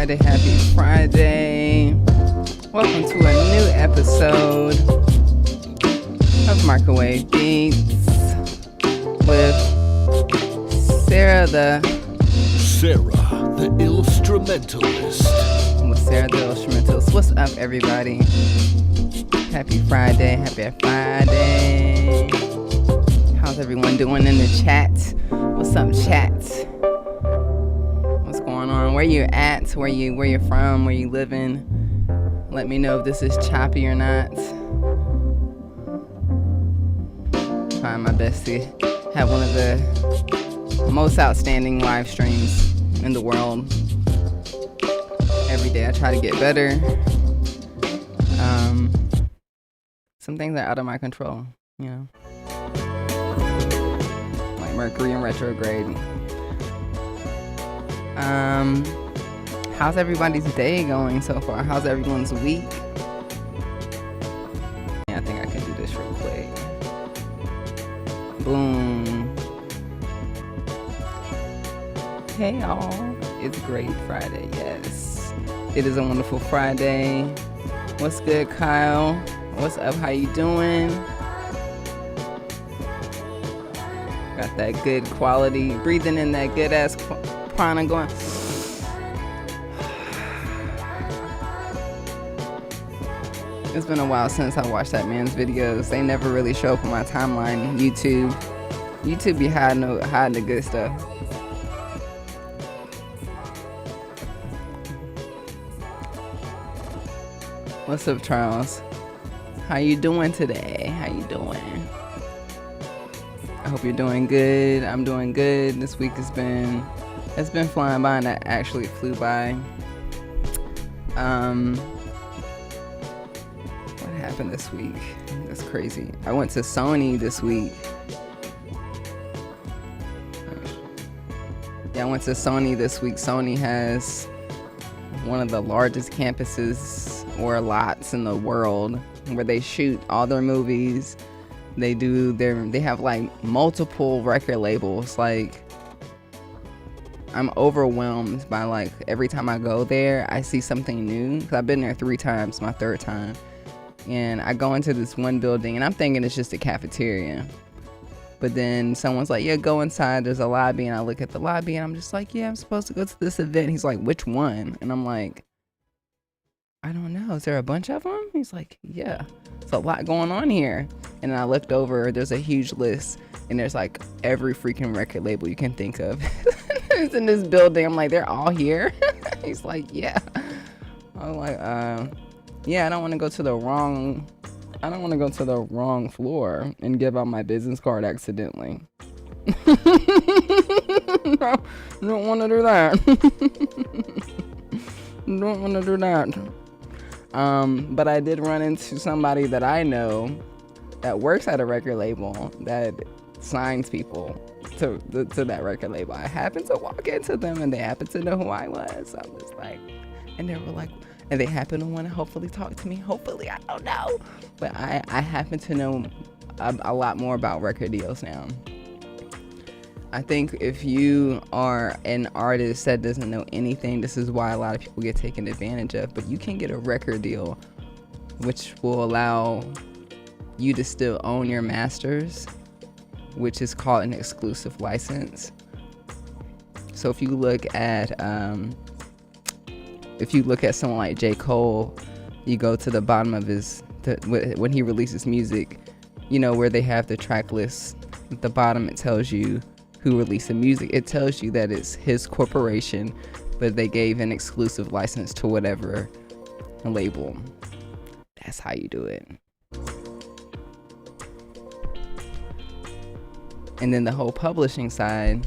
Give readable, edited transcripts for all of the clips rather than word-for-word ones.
Friday, happy Friday. Welcome to a new episode of Microwave Beats with Sarah the Illstrumentalist. With Sarah the Illstrumentalist. What's up, everybody? Happy Friday, happy Friday. How's everyone doing in the chat? What's up, chat? What's going on? Where you at? Where you're from? Where you living? Let me know if this is choppy or not. Trying my best to have one of the most outstanding live streams in the world. Every day I try to get better. Some things are out of my control, you know. Like Mercury in retrograde. How's everybody's day going so far? How's everyone's week? Yeah, I think I can do this real quick. Boom. Hey y'all, it's Great Friday, yes. It is a wonderful Friday. What's good, Kyle? What's up, how you doing? Got that good quality, breathing in that good ass prana going. It's been a while since I watched that man's videos. They never really show up on my timeline. YouTube be hiding the good stuff. What's up, Charles? How you doing today? How you doing? I hope you're doing good. I'm doing good. This week it's been flying by, and it actually flew by. What happened this week? That's crazy. I went to Sony this week. Yeah, I went to Sony this week. Sony has one of the largest campuses or lots in the world where they shoot all their movies. They have like multiple record labels. Like, I'm overwhelmed by, like, every time I go there, I see something new. Cause I've been there 3 times, my 3rd time. And I go into this one building and I'm thinking it's just a cafeteria. But then someone's like, yeah, go inside, there's a lobby. And I look at the lobby and I'm just like, yeah, I'm supposed to go to this event. He's like, which one? And I'm like, I don't know. Is there a bunch of them? He's like, yeah, it's a lot going on here. And then I looked over, there's a huge list, and there's like every freaking record label you can think of. It's in this building. I'm like, they're all here? He's like, yeah. I'm like, yeah, I don't want to go to the wrong floor and give out my business card accidentally. No, don't want to do that. Don't want to do that. But I did run into somebody that I know that works at a record label that signs people to that record label. I happened to walk into them and they happened to know who I was. So I'm just like, and they were like, and they happen to want to hopefully talk to me. Hopefully, I don't know. But I happen to know a lot more about record deals now. I think if you are an artist that doesn't know anything, this is why a lot of people get taken advantage of. But you can get a record deal which will allow you to still own your masters, which is called an exclusive license. So if you look at someone like J. Cole, you go to the bottom of when he releases music, you know, where they have the track list. At the bottom it tells you who released the music. It tells you that it's his corporation, but they gave an exclusive license to whatever label. That's how you do it. And then the whole publishing side,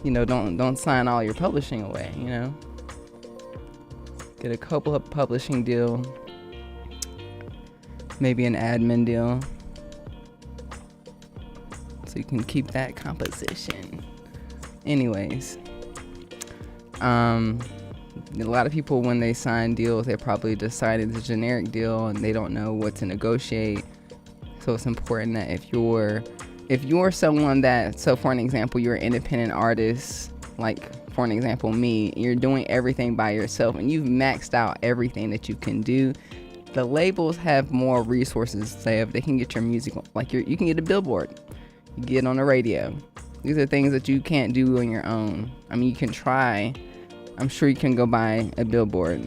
you know, don't sign all your publishing away, you know. Get a couple of publishing deal, maybe an admin deal, so you can keep that composition. Anyways, a lot of people, when they sign deals, they probably decided it's a generic deal and they don't know what to negotiate. So it's important that if you're someone that, so for an example, you're an independent artist, like for an example, me, you're doing everything by yourself and you've maxed out everything that you can do, the labels have more resources. Say if they can get your music, like you can get a billboard, you get on the radio. These are things that you can't do on your own. I mean, you can try. I'm sure you can go buy a billboard.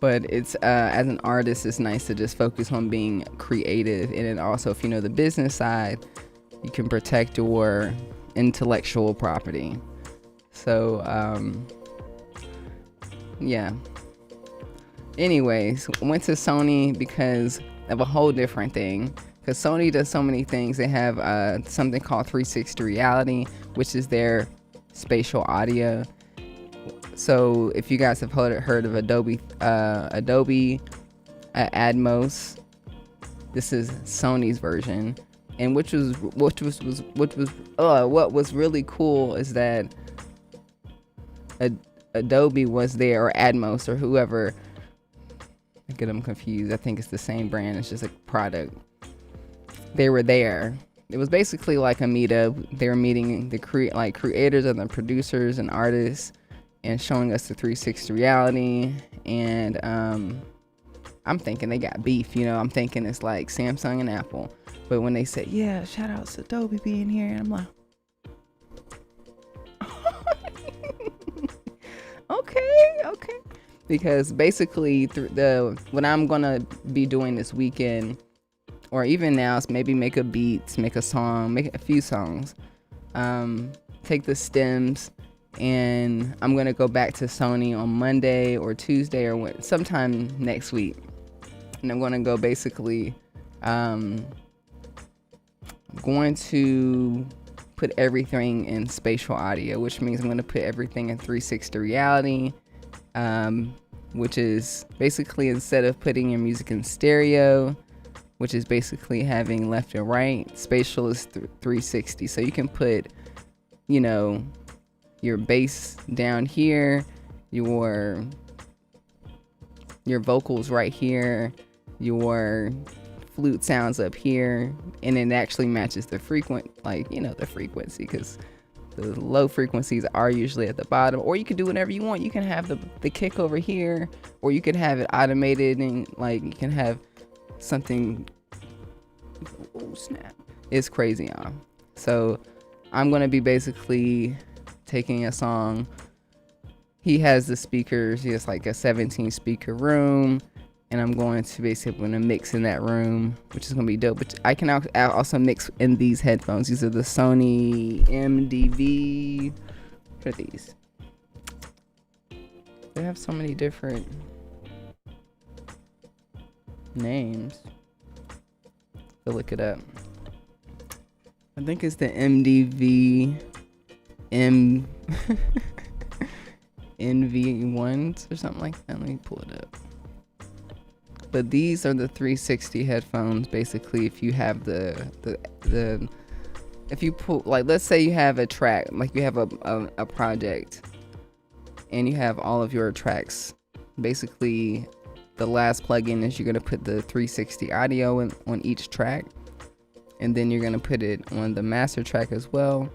But it's as an artist, it's nice to just focus on being creative. And then also, if you know the business side, you can protect your intellectual property. So, yeah. Anyways, went to Sony because of a whole different thing. Because Sony does so many things. They have something called 360 Reality, which is their spatial audio. So if you guys have heard of Adobe Atmos, this is Sony's version. And what was really cool is that Adobe was there, or Atmos, or whoever. I get them confused. I think it's the same brand. It's just a product. They were there. It was basically like a meetup. They were meeting the creators and the producers and artists, and showing us the 360 reality. And I'm thinking they got beef. I'm thinking it's like Samsung and Apple. But when they said, yeah, shout out to Adobe being here, and I'm like, okay. Because basically what I'm gonna be doing this weekend, or even now, is maybe make a beat, make a song, make a few songs, take the stems, and I'm gonna go back to Sony on Monday or Tuesday or sometime next week, and I'm gonna go basically going to put everything in spatial audio, which means I'm going to put everything in 360 reality, which is basically, instead of putting your music in stereo, which is basically having left and right, spatial is 360. So you can put, your bass down here, your vocals right here, your flute sounds up here, and it actually matches the the frequency, because the low frequencies are usually at the bottom. Or you can do whatever you want. You can have the kick over here, or you can have it automated, and you can have something. Oh snap, it's crazy, y'all. So I'm gonna be basically taking a song. He has the speakers. He has like a 17 speaker room, and I'm going to basically mix in that room, which is going to be dope. But I can also mix in these headphones. These are the Sony MDV. What are these? They have so many different names. Go look it up. I think it's the MDV NV1s or something like that. Let me pull it up. But these are the 360 headphones. Basically, if you have if you pull, let's say you have a track, you have a project, and you have all of your tracks. Basically, the last plugin is you're gonna put the 360 audio on each track, and then you're gonna put it on the master track as well,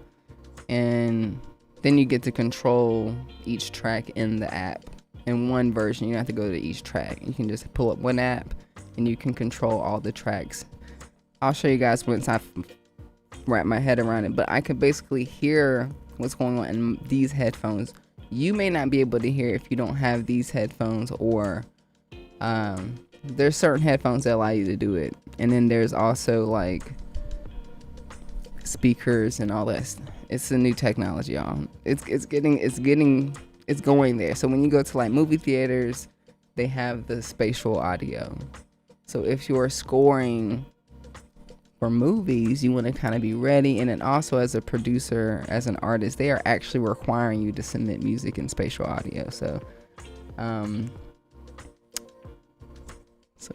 and then you get to control each track in the app. In one version, you don't have to go to each track. You can just pull up one app and you can control all the tracks. I'll show you guys once I wrap my head around it, but I could basically hear what's going on in these headphones. You may not be able to hear if you don't have these headphones, or there's certain headphones that allow you to do it. And then there's also speakers and all that. It's a new technology, y'all. It's going there. So when you go to movie theaters, they have the spatial audio. So if you're scoring for movies, you want to kind of be ready. And then also, as a producer, as an artist, they are actually requiring you to submit music in spatial audio. So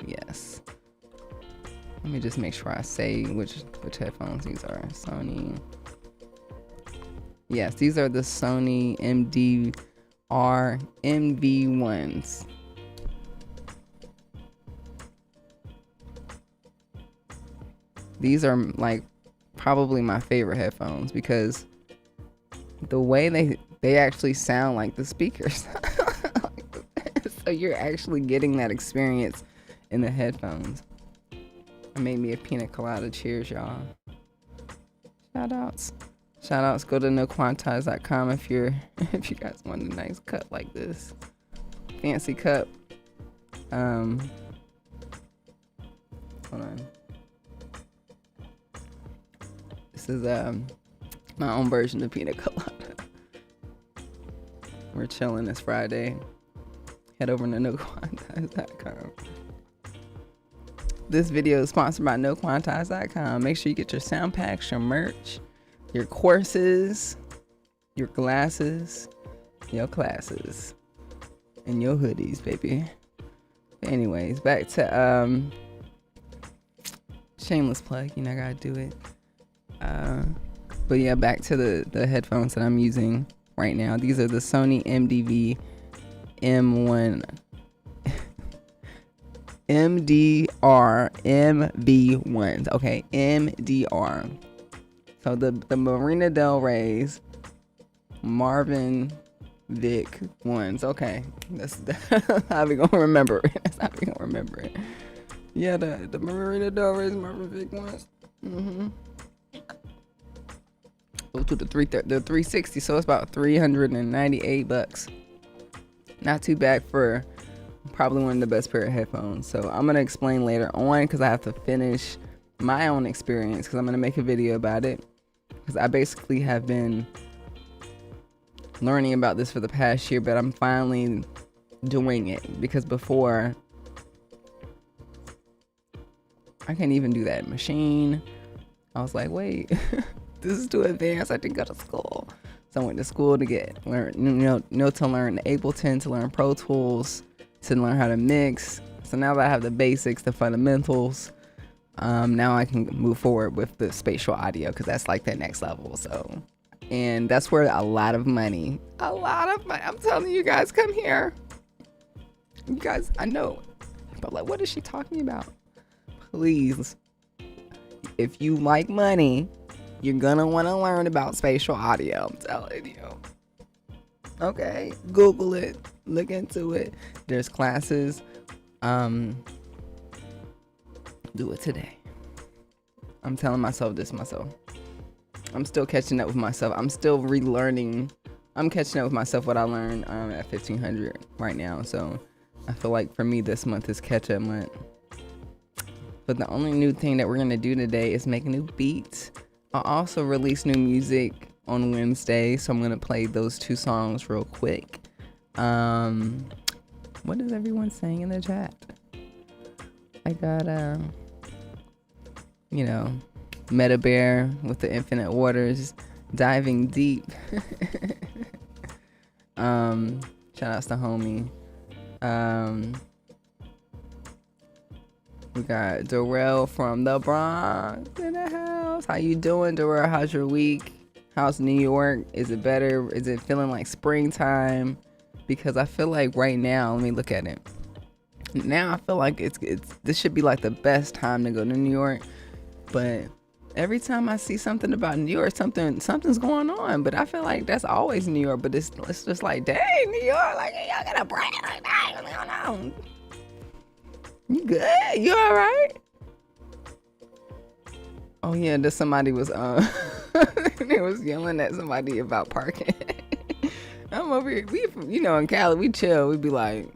yes. Let me just make sure I say which headphones these are. Sony. Yes, these are the Sony MV1s. These are probably my favorite headphones, because the way they actually sound like the speakers. So you're actually getting that experience in the headphones. I made me a pina colada. Cheers, y'all. Shout outs. Go to noquantize.com if you guys want a nice cup like this. Fancy cup. Hold on. This is my own version of pina colada. We're chilling. It's Friday. Head over to noquantize.com. This video is sponsored by noquantize.com. Make sure you get your sound packs, your merch, your courses, your glasses, your classes, and your hoodies, baby. Anyways, back to shameless plug. You know, I gotta do it. But yeah, back to the headphones that I'm using right now. These are the Sony MDV M1 MDR MV1s. Okay, MDR. So the Marina Del Rey's Marvin Vic ones. Okay, that's how we gonna remember it. That's how we gonna remember it. Yeah, the Marina Del Rey's Marvin Vic ones. Go to the 360, so it's about $398. Not too bad for probably one of the best pair of headphones. So I'm gonna explain later on because I have to finish my own experience because I'm gonna make a video about it, because I basically have been learning about this for the past year, but I'm finally doing it, because before I can't even do that machine. I was like, wait, this is too advanced. I didn't go to school. So I went to school to learn the Ableton, to learn Pro Tools, to learn how to mix. So now that I have the basics, the fundamentals, now I can move forward with the spatial audio, because that's like the next level. So, and that's where a lot of money, I'm telling you guys, come here. You guys, I know, but like, what is she talking about? Please, if you like money, you're gonna want to learn about spatial audio. I'm telling you. Okay, Google it, look into it. There's classes. Do it today. I'm telling myself this myself. I'm still catching up with myself. I'm still relearning. I'm catching up with myself what I learned at 1500 right now. So I feel like for me this month is catch up month. But the only new thing that we're gonna do today is make new beats. I'll also release new music on Wednesday, so I'm gonna play those 2 songs real quick. What is everyone saying in the chat? I got Meta Bear with the Infinite Waters, diving deep. Shout outs to homie. We got Darrell from the Bronx in the house. How you doing, Darrell? How's your week? How's New York? Is it better? Is it feeling like springtime? Because I feel like right now, let me look at it. Now I feel like this should be like the best time to go to New York. But every time I see something about New York, something's going on. But I feel like that's always New York. But it's just like, dang, New York, like y'all got a brand like that. What's going on? You good? You all right? Oh yeah, somebody was they was yelling at somebody about parking. I'm over here. In Cali, we chill. We be like,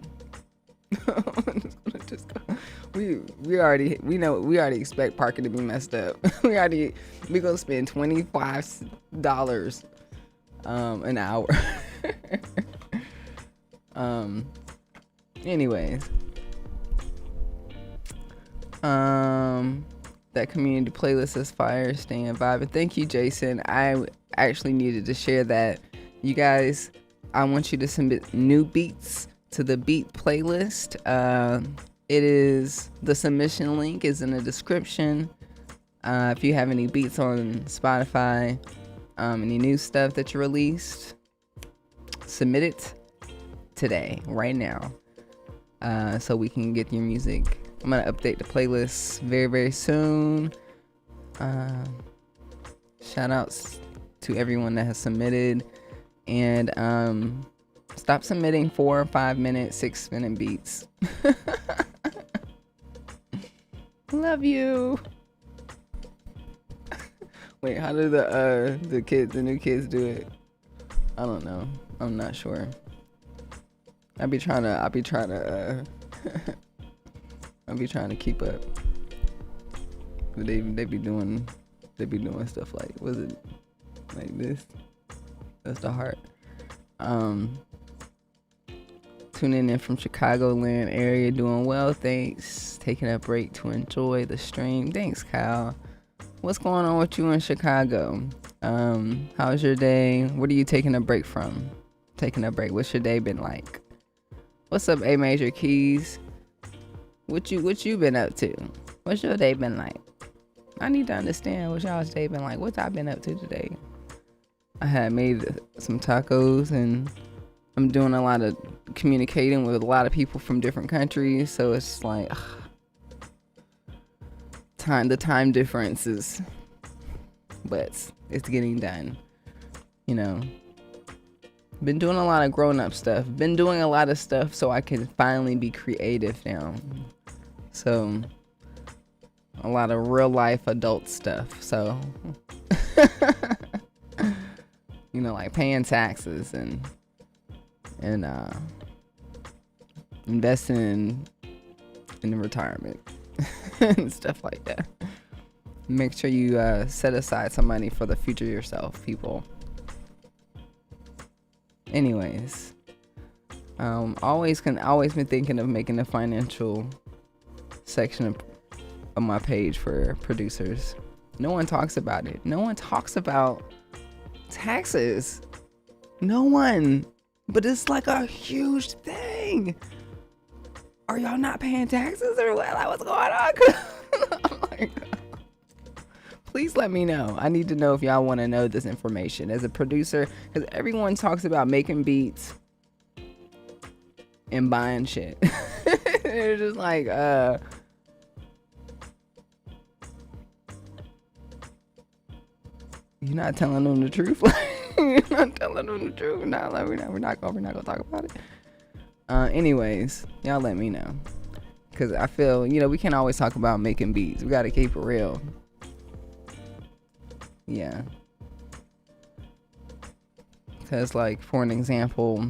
we already expect parking to be messed up. we gonna spend $25 an hour. Anyways. That community playlist is fire, staying vibing. Thank you, Jason. I actually needed to share that. You guys, I want you to submit new beats to the beat playlist. The submission link is in the description. If you have any beats on Spotify, any new stuff that you released, submit it today, right now, so we can get your music. I'm gonna update the playlist very, very soon. Shout outs to everyone that has submitted. and stop submitting 4 or 5 minute, 6-minute beats. Love you. Wait, how do the new kids do it? I don't know. I'm not sure. I'll be trying to keep up. But they be doing stuff like, was it like this? That's the heart. Tuning in from Chicagoland area, doing well, thanks. Taking a break to enjoy the stream. Thanks, Kyle. What's going on with you in Chicago? How's your day? What are you taking a break from? Taking a break. What's your day been like? What's up, A Major Keys? What you been up to? What's your day been like? I need to understand what y'all's day been like. What's I been up to today? I had made some tacos, and I'm doing a lot of communicating with a lot of people from different countries, so it's like the time differences, but it's getting done. You know, been doing a lot of grown-up stuff, been doing a lot of stuff so I can finally be creative now. So a lot of real life adult stuff, so you know, like paying taxes and investing in retirement and stuff like that. Make sure you set aside some money for the future yourself, people. Anyways, always been thinking of making a financial section of my page for producers. No one talks about it. No one talks about taxes. No one. But it's like a huge thing. Are y'all not paying taxes, or like what's going on? I'm like, please let me know. I need to know if y'all want to know this information as a producer, because everyone talks about making beats and buying shit. They're just like, you're not telling them the truth. You're not telling them the truth. No, like, we're not gonna talk about it. Anyways, y'all let me know, because I feel, you know, we can't always talk about making beats. We gotta keep it real. Yeah. Because, like, for an example,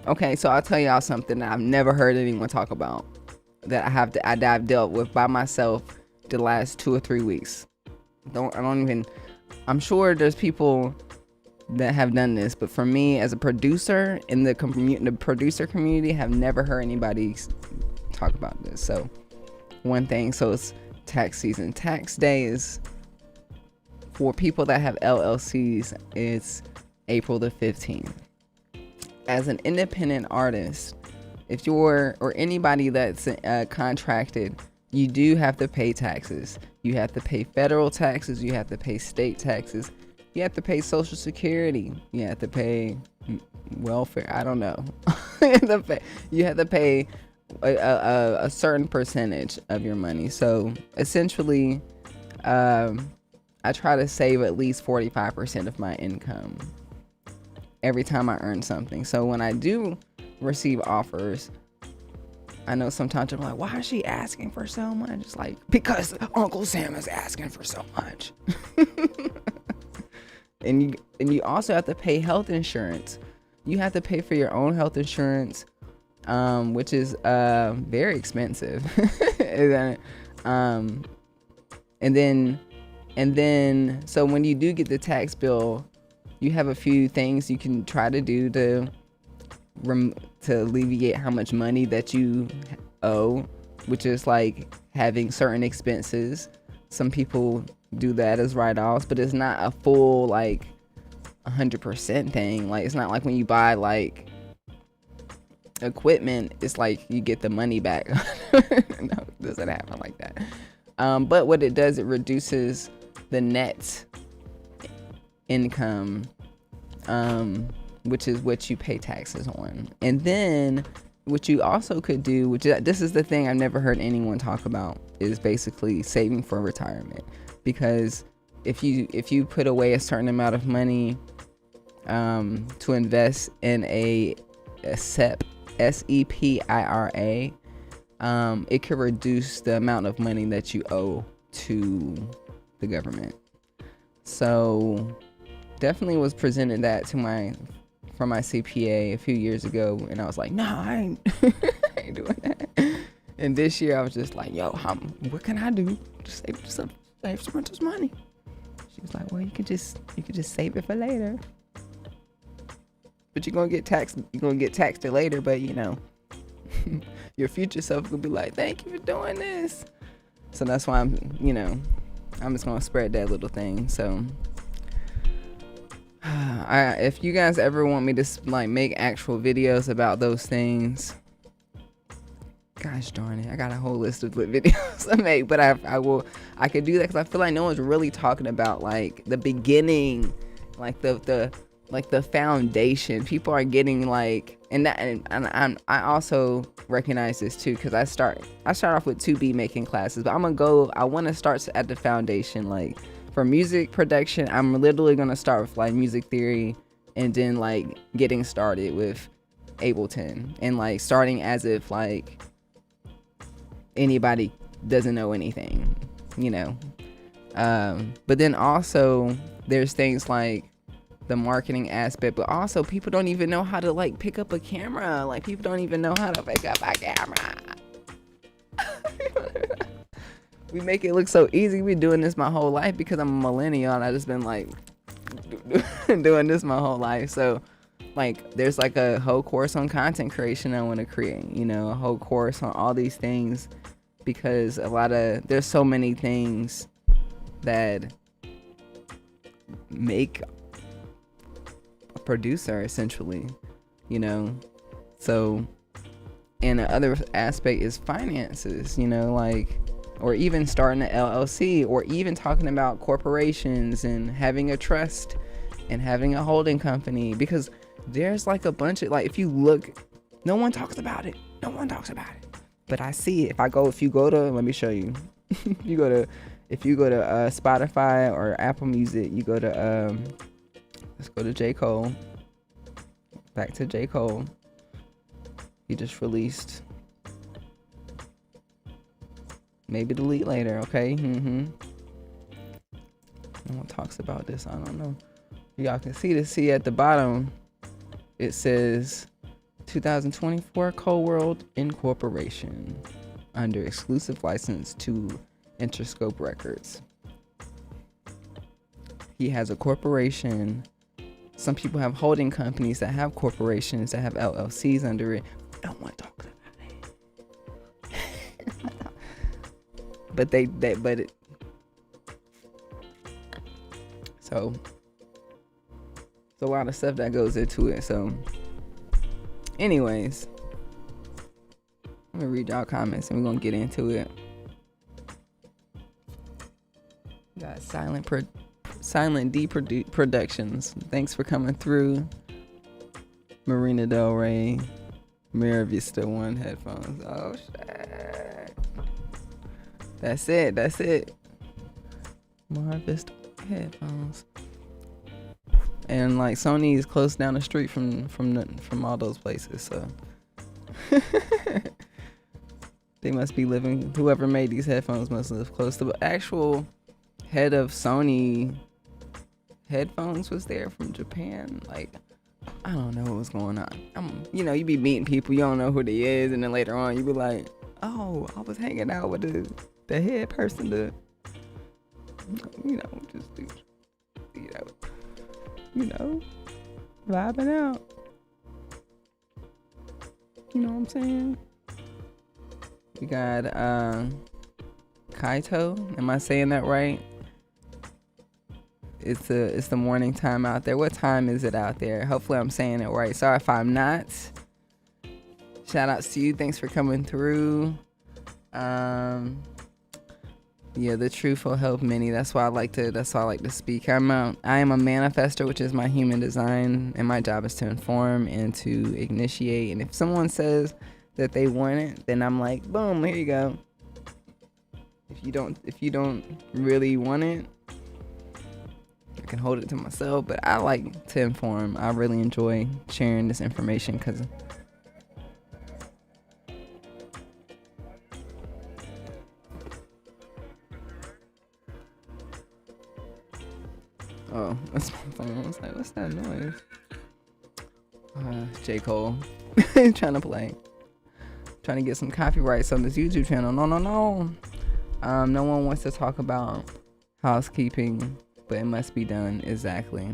okay, so I'll tell y'all something that I've never heard anyone talk about, that I've dealt with by myself the last 2 or 3 weeks. I'm sure there's people that have done this, but for me as a producer in the producer community, have never heard anybody talk about this. So one thing, so it's tax season. Tax day is, for people that have LLCs, it's April the 15th. As an independent artist, if you're, or anybody that's contracted, you do have to pay taxes. You have to pay federal taxes. You have to pay state taxes. You have to pay Social Security. You have to pay welfare. I don't know. You have to pay a certain percentage of your money. So essentially, I try to save at least 45% of my income every time I earn something. So when I do receive offers, I know sometimes I'm like, why is she asking for so much? It's like, because Uncle Sam is asking for so much. And you also have to pay health insurance. You have to pay for your own health insurance, which is very expensive. And then so when you do get the tax bill, you have a few things you can try to do to alleviate how much money that you owe, which is like having certain expenses. Some people do that as write-offs, but it's not a full like 100% thing. Like, it's not like when you buy like equipment, it's like you get the money back. No, it doesn't happen like that. But what it does, it reduces the net income, which is what you pay taxes on. And then what you also could do, which this is the thing I've never heard anyone talk about, is basically saving for retirement. Because if you put away a certain amount of money to invest in a SEP, SEPIRA, it could reduce the amount of money that you owe to the government. So definitely was presented that to my CPA a few years ago, and I was like, no, I ain't, I ain't doing that. And this year I was just like, yo, what can I do to save some renter's money? She was like, well, you could just save it for later, but you're gonna get taxed it later, but you know, your future self will be like, thank you for doing this. So that's why I'm just gonna spread that little thing. So if you guys ever want me to like make actual videos about those things, gosh darn it, I got a whole list of what videos I make, but I could do that because I feel like no one's really talking about like the beginning, like the foundation. People are getting like, and I also recognize this too, because I start off with 2B making classes, but I want to start at the foundation. Like for music production, I'm literally gonna start with like music theory, and then like getting started with Ableton, and like starting as if like anybody doesn't know anything, you know. But then also there's things like the marketing aspect, but also people don't even know how to like pick up a camera. Like people don't even know how to pick up a camera. We make it look so easy. We're doing this my whole life because I'm a millennial and I just been like doing this my whole life. So like there's like a whole course on content creation I want to create, you know, a whole course on all these things, because there's so many things that make a producer essentially, you know. So, and the other aspect is finances, you know, like, or even starting an LLC, or even talking about corporations and having a trust and having a holding company, because there's like a bunch of, like, if you look, no one talks about it, but I see it. If you go to, let me show you. if you go to Spotify or Apple Music, you go to let's go to J. Cole. Back to J. Cole. He just released, maybe delete later, okay? No one talks about this, I don't know. Y'all can see at the bottom, it says 2024 Cole World Incorporation under exclusive license to Interscope Records. He has a corporation. Some people have holding companies that have corporations that have LLCs under it. I don't want to talk about it. So it's a lot of stuff that goes into it. So anyways, I'm gonna read y'all comments and we're gonna get into it. We got Silent D Productions. Thanks for coming through. Marina Del Rey. Mira Vista One headphones. Oh shit. That's it. Mira Vista headphones. And like Sony is close down the street from all those places, so they must be living. Whoever made these headphones must live close to the actual head of Sony headphones was there from Japan. Like, I don't know what was going on. You be meeting people, you don't know who they is, and then later on you be like, oh, I was hanging out with the head person, vibing out. You know what I'm saying? We got Kaito. Am I saying that right? It's the morning time out there. What time is it out there? Hopefully I'm saying it right. Sorry if I'm not. Shout out to you. Thanks for coming through. Yeah, the truth will help many. That's why I like to speak. I am a manifester, which is my human design, and my job is to inform and to initiate. And if someone says that they want it, then I'm like, boom, here you go. If you don't really want it, can hold it to myself, but I like to inform. I really enjoy sharing this information because oh, that's my phone. I was like, what's that noise? J. Cole trying to play. Trying to get some copyrights on this YouTube channel. No. No one wants to talk about housekeeping, but it must be done. Exactly.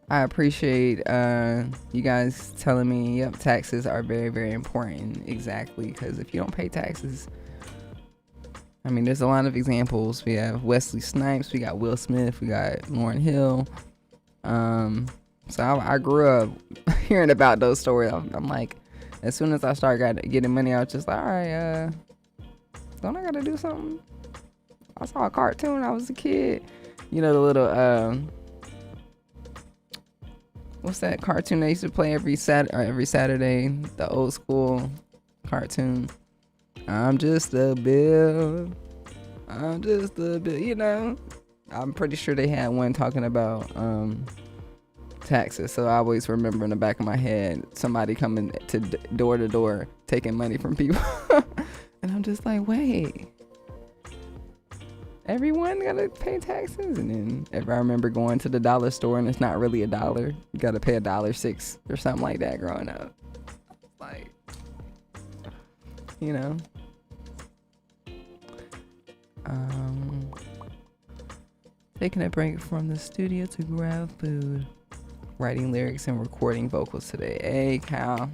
I appreciate you guys telling me, yep, taxes are very, very important. Exactly, because if you don't pay taxes, I mean, there's a lot of examples. We have Wesley Snipes, we got Will Smith, we got Lauryn Hill. So I grew up hearing about those stories. I'm like, as soon as I started getting money, I was just like, all right, don't I gotta do something? I saw a cartoon when I was a kid. You know, the little, what's that cartoon they used to play every Saturday? The old school cartoon. I'm just a bill, you know. I'm pretty sure they had one talking about taxes, so I always remember in the back of my head somebody coming to door to door taking money from people. And I'm just like, wait, everyone gotta pay taxes? And then if I remember going to the dollar store and it's not really $1, you gotta pay $1.06 or something like that growing up. Like, you know. Taking a break from the studio to grab food. Writing lyrics and recording vocals today. Hey, Kyle.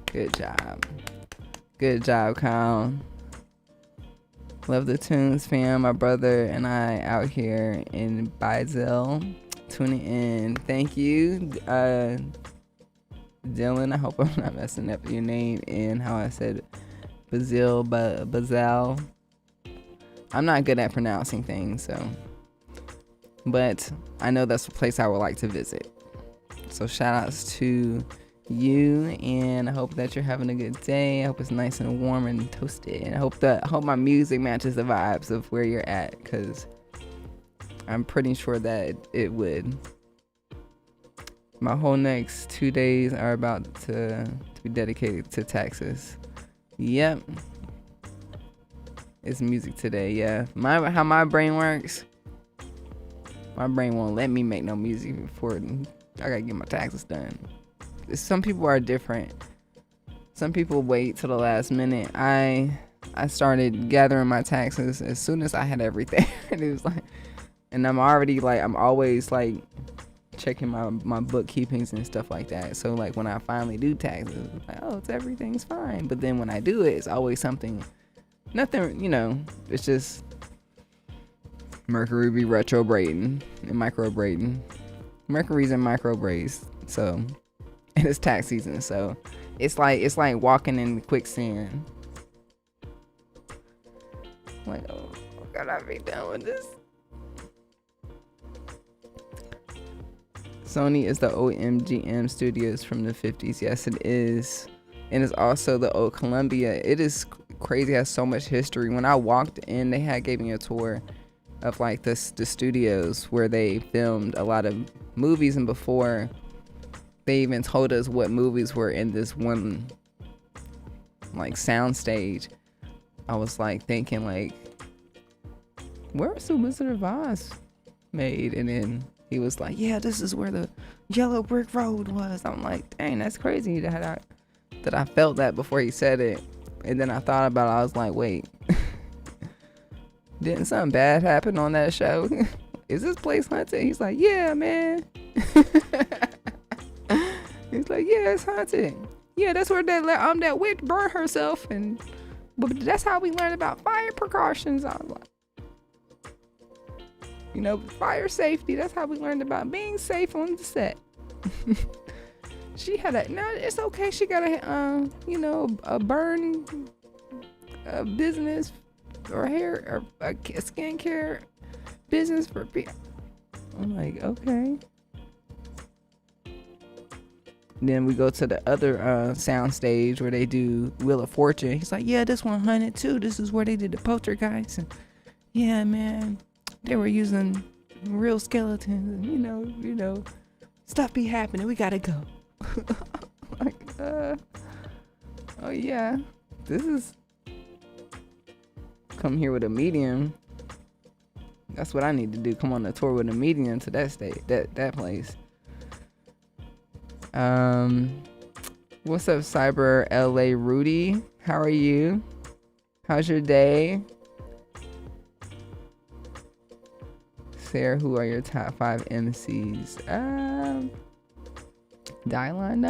Good job, Kyle. Love the tunes, fam. My brother and I out here in Bizel tuning in. Thank you, Dylan. I hope I'm not messing up your name and how I said Bazal. I'm not good at pronouncing things, so, but I know that's a place I would like to visit. So shout outs to you, and I hope that you're having a good day. I hope it's nice and warm and toasted, and I hope my music matches the vibes of where you're at, because I'm pretty sure that it would. My whole next 2 days are about to be dedicated to taxes. Yep. It's music today, yeah. How my brain works, my brain won't let me make no music before I gotta get my taxes done. Some people are different. Some people wait till the last minute. I started gathering my taxes as soon as I had everything. And it was like, and I'm always like checking my bookkeepings and stuff like that. So like when I finally do taxes, it's like, oh, everything's fine. But then when I do it, it's always something. Nothing, you know, it's just Mercury be retrograding and micrograding. Mercury's in microbraids, so, and it's tax season, so it's like walking in quicksand. Like, oh, gotta be done with this. Sony is the OMGM studios from the 50s. Yes, it is. And it's also the old Columbia. It is crazy, it has so much history. When I walked in, they gave me a tour of like the studios where they filmed a lot of movies, and before they even told us what movies were in this one like sound stage, I was like thinking like, where was the Wizard of Oz made? And then he was like, yeah, this is where the yellow brick road was. I'm like, dang, that's crazy that I felt that before he said it. And then I thought about it. I was like, wait, didn't something bad happen on that show? Is this place haunted? He's like, yeah, man. He's like, yeah, it's haunted. Yeah, that's where that witch burned herself, but that's how we learned about fire precautions. I was like, you know, fire safety. That's how we learned about being safe on the set. She had it's okay. She got a burn business or hair or a skincare business for people. I'm like, okay. Then we go to the other sound stage where they do Wheel of Fortune. He's like, yeah, this one haunted too. This is where they did the poltergeist. And yeah, man, they were using real skeletons, and you know, stuff be happening. We gotta go. Like, oh yeah, this is come here with a medium. That's what I need to do. Come on a tour with a medium to that state, that place. What's up, Cyber LA Rudy? How are you? How's your day? Sarah, who are your top 5 MCs? Dylan.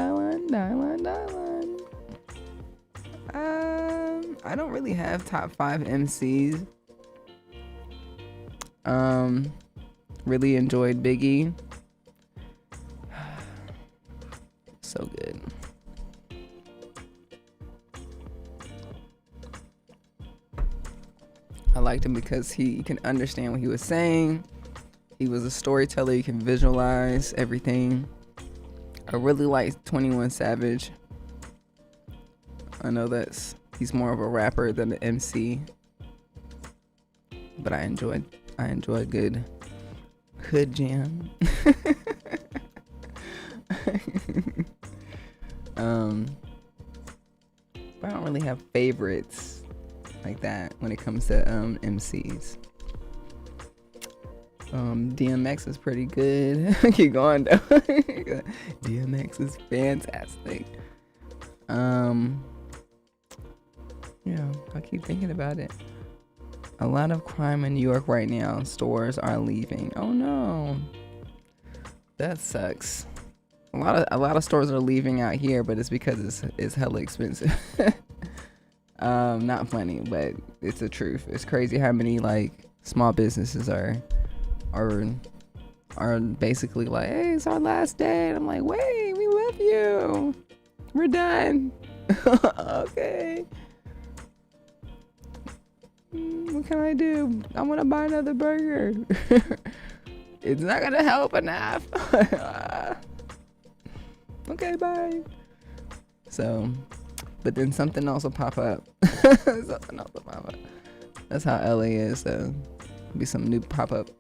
I don't really have top 5 MCs. Really enjoyed Biggie. So good. I liked him because he can understand what he was saying. He was a storyteller. He can visualize everything. I really like 21 Savage. I know he's more of a rapper than an MC, but I enjoy good hood jam. But I don't really have favorites like that when it comes to MCs. DMX is pretty good. Keep going though. DMX is fantastic. Yeah, I keep thinking about it. A lot of crime in New York right now. Stores are leaving. Oh no, that sucks. A lot of stores are leaving out here, but it's because it's hella expensive. Not funny, but it's the truth. It's crazy how many like small businesses are basically like, hey, it's our last day, and I'm like, wait, we love you. We're done. Okay. What can I do? I want to buy another burger. It's not gonna help enough. Okay, bye. So, but then something else will pop up. That's how LA is. So, be some new pop up.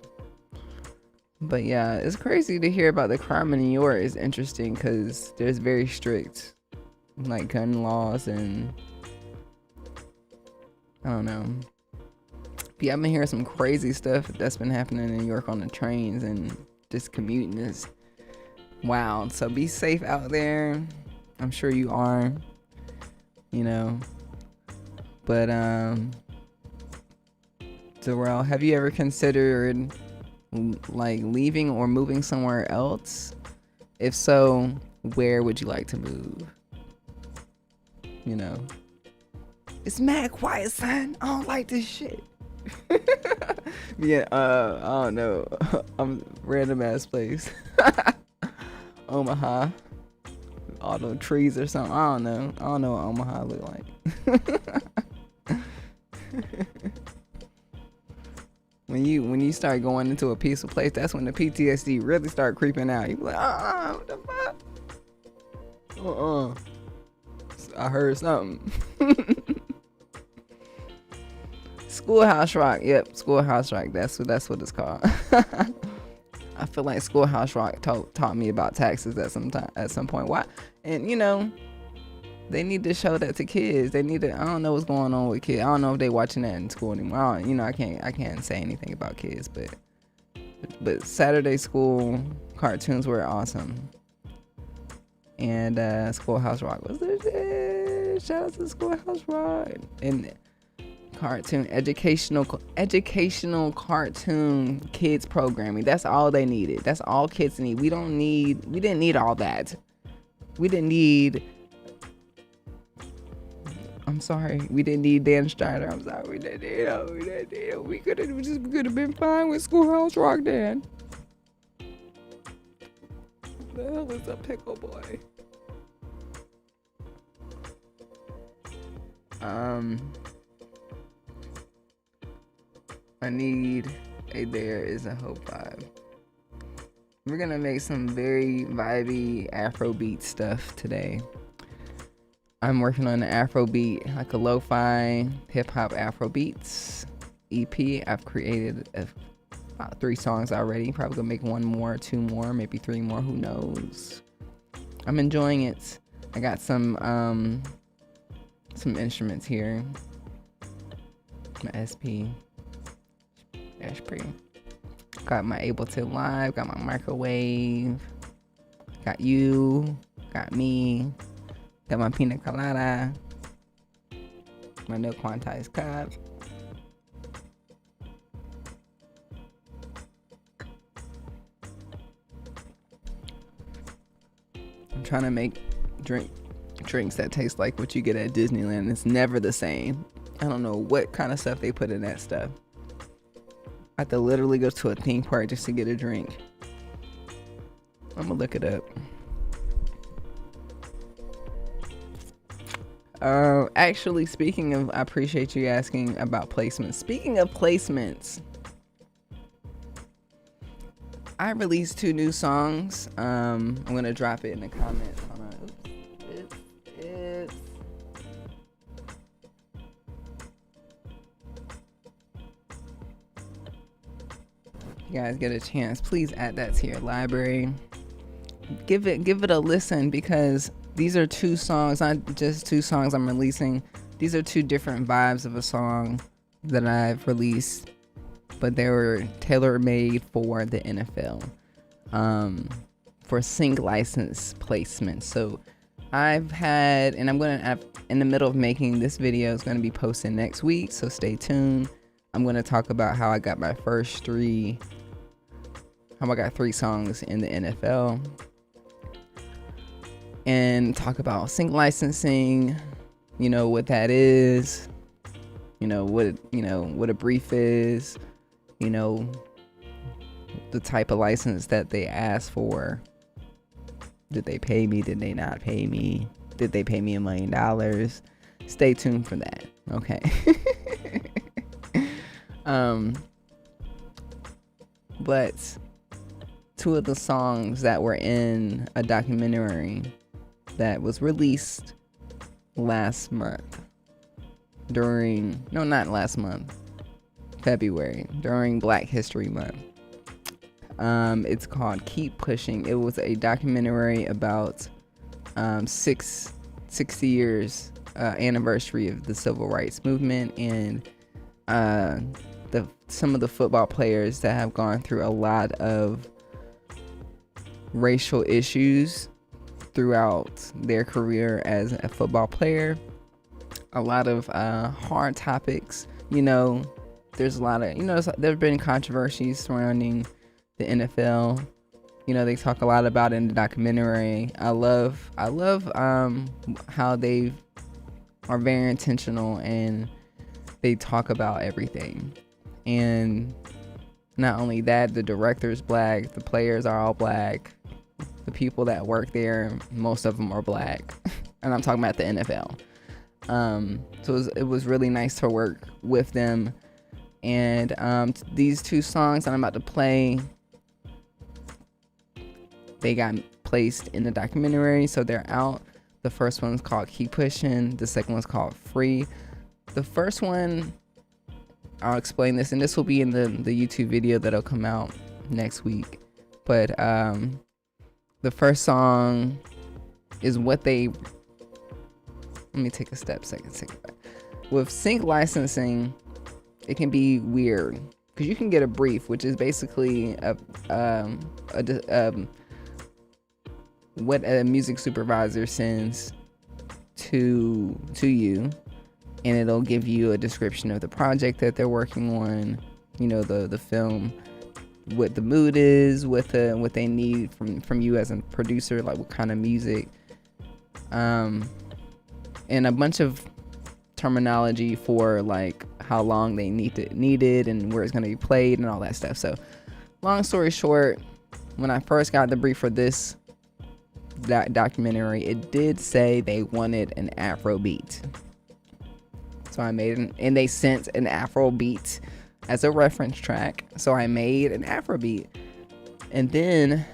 But yeah, it's crazy to hear about the crime in New York. It's interesting because there's very strict like gun laws, and I don't know. But yeah, I've been hearing some crazy stuff that's been happening in New York on the trains, and just commuting is wild. So be safe out there. I'm sure you are, but Darrell, have you ever considered like leaving or moving somewhere else? If so, where would you like to move? It's mad quiet, son. I don't like this shit. Yeah, I don't know. I'm random ass place. Omaha. All the trees or something. I don't know what Omaha look like. When you start going into a peaceful place, that's when the PTSD really start creeping out. You be like, what the fuck? I heard something. Schoolhouse Rock. Yep, Schoolhouse Rock. That's what it's called. I feel like Schoolhouse Rock taught me about taxes at some point. Why? And they need to show that to kids. They need to. I don't know what's going on with kids. I don't know if they watching that in school anymore. I can't say anything about kids, but Saturday school cartoons were awesome. And Schoolhouse Rock was the shit. Shout out to Schoolhouse Rock. And cartoon educational cartoon kids programming. That's all they needed. That's all kids need. We didn't need all that. We didn't need Dan Strider. I'm sorry. We didn't need him. We could have been fine with Schoolhouse Rock then. The hell is a pickle boy? I need a There Is a Hope vibe. We're gonna make some very vibey Afrobeat stuff today. I'm working on an Afrobeat, like a lo-fi hip-hop Afrobeats EP. I've created about 3 songs already. Probably gonna make 1 more, 2 more, maybe 3 more, who knows. I'm enjoying it. I got some instruments here. My SP. That's pretty. Got my Ableton Live, got my microwave, got you, got me, got my pina colada, my no quantized cup. I'm trying to make drinks that taste like what you get at Disneyland. It's never the same. I don't know what kind of stuff they put in that stuff. I have to literally go to a theme park just to get a drink. I'm gonna look it up. Actually, speaking of, I appreciate you asking about placements. Speaking of placements, I released 2 new songs. I'm gonna drop it in the comments. Hold on. Oops. It's you guys get a chance, please add that to your library. Give it a listen, because these are 2 songs, not just 2 songs I'm releasing. These are 2 different vibes of a song that I've released, but they were tailor-made for the NFL, for sync license placement. So I've had, and I'm in the middle of making this video. It's gonna be posted next week, so stay tuned. I'm gonna talk about how I got my first 3 songs in the NFL, and talk about sync licensing, what that is, what a brief is, the type of license that they asked for. Did they pay me? Did they not pay me? Did they pay me $1 million? Stay tuned for that. Okay. But 2 of the songs that were in a documentary that was released last month, February, during Black History Month. It's called Keep Pushing. It was a documentary about 60 years anniversary of the Civil Rights Movement, and some of the football players that have gone through a lot of racial issues throughout their career as a football player. A lot of hard topics. There's a lot of, there have been controversies surrounding the NFL. They talk a lot about it in the documentary. I love how they are very intentional, and they talk about everything. And not only that, the director's Black, the players are all Black, the people that work there, most of them are Black. And I'm talking about the NFL. So it was really nice to work with them. And these 2 songs that I'm about to play, they got placed in the documentary, so they're out. The first one's called Keep Pushing. The second one's called Free. The first one, I'll explain this, and this will be in the YouTube video that'll come out next week. But the first song is what they... Let me take a second. With sync licensing, it can be weird, because you can get a brief, which is basically what a music supervisor sends to you, and it'll give you a description of the project that they're working on, the film, what the mood is, what they need from you as a producer, like what kind of music, and a bunch of terminology for like how long they need it and where it's going to be played and all that stuff. So long story short, when I first got the brief for this documentary, it did say they wanted an Afro beat. So I made and they sent an Afro beat as a reference track. So I made an Afro beat. And then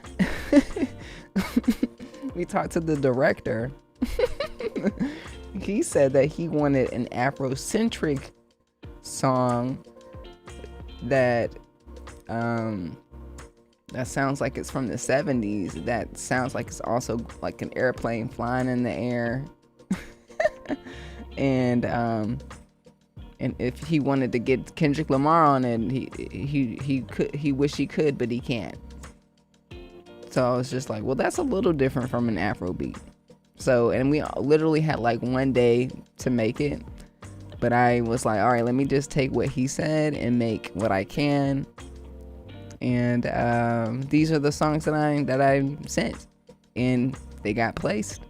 we talked to the director. He said that he wanted an Afrocentric song that that sounds like it's from the 70s. That sounds like it's also like an airplane flying in the air. And if he wanted to get Kendrick Lamar on it, he wish he could, but he can't. So I was just like, well, that's a little different from an Afrobeat. So, and we literally had like one day to make it, but I was like, all right, let me just take what he said and make what I can. And these are the songs that I sent, and they got placed.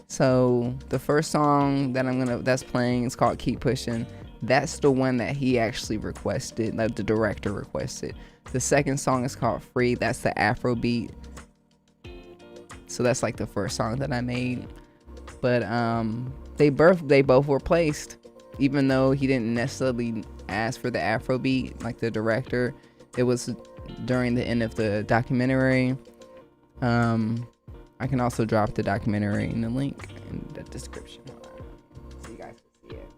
So the first song that's playing is called Keep Pushing. That's the one that he actually requested, like the director requested. The second song is called Free. That's the Afrobeat. So that's like the first song that I made. But they both were placed, even though he didn't necessarily ask for the Afrobeat, like the director. It was during the end of the documentary. I can also drop the documentary in the link in the description, so you guys can see it.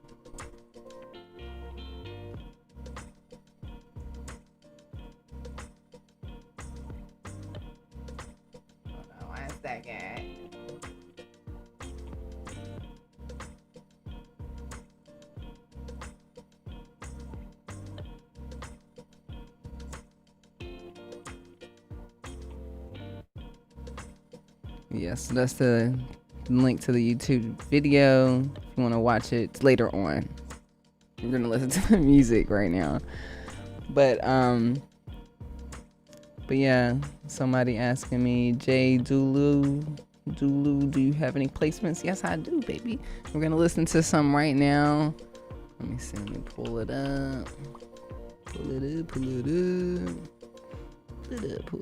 Hold on 1 second. Yes, that's the link to the YouTube video. If you want to watch it later on, we're gonna listen to the music right now. But yeah, somebody asking me, Jay Dulu, do you have any placements? Yes, I do, baby. We're gonna listen to some right now. Let me see. Let me pull it up. Pull it up. Pull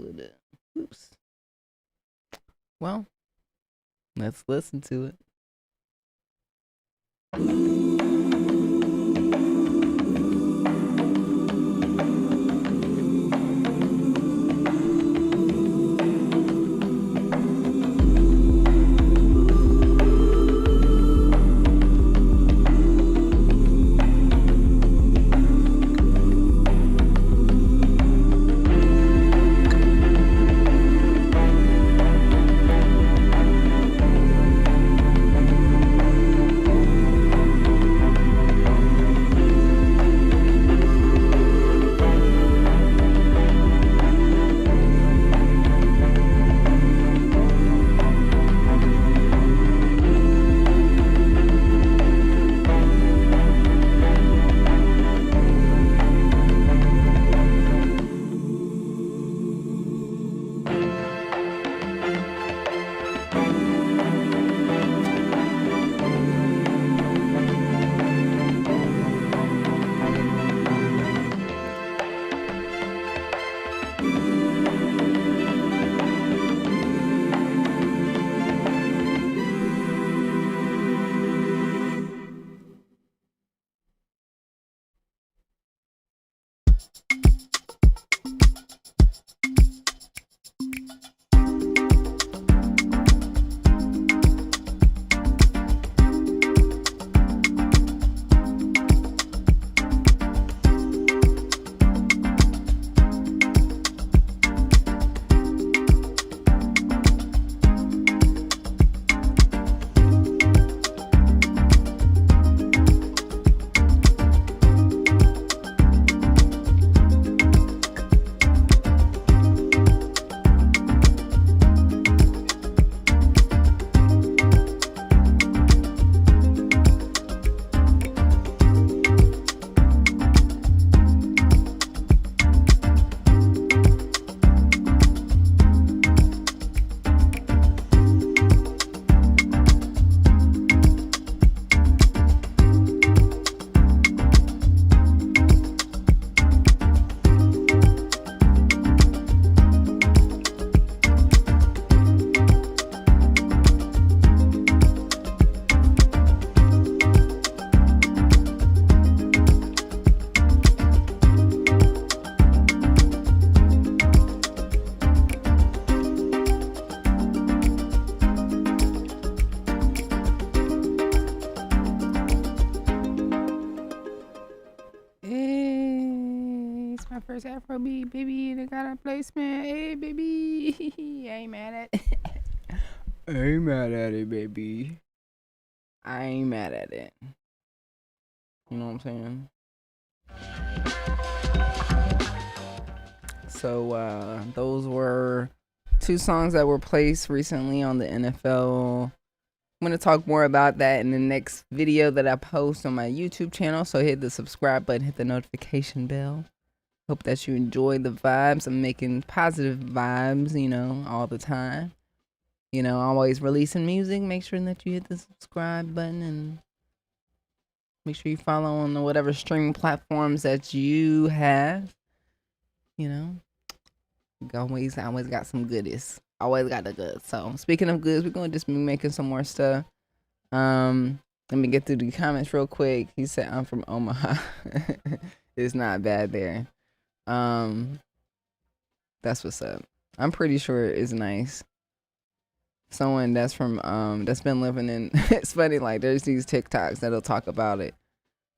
it up. Oops. Well, let's listen to it. first Afrobeat, baby. They got a placement. Hey, baby. I ain't mad at it. I ain't mad at it, baby. I ain't mad at it. You know what I'm saying? So those were 2 songs that were placed recently on the NFL. I'm going to talk more about that in the next video that I post on my YouTube channel. So hit the subscribe button, hit the notification bell. Hope that you enjoy the vibes. I'm making positive vibes, you know, all the time. You know, always releasing music. Make sure that you hit the subscribe button and make sure you follow on the whatever streaming platforms that you have. You know, always got some goodies. Always got the goods. So speaking of goods, we're gonna just be making some more stuff. Let me get through the comments real quick. He said I'm from Omaha. It's not bad there. That's what's up. I'm pretty sure it's nice. Someone that's from that's been living in it's funny, like there's these TikToks that'll talk about it.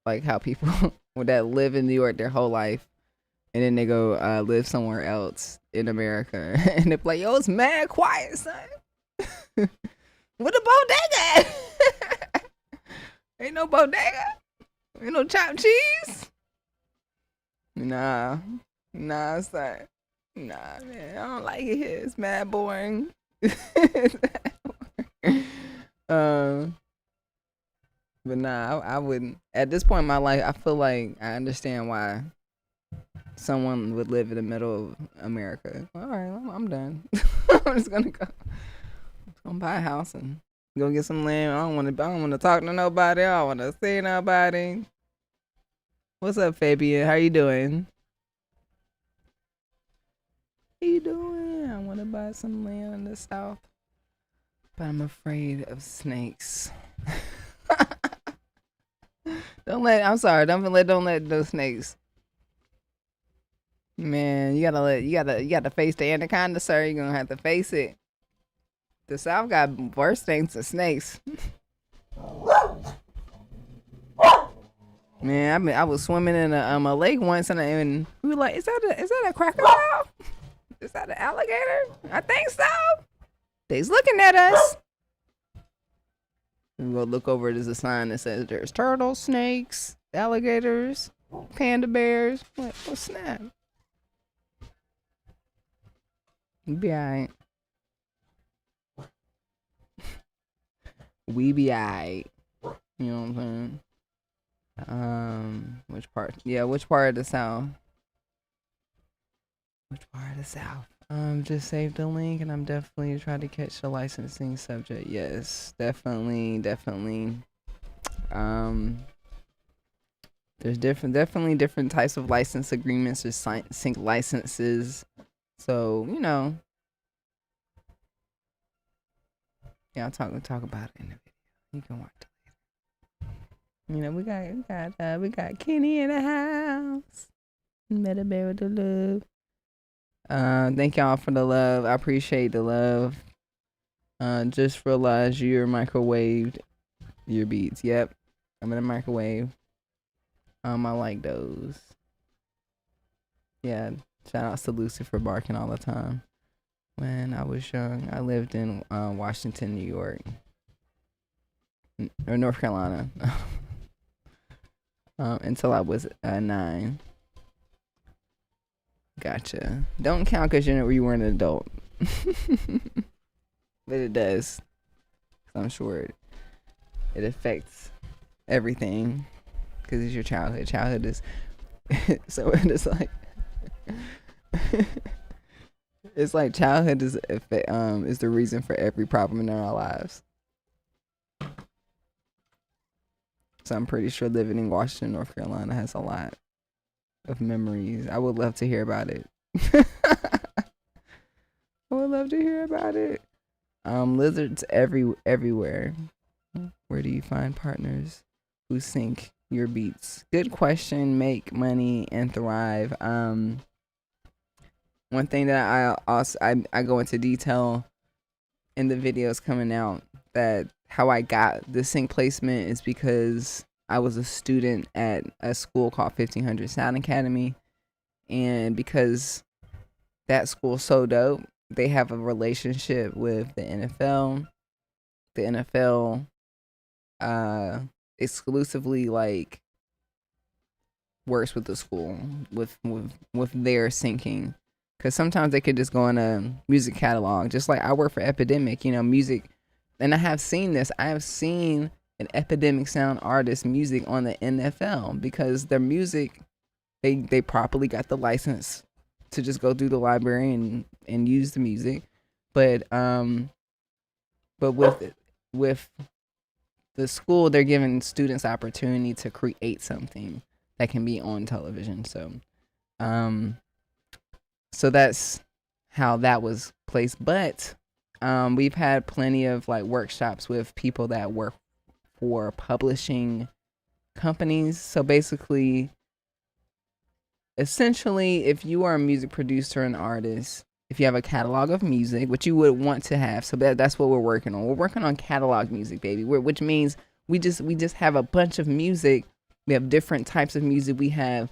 Like how people that live in New York their whole life and then they go live somewhere else in America and they're like, yo, it's mad quiet, son. What a bodega at? Ain't no bodega. Ain't no chopped cheese. Nah, son. Nah, man, I don't like it here. It's mad boring. But nah, I wouldn't. At this point in my life, I feel like I understand why someone would live in the middle of America. All right, I'm done. I'm just gonna go. I'm gonna buy a house and go get some land. I don't want to talk to nobody. I don't want to see nobody. What's up, Fabian? How you doing? How you doing? I want to buy some land in the south, but I'm afraid of snakes. Don't let those snakes. Man, you gotta face the anaconda, sir. You're gonna have to face it. The south got worse things than snakes. Man, I was swimming in a lake once and we were like, is that a crocodile? Is that an alligator? I think so. They's looking at us. We go look over. There's a sign that says there's turtles, snakes, alligators, panda bears. What snap? We be alright. We be alright. You know what I'm saying? Which part? Yeah, which part of the south? Which part of the south? Just saved the link and I'm definitely trying to catch the licensing subject. Yes, definitely. There's definitely different types of license agreements or sync licenses. So, you know. Yeah, I'll talk about it in the video. You can watch it later. You know, we got Kenny in the house. Better bear with the love. Thank y'all for the love. I appreciate the love. Just realized you're microwaved your beats. Yep, I'm in a microwave. I like those. Yeah, shout out to Lucy for barking all the time. When I was young, I lived in Washington, New York, or North Carolina, until I was 9. Gotcha. Don't count because you weren't an adult. But it does. I'm sure it affects everything because it's your childhood. Childhood is so it's like it's like childhood is the reason for every problem in our lives. So I'm pretty sure living in Washington, North Carolina has a lot of memories. I would love to hear about it. I would love to hear about it. Lizards everywhere. Where do you find partners who sync your beats? Good question. Make money and thrive. One thing that I go into detail in the videos coming out, that how I got the sync placement is because I was a student at a school called 1500 Sound Academy, And because that school's so dope, they have a relationship with the NFL. The NFL exclusively like works with the school with their syncing, because sometimes they could just go in a music catalog, just like I work for Epidemic, music. And I have seen this. I have seen an Epidemic Sound artist music on the NFL because their music, they properly got the license to just go through the library and use the music. But with the school, they're giving students opportunity to create something that can be on television. So that's how that was placed. But we've had plenty of like workshops with people that work for publishing companies. So basically, essentially, if you are a music producer and artist, if you have a catalog of music, which you would want to have, so that's what we're working on. We're working on catalog music, baby. Which means we just have a bunch of music. We have different types of music. We have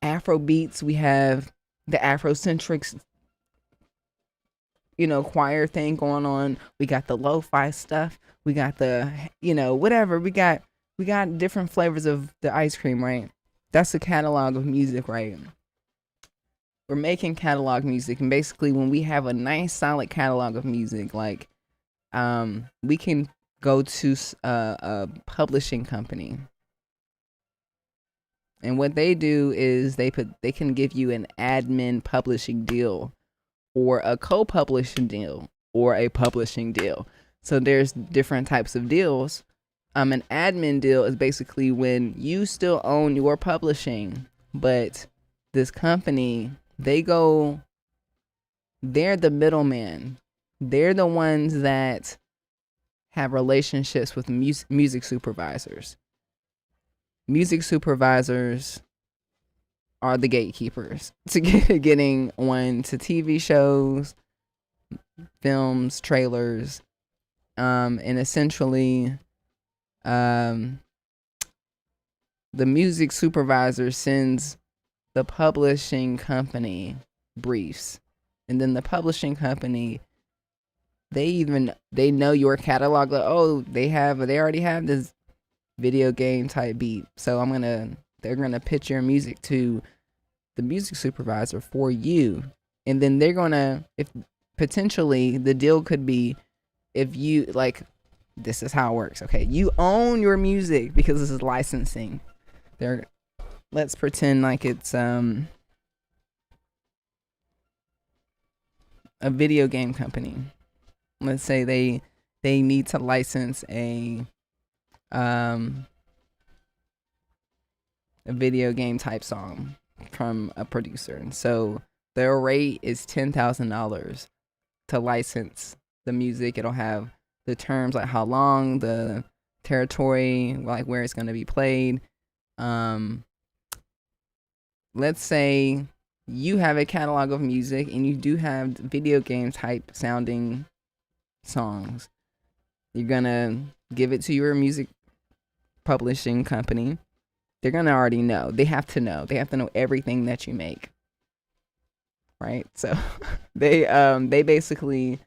Afro beats. We have the Afrocentrics, choir thing going on. We got the lo-fi stuff. We got the, whatever. We got different flavors of the ice cream, right? That's a catalog of music, right? We're making catalog music, and basically when we have a nice solid catalog of music, like we can go to a publishing company, and what they do is they can give you an admin publishing deal, or a co-publishing deal, or a publishing deal. So there's different types of deals. An admin deal is basically when you still own your publishing, but this company, they're the middleman. They're the ones that have relationships with music supervisors. Music supervisors are the gatekeepers to getting on to TV shows, films, trailers, and essentially, the music supervisor sends the publishing company briefs, and then the publishing company, they know your catalog. Like, oh, they already have this video game type beat, so they're gonna pitch your music to the music supervisor for you, and then they're gonna, if potentially the deal could be, if you like, this is how it works. Okay, you own your music because this is licensing. Let's pretend like it's a video game company. Let's say they need to license a video game type song from a producer, and so their rate is $10,000 to license the music. It'll have the terms like how long, the territory, like where it's going to be played. Let's say you have a catalog of music and you do have video game type sounding songs. You're going to give it to your music publishing company. They're going to already know. They have to know. They have to know everything that you make. Right? So they're basically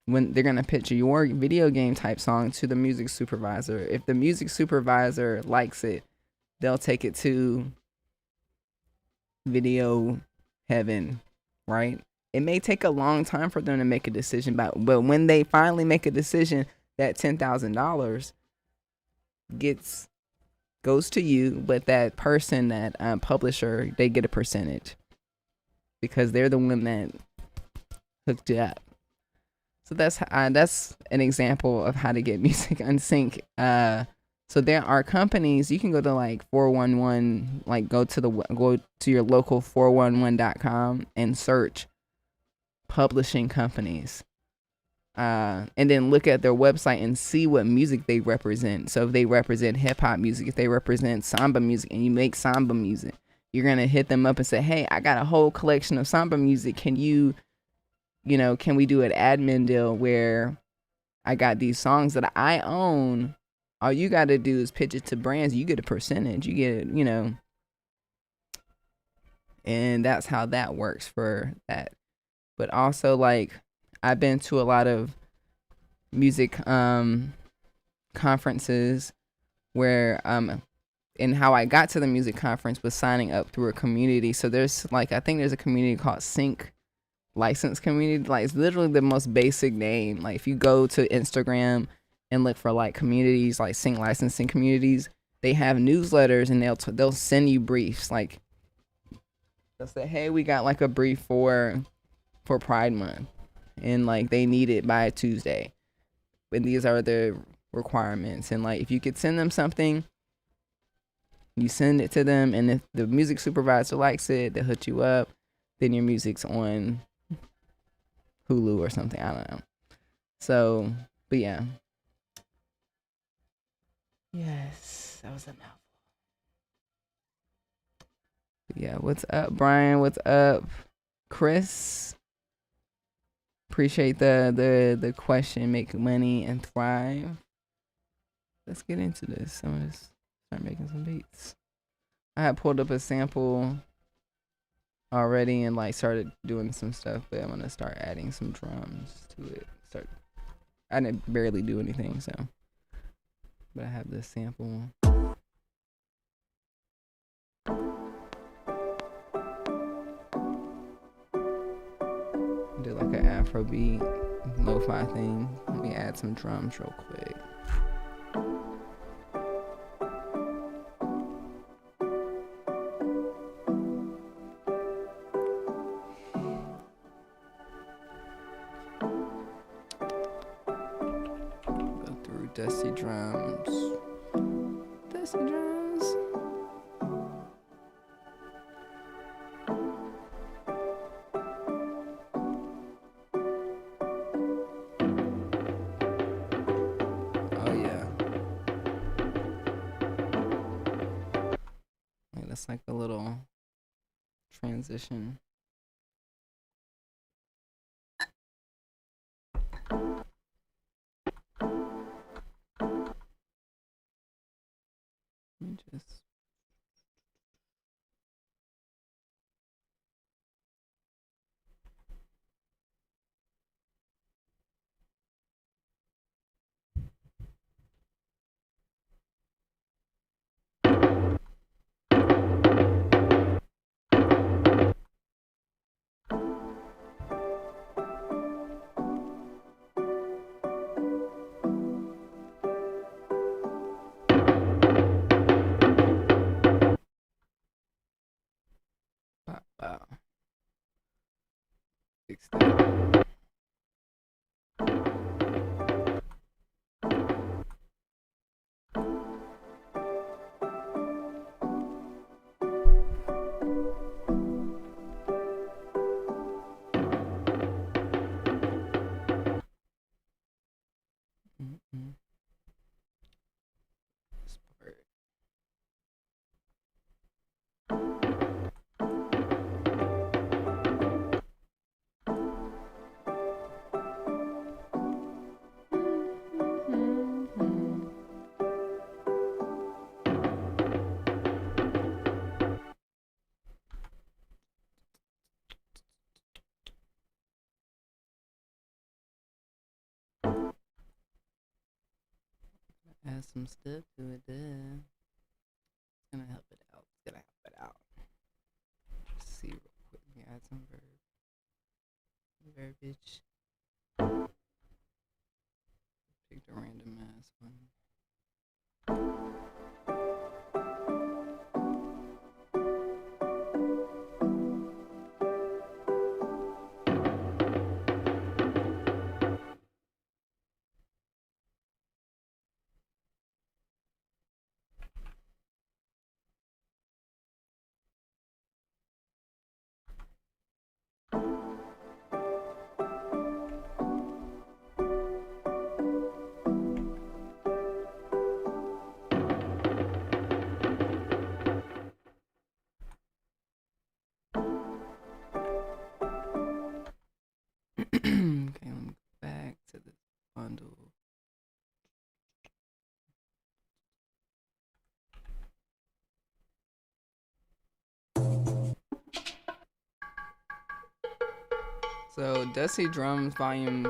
when they're gonna pitch your video game type song to the music supervisor. If the music supervisor likes it, they'll take it to video heaven, right? It may take a long time for them to make a decision, but when they finally make a decision, that $10,000 goes to you, but that person, that publisher, they get a percentage because they're the one that hooked you up. So that's an example of how to get music unsync. So there are companies, you can go to like 411, like go to your local 411.com and search publishing companies. And then look at their website and see what music they represent. So if they represent hip hop music, if they represent samba music and you make samba music, you're going to hit them up and say, hey, I got a whole collection of samba music. Can we do an admin deal where I got these songs that I own all you got to do is pitch it to brands. You get a percentage. You get, you know, and that's how that works for that. But also, like, I've been to a lot of music conferences where and how I got to the music conference was signing up through a community. So there's like, I think there's a community called Sync License Community. Like, it's literally the most basic name. Like, if you go to Instagram and look for like communities, like Sync Licensing Communities, they have newsletters and they'll send you briefs. Like, they'll say, hey, we got like a brief for Pride Month, and like they need it by Tuesday, and these are the requirements. And like, if you could send them something, you send it to them, and if the music supervisor likes it, they'll hook you up. Then your music's on Hulu or something. I don't know. So, but yeah. Yes, that was a mouthful. Yeah, what's up, Brian? What's up, Chris? Appreciate the question. Make money and thrive. Let's get into this. I'm gonna start making some beats. I had pulled up a sample already and like started doing some stuff, but I'm gonna start adding some drums to it. I didn't barely do anything, so, but I have this sample. Do like an Afrobeat lo-fi thing. Let me add some drums real quick. Go through Dusty Drums. Dusty Drums. That's like a little transition. Let me just wow. Fix that. This part. Add some stuff to it there. It's gonna help it out. It's gonna help it out. Let's see real quick. Let me add some verbiage. Picked a random ass one. So Dusty Drums Volume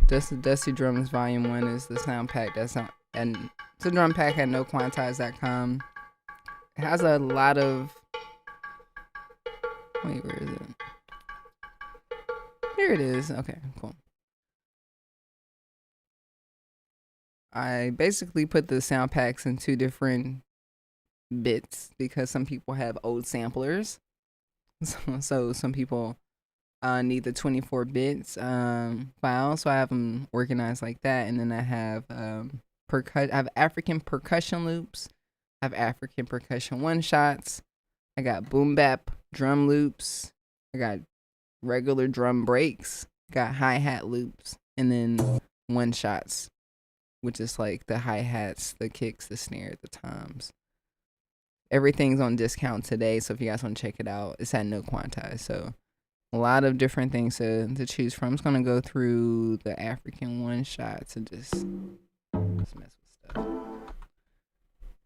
1 is the sound pack that's on, and it's a drum pack at noquantize.com. It has a lot of, wait, where is it? Here it is. Okay, cool. I basically put the sound packs in 2 different bits because some people have old samplers. So some people need the 24 bits file, so I have them organized like that. And then I have I have African percussion loops, I have African percussion one shots, I got boom bap drum loops, I got regular drum breaks, got hi-hat loops, and then one shots, which is like the hi-hats, the kicks, the snare, the toms. Everything's on discount today, so if you guys want to check it out, it's at No Quantize. So a lot of different things to choose from. I'm just gonna go through the African one shots and just mess with stuff.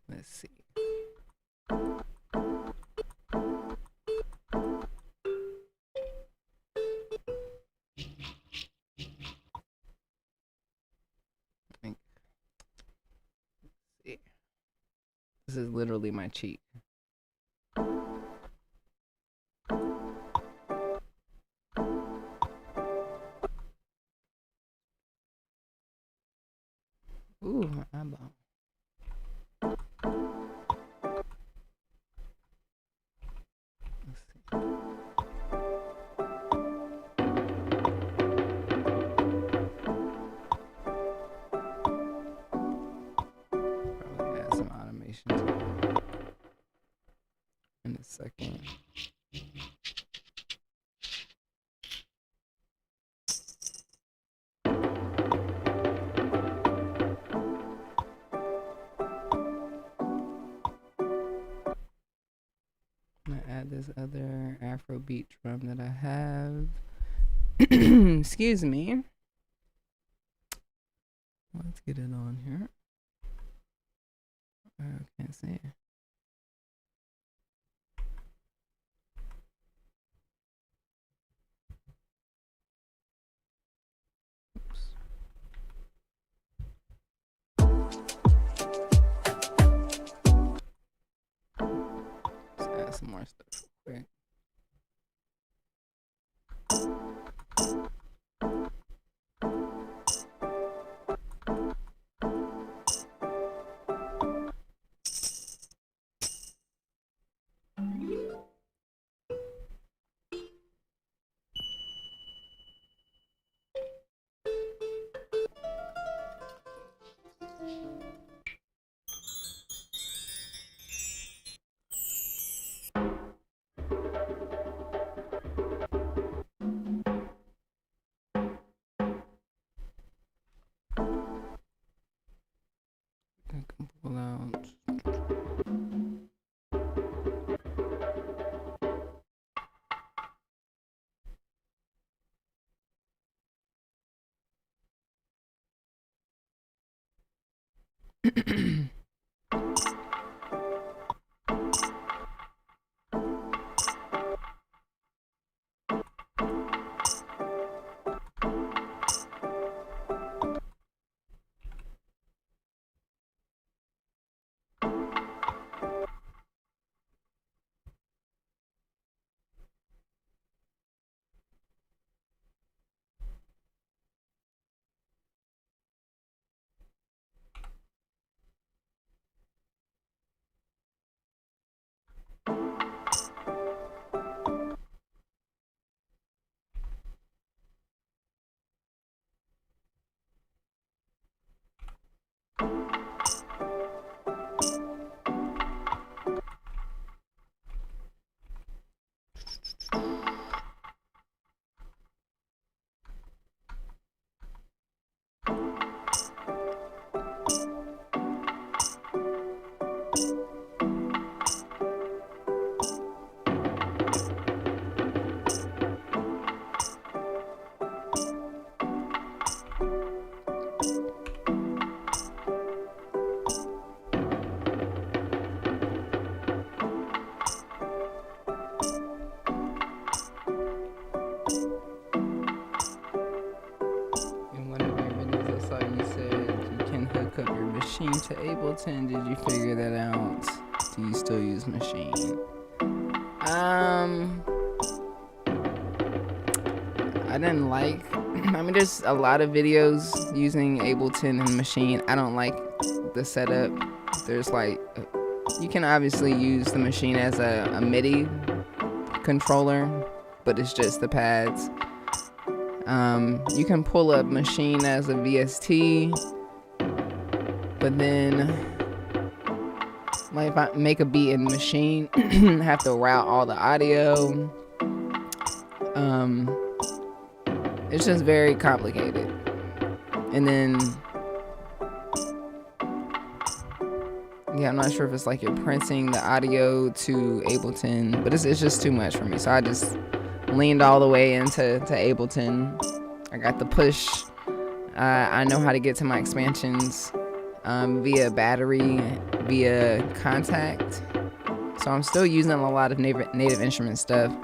Let's see. This is literally my cheat. Ooh, my eyeball. Let's see. Probably add some automation to it in a second. I'm gonna add this other Afrobeat drum that I have. Excuse me. Let's get it on here. I can't see it. Oops. Let's add some more stuff real quick. I can pull out. to Ableton, did you figure that out? Do you still use Machine? I didn't like, I mean, there's a lot of videos using Ableton and Machine. I don't like the setup. There's like, you can obviously use the Machine as a MIDI controller, but it's just the pads. You can pull up Machine as a VST, but then like if I make a beat in Machine, I have to route all the audio. It's just very complicated. And then, yeah, I'm not sure if it's like you're printing the audio to Ableton, but it's just too much for me. So I just leaned all the way into Ableton. I got the push. I know how to get to my expansions via battery, via contact. So I'm still using a lot of native instrument stuff.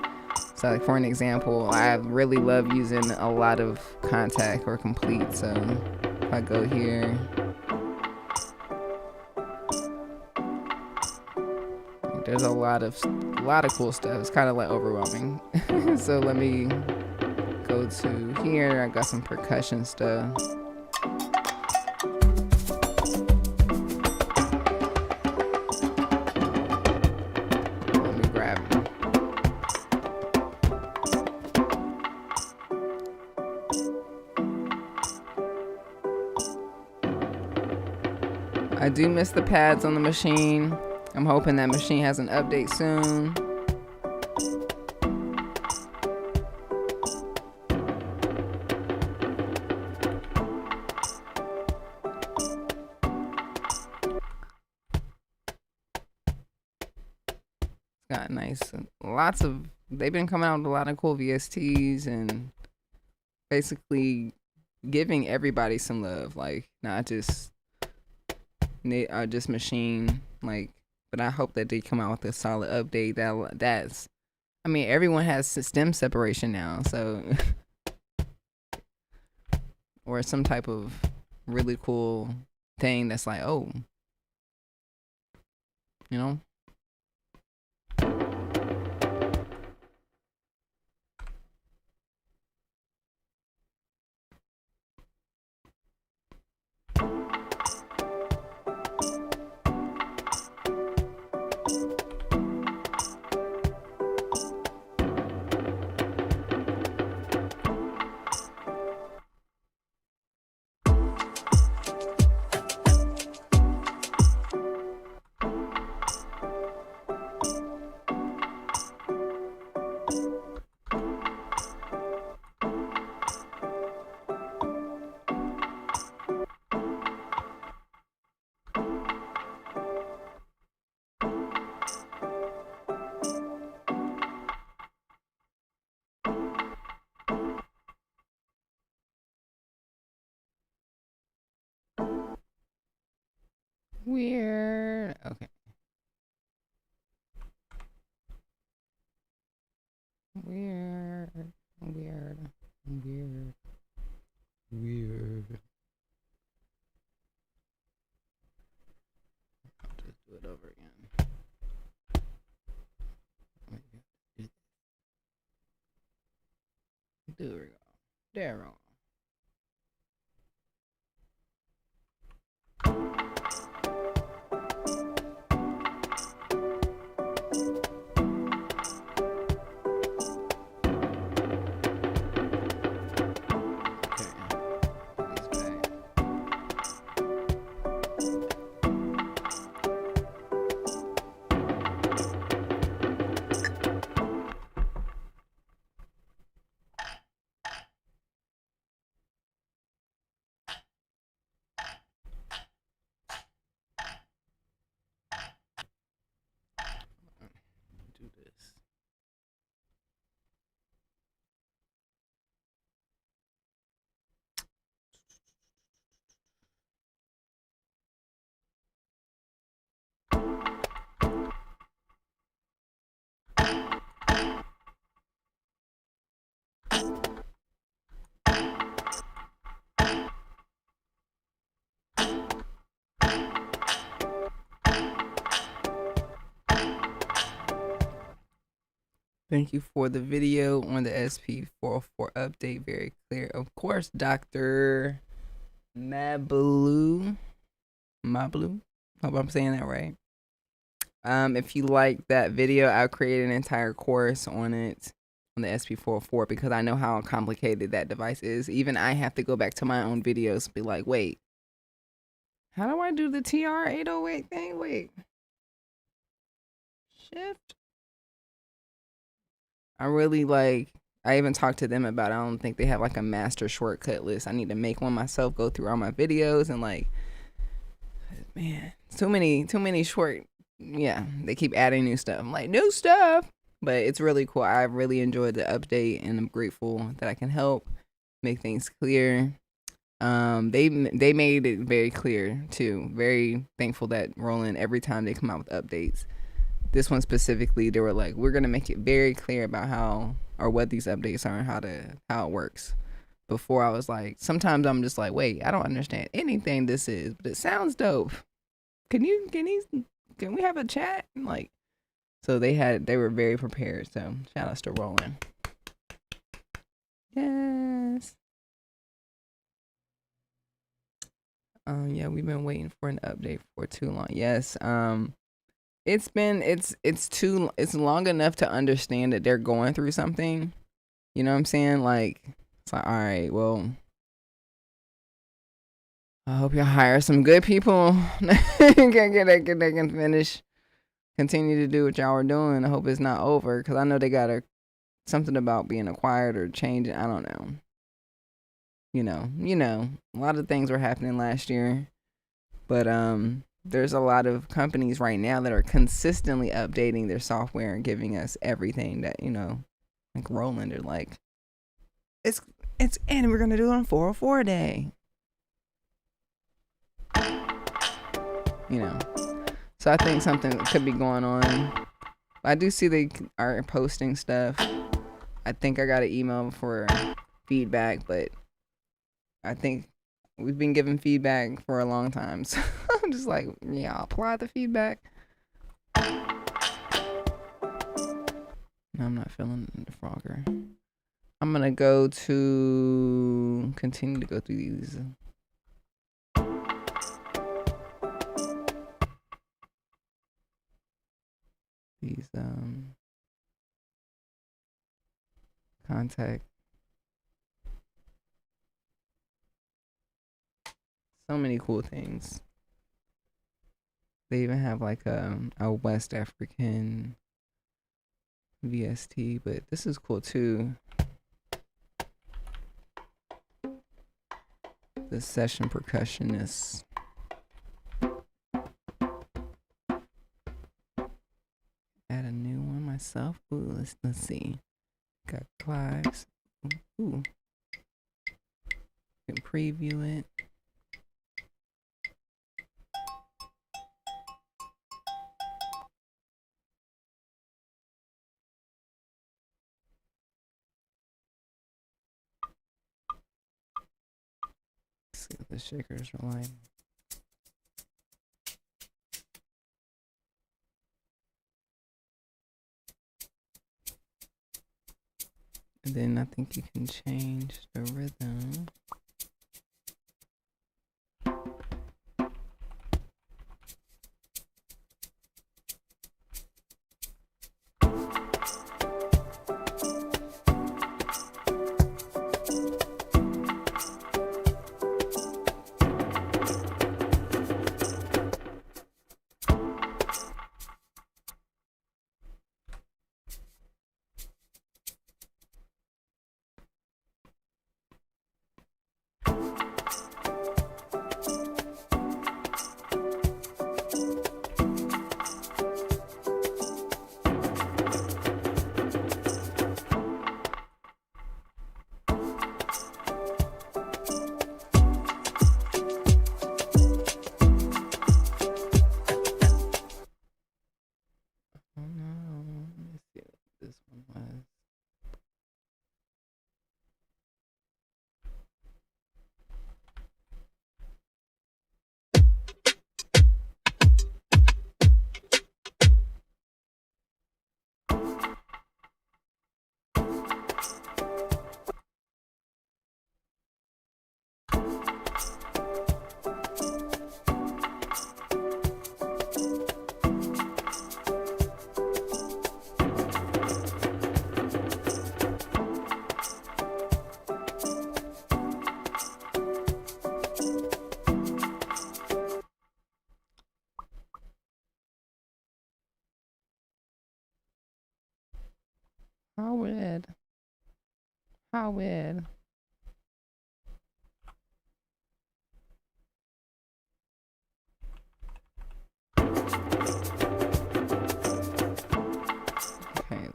So like for an example, I really love using a lot of contact or complete. So if I go here, there's a lot of cool stuff. It's kind of like overwhelming. So let me go to here. I got some percussion stuff. Let me grab it. I do miss the pads on the Machine. I'm hoping that Machine has an update soon. Got nice, they've been coming out with a lot of cool VSTs and basically giving everybody some love, like not just Machine, like, but I hope that they come out with a solid update that's, I mean, everyone has stem separation now, so or some type of really cool thing that's like, oh, you know. Weird. Okay. Weird. I'll just do it over again. There we go. There we go. Do this. Thank you for the video on the SP404 update. Very clear. Of course, Dr. Mablu. Hope I'm saying that right. If you like that video, I created an entire course on it on the SP404 because I know how complicated that device is. Even I have to go back to my own videos and be like, wait, how do I do the TR-808 thing? Wait. Shift. I really like, I even talked to them about it. I don't think they have like a master shortcut list. I need to make one myself, go through all my videos and like, man, too many short, yeah, they keep adding new stuff. I'm like, new stuff, but it's really cool. I really enjoyed the update and I'm grateful that I can help make things clear. They made it very clear too. Very thankful that Roland, every time they come out with updates, this one specifically, they were like, we're gonna make it very clear about how or what these updates are and how it works. Before I was like, sometimes I'm just like, wait, I don't understand anything this is, but it sounds dope. Can we have a chat? Like, so they were very prepared. So shout outs to Roland. Yes. Yeah, we've been waiting for an update for too long. Yes. It's long enough to understand that they're going through something. You know what I'm saying? Like, it's like, all right, well, I hope y'all hire some good people that can continue to do what y'all are doing. I hope it's not over because I know they got something about being acquired or changing. I don't know. You know, a lot of things were happening last year, but there's a lot of companies right now that are consistently updating their software and giving us everything that, like Roland, they're like, it's and we're gonna do it on 404 day. So I think something could be going on. I do see they are posting stuff. I think I got an email for feedback, but I think we've been given feedback for a long time. So I'm just like, yeah, I'll apply the feedback. No, I'm not feeling the Frogger. I'm gonna continue to go through these. Contact. So many cool things. They even have like a West African VST, but this is cool too. The session percussionist. Add a new one myself. Ooh, let's see. Got Clives. Ooh. Can preview it. Let's see what the shakers are like. And then I think you can change the rhythm. How weird. How weird. Okay,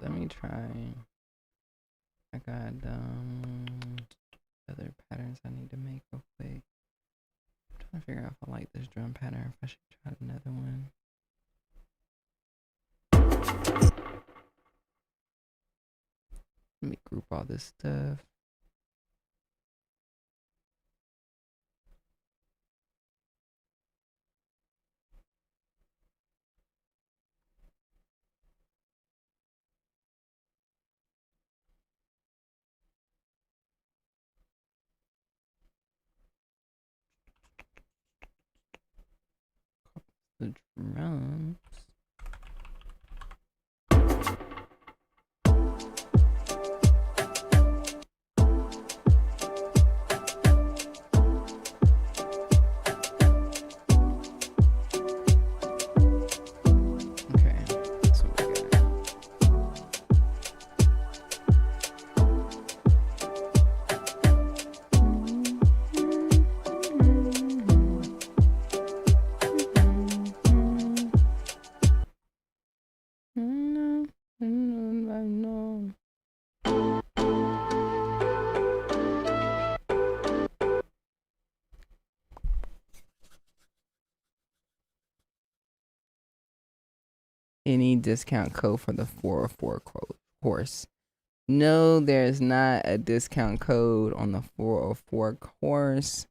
let me try. I got other patterns I need to make real quick. I'm trying to figure out if I like this drum pattern, if I should try another one. Let me group all this stuff. The drums. Okay, so we got. Any discount code for the 404 course? No, there's not a discount code on the 404 course.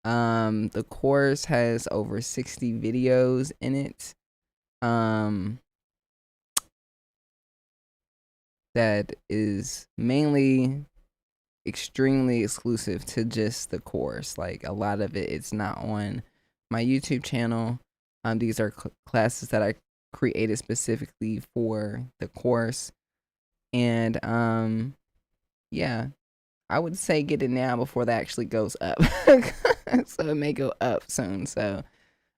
The course has over 60 videos in it. That is mainly extremely exclusive to just the course. Like a lot of it's not on my YouTube channel. These are classes that I created specifically for the course. And yeah, I would say get it now before that actually goes up. So it may go up soon. So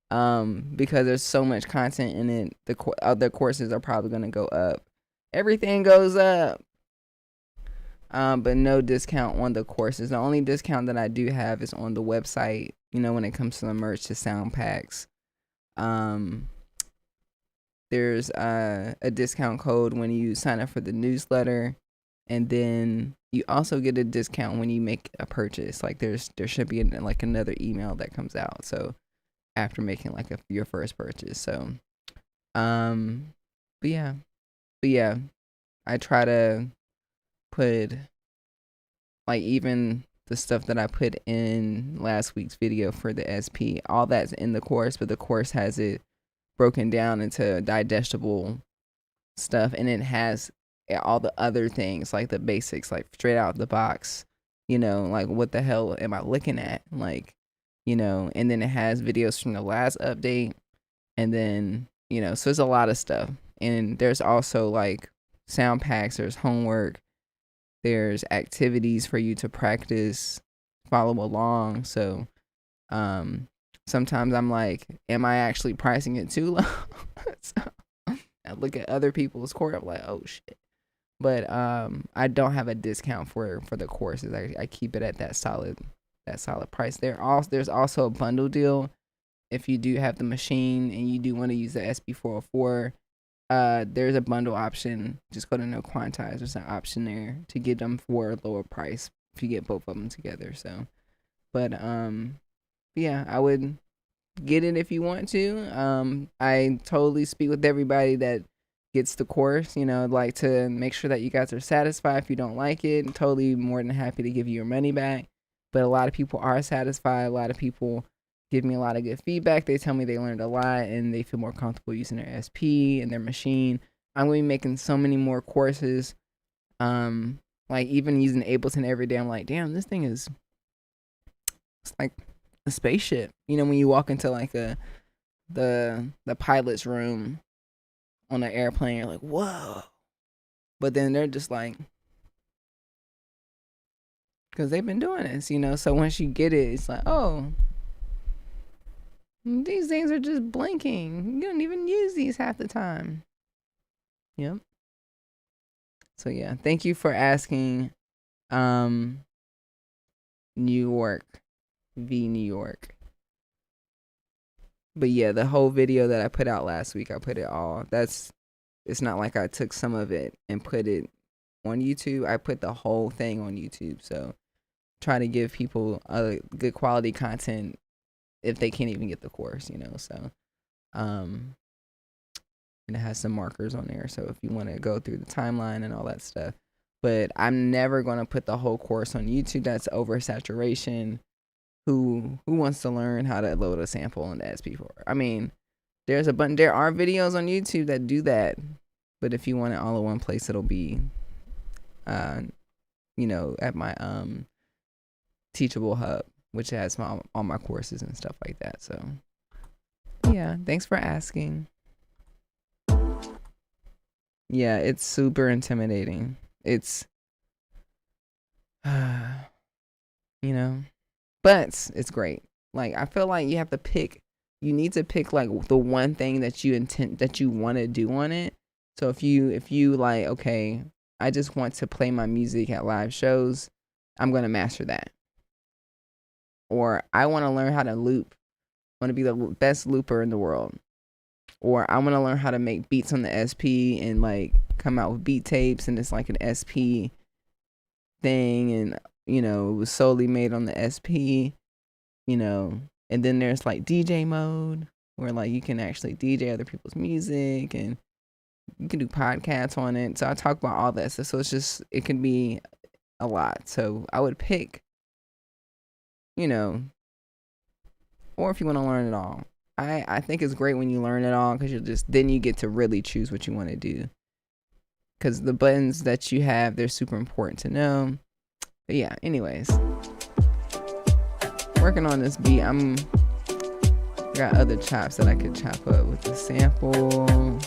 because there's so much content in it, the other courses are probably going to go up. Everything goes up. But no discount on the courses. The only discount that I do have is on the website, you know, when it comes to the merch to sound packs. There's a discount code when you sign up for the newsletter, and then you also get a discount when you make a purchase. Like there should be like another email that comes out. So after making like your first purchase. So but yeah, I try to put like even the stuff that I put in last week's video for the SP, all that's in the course, but the course has it broken down into digestible stuff, and it has all the other things like the basics, like straight out the box, you know, like what the hell am I looking at, like, you know, and then it has videos from the last update, and then, you know, so there's a lot of stuff. And there's also like sound packs, there's homework, there's activities for you to practice, follow along. So sometimes I'm like, am I actually pricing it too low? So I look at other people's course, I'm like, oh shit. But I don't have a discount for the courses. I keep it at that solid price. There's also a bundle deal. If you do have the machine and you do want to use the SB404, there's a bundle option. Just go to No Quantize. There's an option there to get them for a lower price if you get both of them together. So, but yeah, I would get it if you want to. I totally speak with everybody that gets the course. You know, I'd like to make sure that you guys are satisfied. If you don't like it, I'm totally more than happy to give you your money back. But a lot of people are satisfied. A lot of people give me a lot of good feedback. They tell me they learned a lot and they feel more comfortable using their SP and their machine. I'm going to be making so many more courses. Like even using Ableton every day, I'm like, damn, this thing it's like a spaceship. You know, when you walk into like the pilot's room on an airplane, you're like, whoa. But then they're just like, because they've been doing this, you know. So once you get it, it's like, oh, these things are just blinking. You don't even use these half the time. Yep. So yeah, thank you for asking. New York, New York. But yeah, the whole video that I put out last week, I put it all. It's not like I took some of it and put it on YouTube. I put the whole thing on YouTube. So try to give people a good quality content if they can't even get the course, you know. So and it has some markers on there. So if you want to go through the timeline and all that stuff. But I'm never going to put the whole course on YouTube. That's oversaturation. Who wants to learn how to load a sample into SP4? I mean, there are videos on YouTube that do that. But if you want it all in one place, it'll be you know, at my Teachable Hub, which has all my courses and stuff like that. So yeah, thanks for asking. Yeah, it's super intimidating. It's you know, but it's great. Like, I feel like you need to pick like the one thing that you want to do on it. So if you like, okay, I just want to play my music at live shows, I'm going to master that. Or I want to learn how to loop. I want to be the best looper in the world. Or I want to learn how to make beats on the SP and like come out with beat tapes, and it's like an SP thing, and you know, it was solely made on the SP, you know. And then there's like DJ mode where like you can actually DJ other people's music, and you can do podcasts on it. So I talk about all that stuff. So it can be a lot. So I would pick, you know, or if you want to learn it all. I think it's great when you learn it all, because then you get to really choose what you want to do. Because the buttons that you have, they're super important to know. But yeah, anyways, working on this beat. Got other chops that I could chop up with the sample.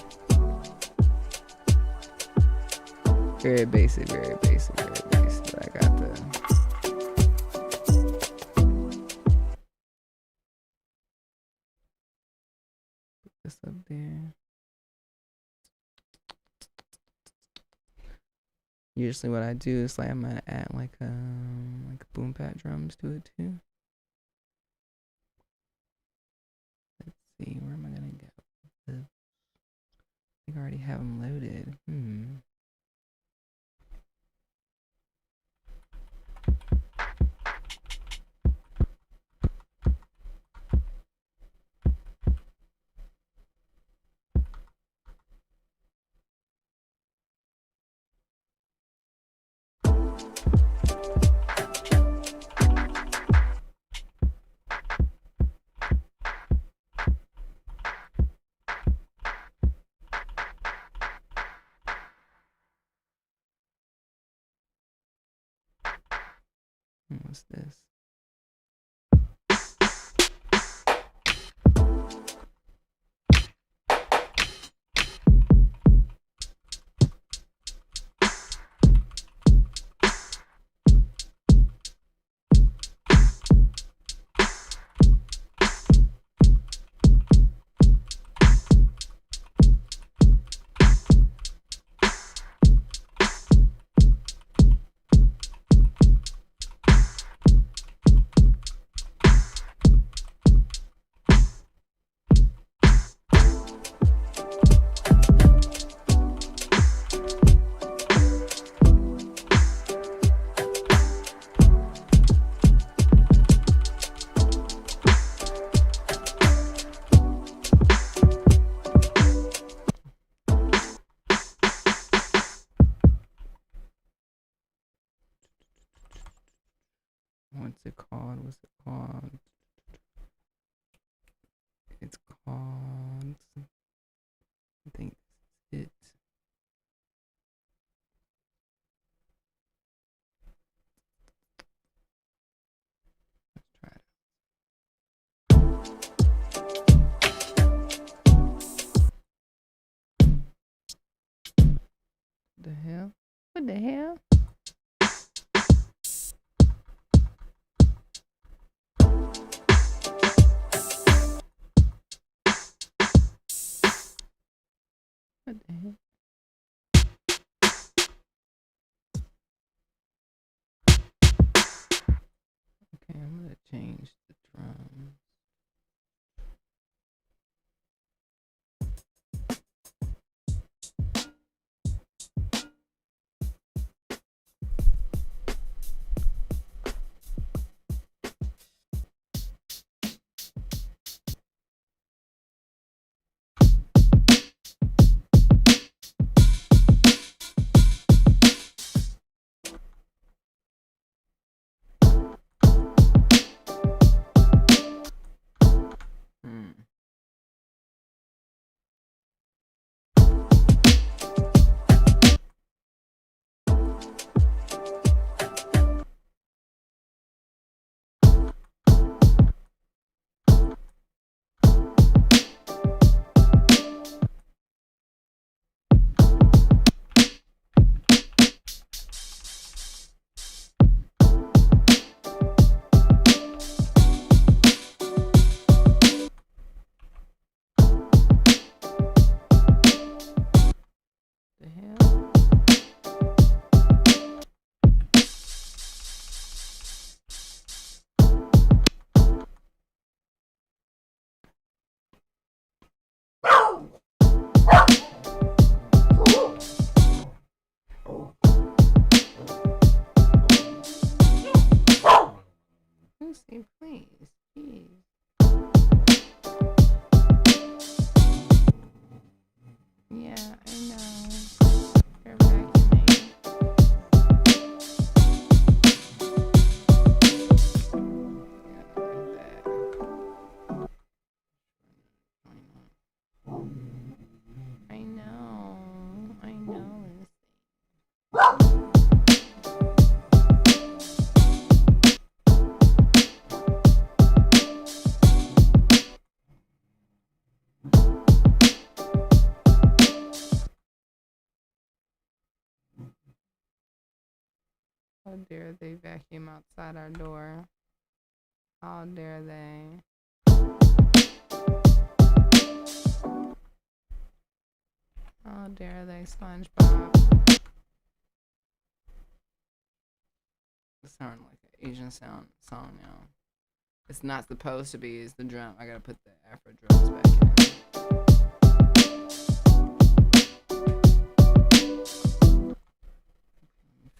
Very basic, very basic, very basic. But I got this up there. Usually what I do is like I'm gonna add like boom bap drums to it too. Let's see, where am I gonna go? I think I already have them loaded. What's this? What's it called? It's called, I think it. Let's try it. What the hell? What the hell? What the hell? Okay, I'm gonna change the drums. The hell? Lucy, please. Jeez. Yeah, I know. You're vacuuming. I know. I know. How dare they vacuum outside our door? How dare they? How dare they, SpongeBob? It sounds like an Asian song now. It's not supposed to be. It's the drum. I gotta put the Afro drums back in.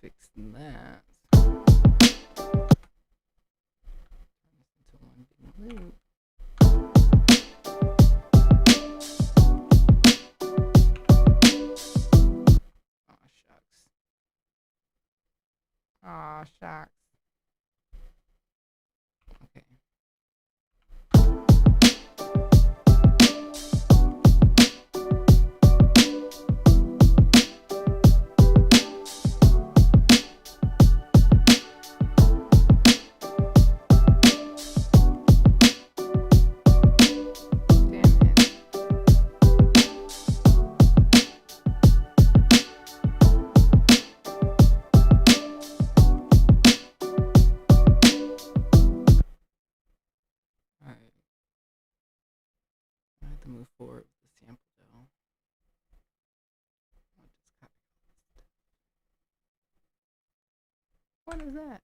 Fix that. Turn this into one big loop. Aw, shucks. Aw, shucks. Okay. To move forward with the sample though. I'll just copy. What is that?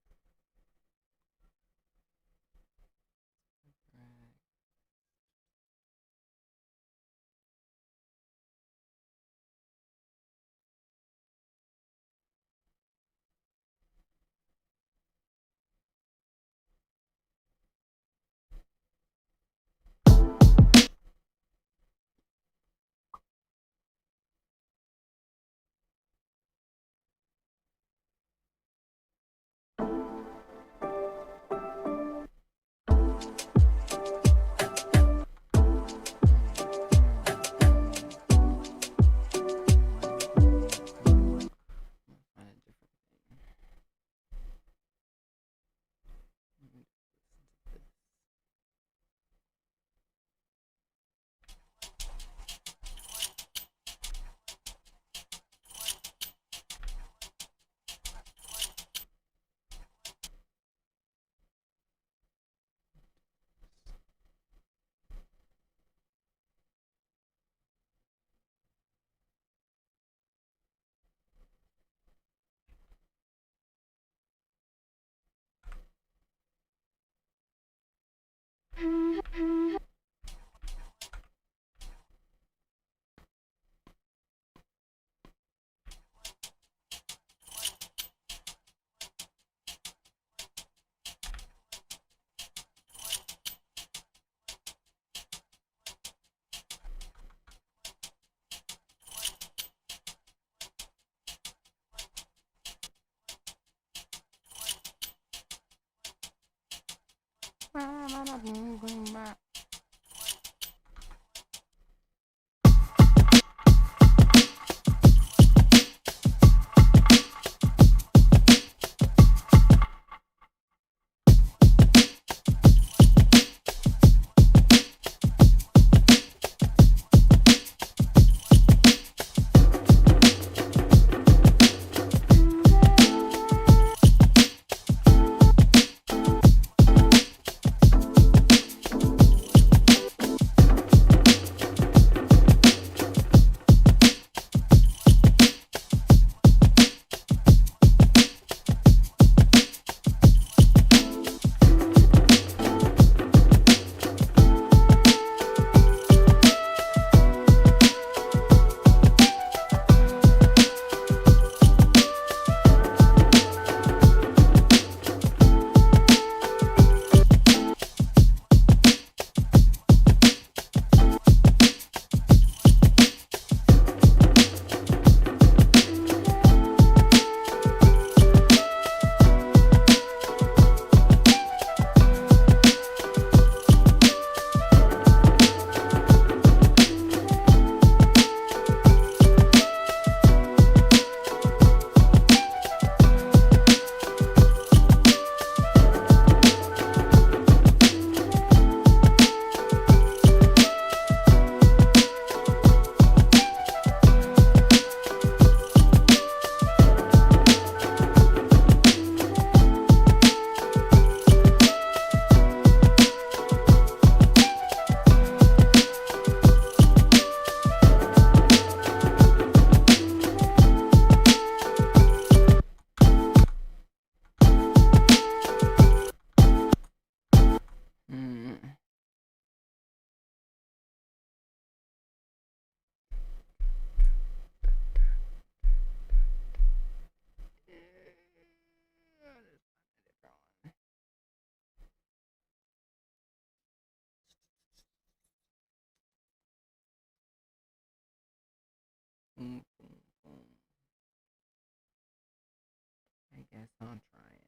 I guess I'll try it.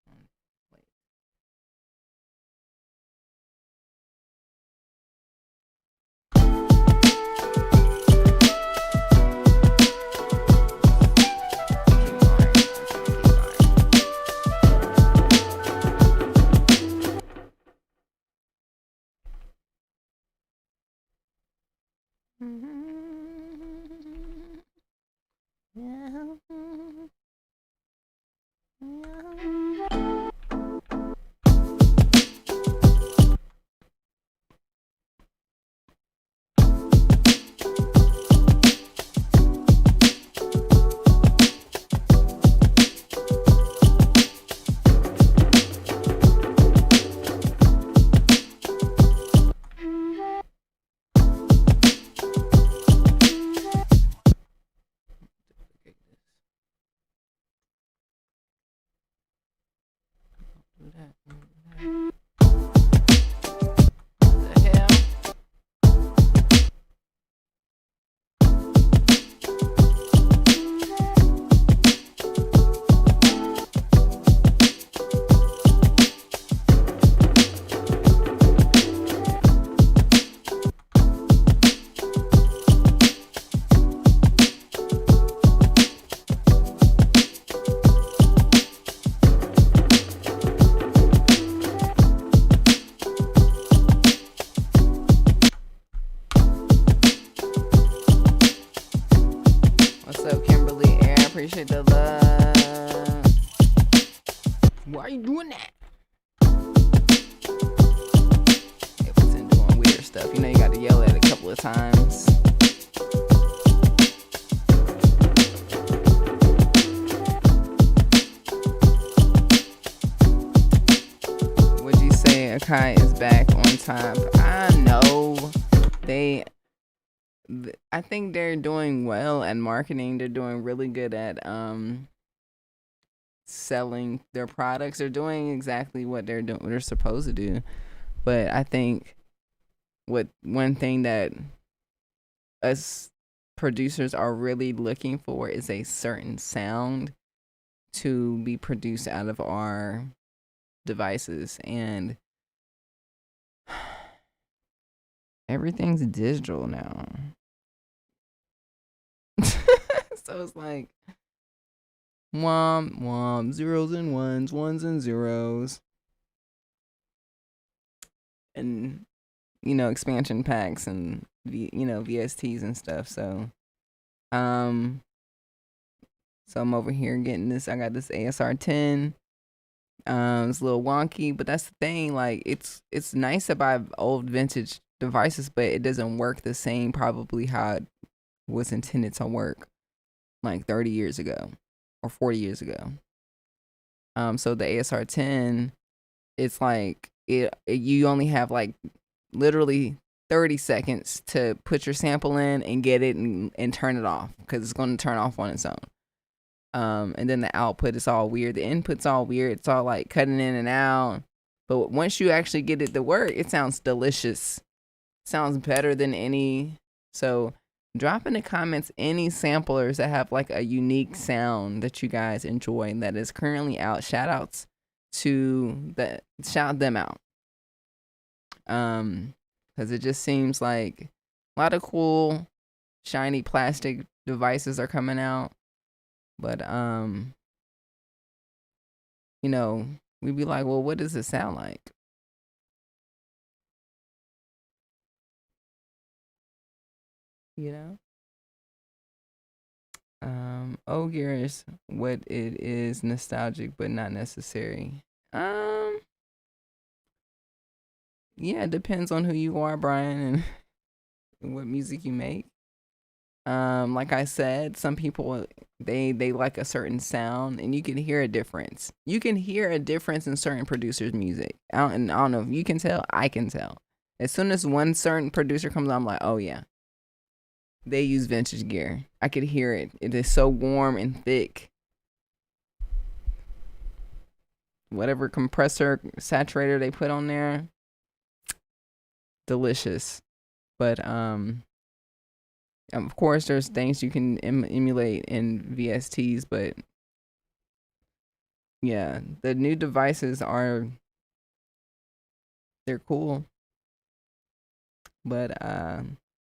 Wait. Keep going. The hell? What's up, Kimberly Air? Appreciate the love. Why are you doing that? Ableton doing weird stuff. You know, you got to yell at it a couple of times. Would you say Akai is back on top? I know I think they're doing well at marketing. They're doing really good at selling their products. They're doing exactly what they're doing, what they're supposed to do. But I think one thing that us producers are really looking for is a certain sound to be produced out of our devices, and everything's digital now. So it's like womp womp, zeros and ones, ones and zeros, and expansion packs and VSTs and stuff. So I'm over here getting this. I got this ASR 10. It's a little wonky, but that's the thing. Like it's nice to buy old vintage devices, but it doesn't work the same probably how it was intended to work like 30 years ago or 40 years ago. So the ASR 10, it's like you only have like literally 30 seconds to put your sample in and get it and turn it off, because it's going to turn off on its own. And then the output is all weird. The input's all weird. It's all like cutting in and out. But once you actually get it to work, it sounds delicious. Sounds better than any. So drop in the comments any samplers that have like a unique sound that you guys enjoy that is currently out. Shout them out. Because it just seems like a lot of cool shiny plastic devices are coming out. But we'd be like, well, what does it sound like? Gear is what it is, nostalgic but not necessary. Yeah, it depends on who you are, Brian, and what music you make. Like I said, some people they like a certain sound, and you can hear a difference. You can hear a difference in certain producers' music. I don't know if you can tell. I can tell. As soon as one certain producer comes on, I'm like, oh yeah, they use vintage gear. I could hear it. It is so warm and thick. Whatever compressor saturator they put on there, delicious. But of course, there's things you can emulate in VSTs, but yeah, the new devices they're cool. But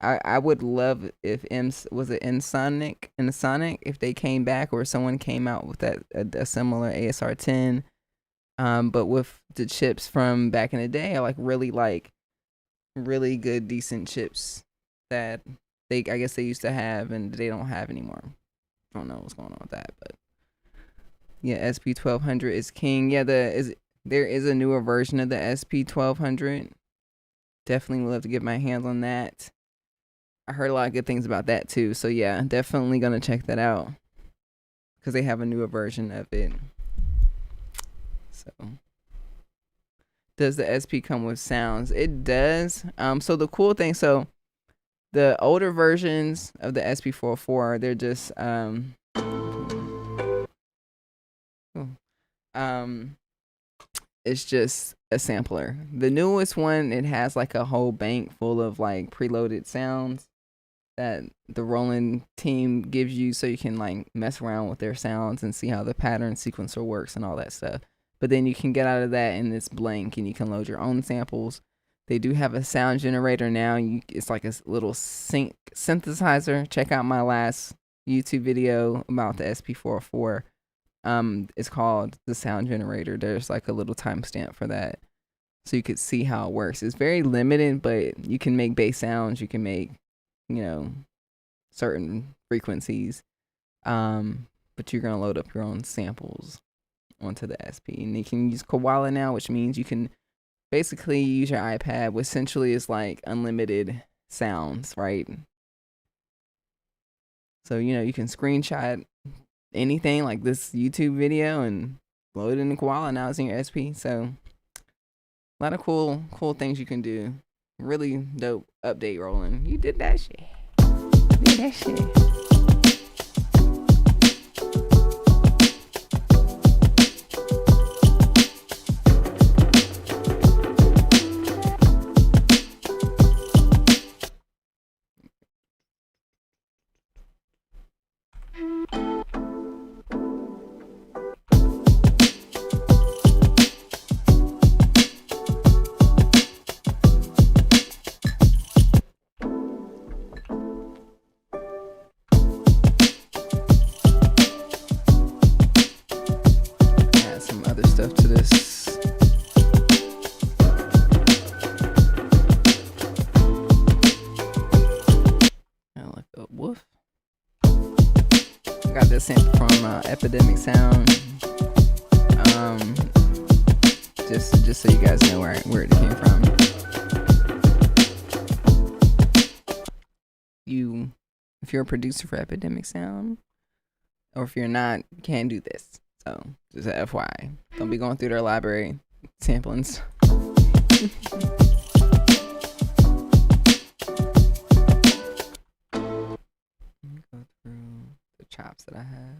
I would love if Ensoniq if they came back, or someone came out with a similar ASR 10, but with the chips from back in the day. I like really good decent chips that I guess they used to have and they don't have anymore. I don't know what's going on with that, but yeah, SP1200 is king. Yeah, there is a newer version of the SP1200. Definitely would love to get my hands on that. I heard a lot of good things about that too. So yeah, definitely gonna check that out because they have a newer version of it. So, does the SP come with sounds? It does. So the cool thing, the older versions of the SP404, they're just it's just a sampler. The newest one, it has like a whole bank full of like preloaded sounds that the Roland team gives you, so you can like mess around with their sounds and see how the pattern sequencer works and all that stuff. But then you can get out of that and it's blank, and you can load your own samples. They do have a sound generator now. It's like a little synthesizer. Check out my last YouTube video about the SP404. It's called the sound generator. There's like a little timestamp for that, so you could see how it works. It's very limited, but you can make bass sounds. You can make, certain frequencies. But you're gonna load up your own samples onto the SP, and you can use Koala now, which means you can basically use your iPad, which essentially is like unlimited sounds, right? So you can screenshot anything like this YouTube video and load it in the Koala. Now it's in your SP. So a lot of cool things you can do. Really dope update, Roland. You did that shit. Got this sample from Epidemic Sound. Just so you guys know where it came from. If you're a producer for Epidemic Sound, or if you're not, you can do this. So just a FYI, don't be going through their library sampling. Go through the chops that I have.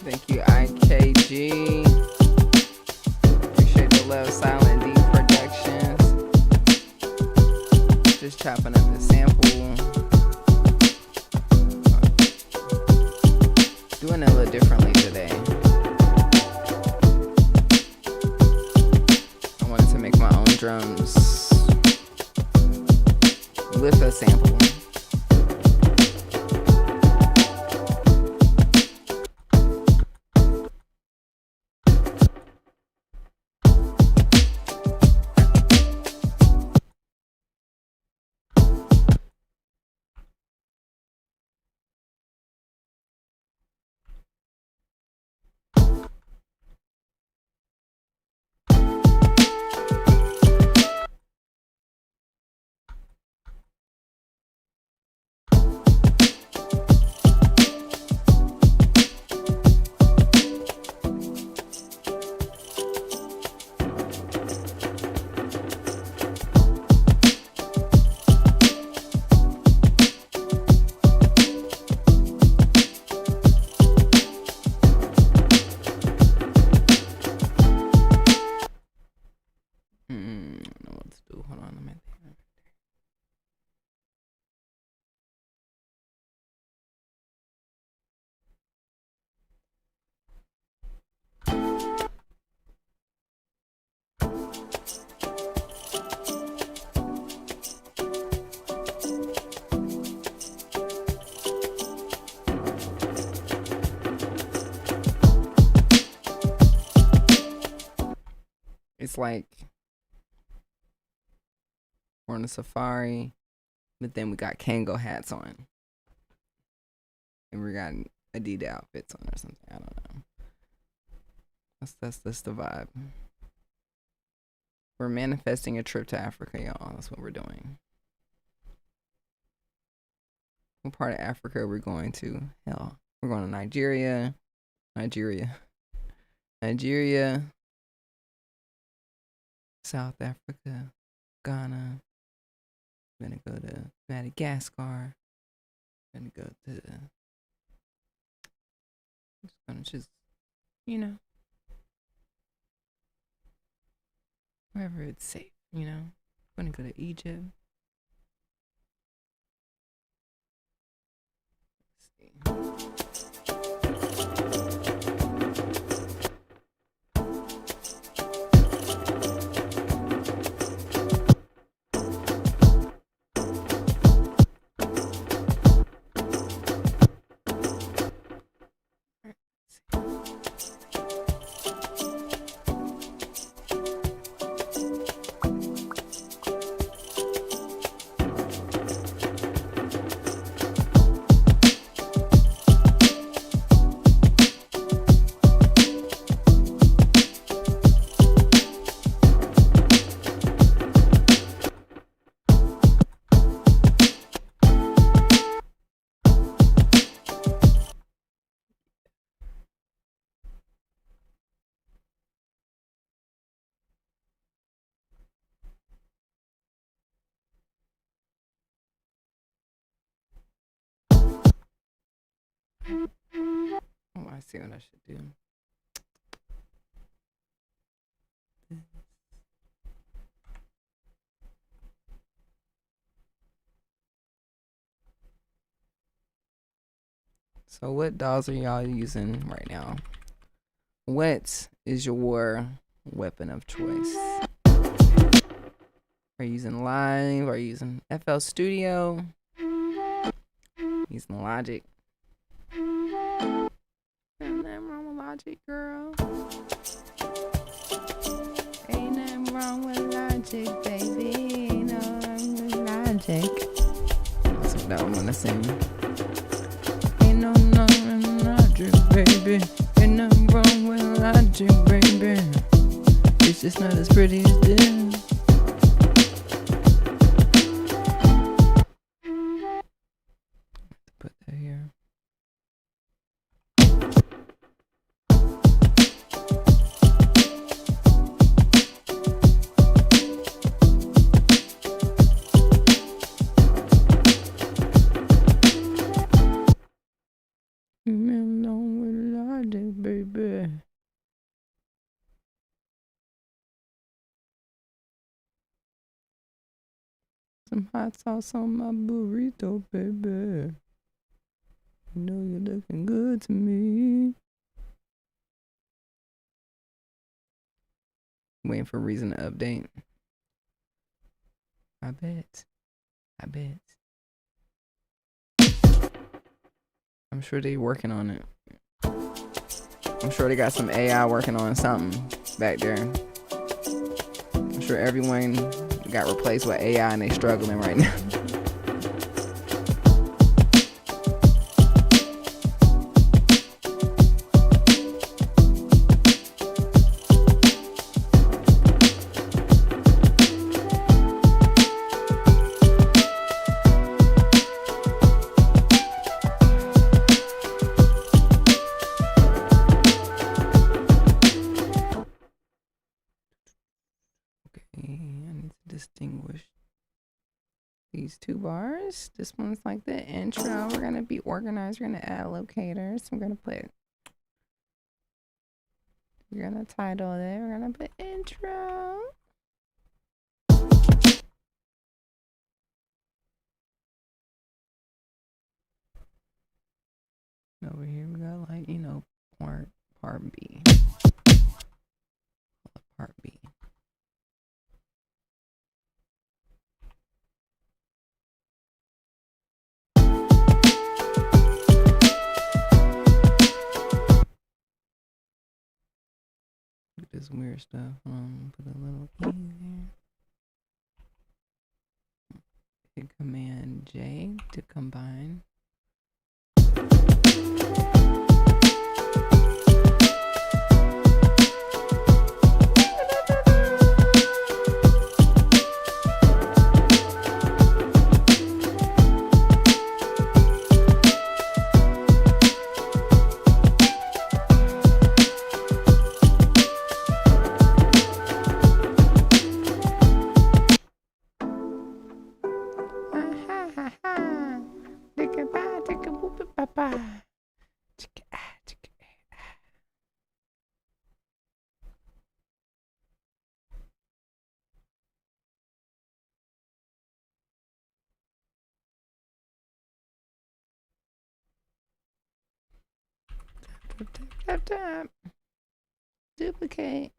Thank you, Akai Key. Appreciate the love, Silent D Productions. Just chopping up the sample. Doing it a little differently today. I wanted to make my own drums with a sample. It's like we're on a safari, but then we got Kango hats on. And we got Adidas outfits on or something. I don't know. That's the vibe. We're manifesting a trip to Africa, y'all. That's what we're doing. What part of Africa are we going to? Hell, we're going to Nigeria, South Africa, Ghana. We're gonna go to Madagascar. We're gonna go to. I'm just gonna wherever it's safe, I'm gonna go to Egypt. Let's see. Oh, I see what I should do. So what DAWs are y'all using right now? What is your weapon of choice? Are you using Live? Are you using FL Studio? Using Logic? Ain't nothing wrong with Logic, girl. Ain't nothing wrong with Logic, baby. Ain't nothing wrong with Logic. That's what I'm gonna sing. Ain't no nothing with Logic, baby. Ain't nothing wrong with Logic, baby. It's just not as pretty as this. Put that here. Baby. Some hot sauce on my burrito, baby. You know you're looking good to me. Waiting for Reason to update. I bet. I'm sure they're working on it. I'm sure they got some AI working on something back there. I'm sure everyone got replaced with AI and they struggling right now. Distinguish these two bars. This one's like the intro. We're gonna be organized. We're gonna add locators. I'm gonna put. We're gonna title it. We're gonna put intro. Over here we got like part B. Part B. This weird stuff. Put a little E there. Hit Command J to combine. Tap. Duplicate.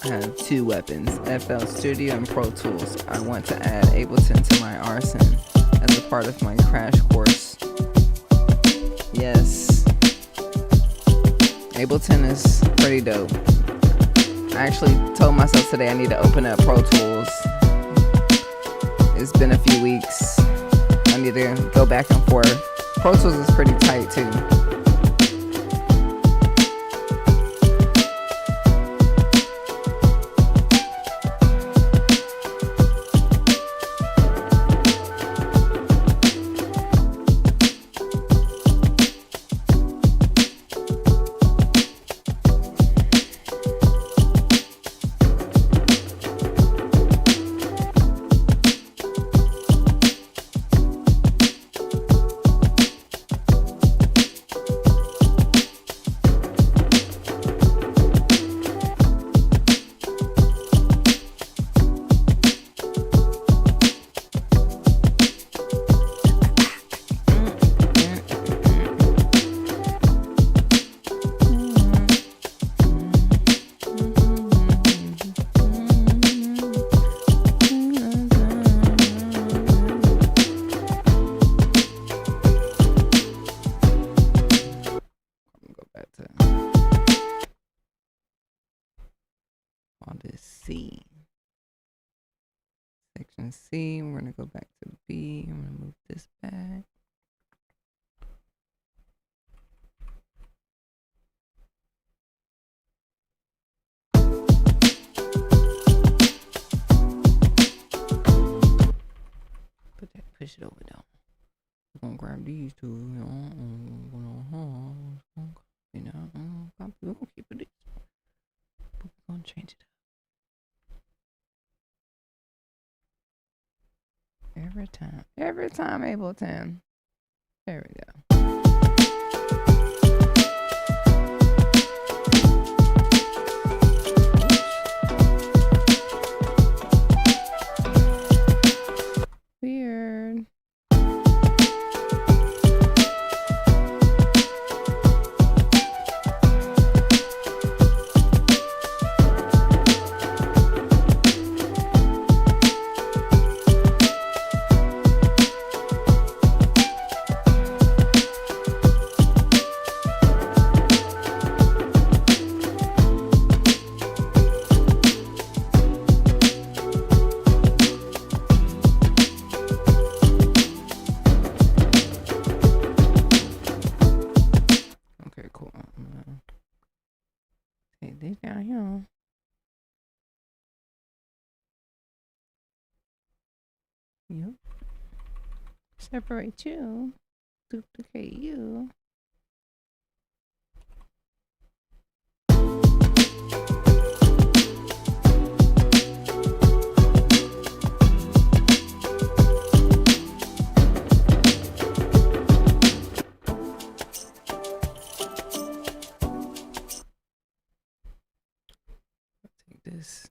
I have two weapons, FL Studio and Pro Tools. I want to add Ableton to my arsenal as a part of my crash course. Yes. Ableton is pretty dope. I actually told myself today I need to open up Pro Tools. It's been a few weeks. I need to go back and forth. Pro Tools is pretty tight too. Section C. We're gonna go back to B. I'm gonna move this back. Push it over though. We're gonna grab these two. You know, we're gonna keep it. But we're gonna change it up. Every time, Ableton. There we go. Weird. Down here. Yep. Separate you. Duplicate you. This.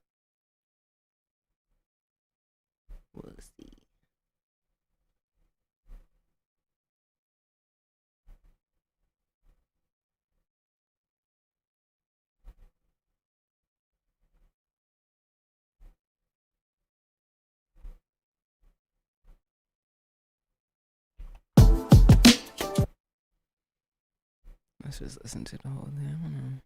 We'll see. Let's just listen to the whole thing.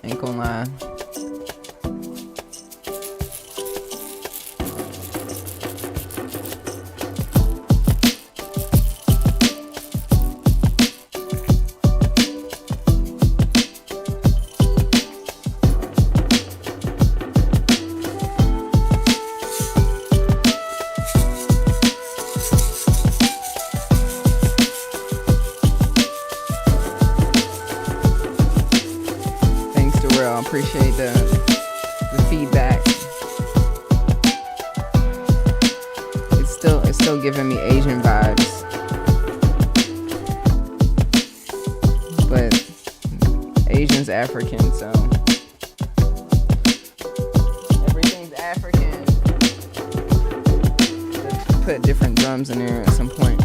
Ain't gonna lie. Appreciate the feedback. It's still giving me Asian vibes, but Asian's African, so everything's African. Let's put different drums in there at some point.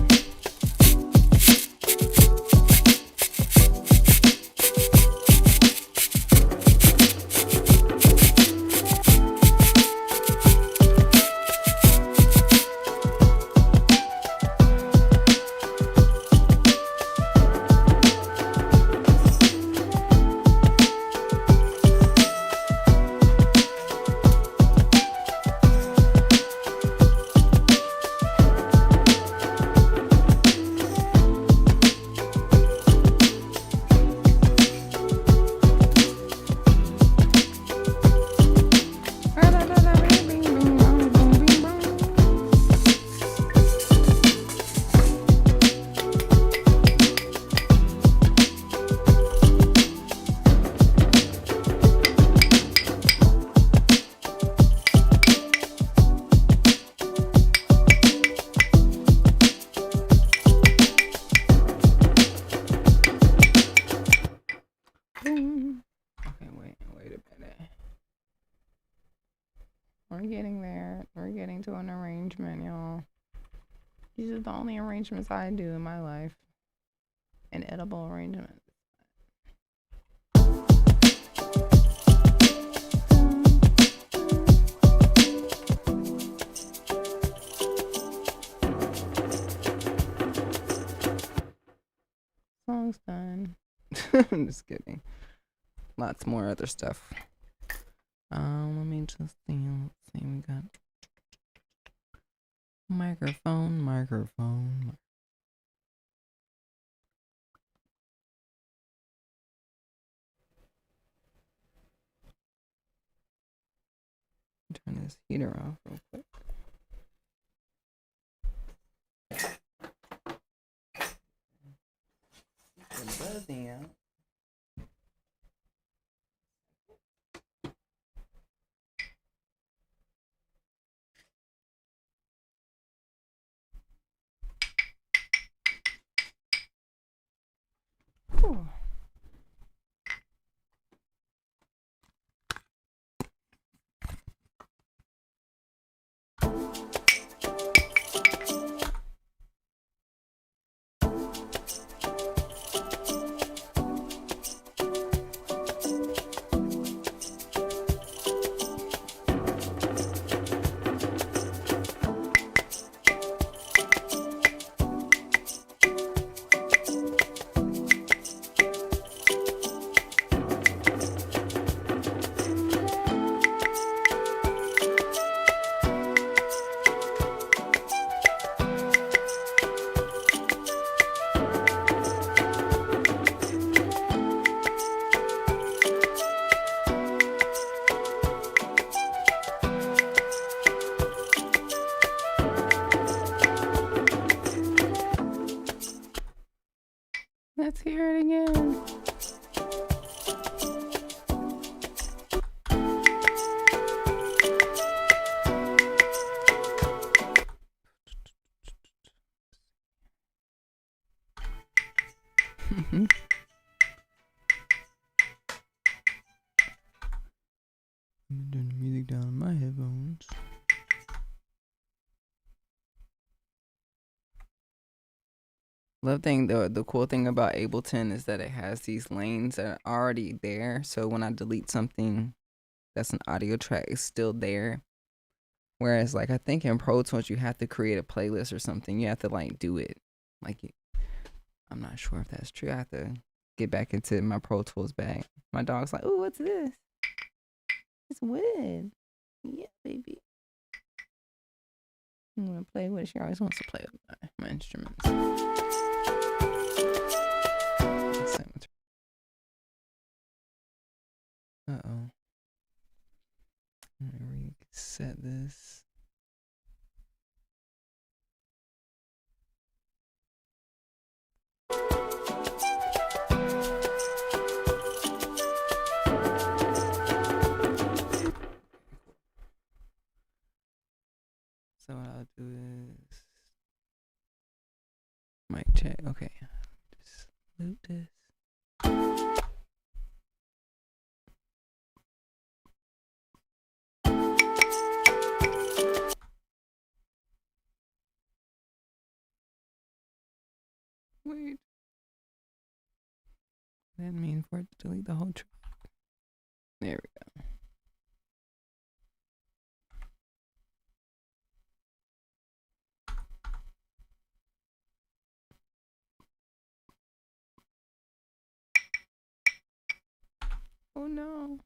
We're getting there. We're getting to an arrangement, y'all. These are the only arrangements I do in my life. An edible arrangement. Song's done. I'm just kidding. Lots more other stuff. Let me just see. Let's see. We got microphone. Turn this heater off real quick. The buzzing out. Whew. Let's hear it again. I'm doing the music down on my headphones. The cool thing about Ableton is that it has these lanes that are already there. So when I delete something that's an audio track, it's still there. Whereas like I think in Pro Tools you have to create a playlist or something. You have to like do it. I'm not sure if that's true. I have to get back into my Pro Tools bag. My dog's like, "Ooh, what's this? It's wood." Yeah, baby. I'm gonna play with it. She always wants to play with my instruments. Uh-oh. I'm gonna reset this. So what I'll do is mic check. Okay, just loop this. Wait. I didn't mean for it to delete the whole track. There we go. Oh no.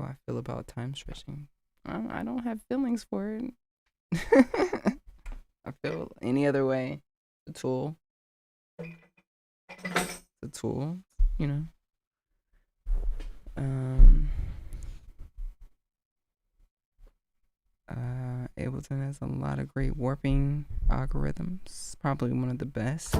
I feel about time stretching. I don't have feelings for it. I feel any other way. The tool. The tool, you know. Ableton has a lot of great warping algorithms. Probably one of the best.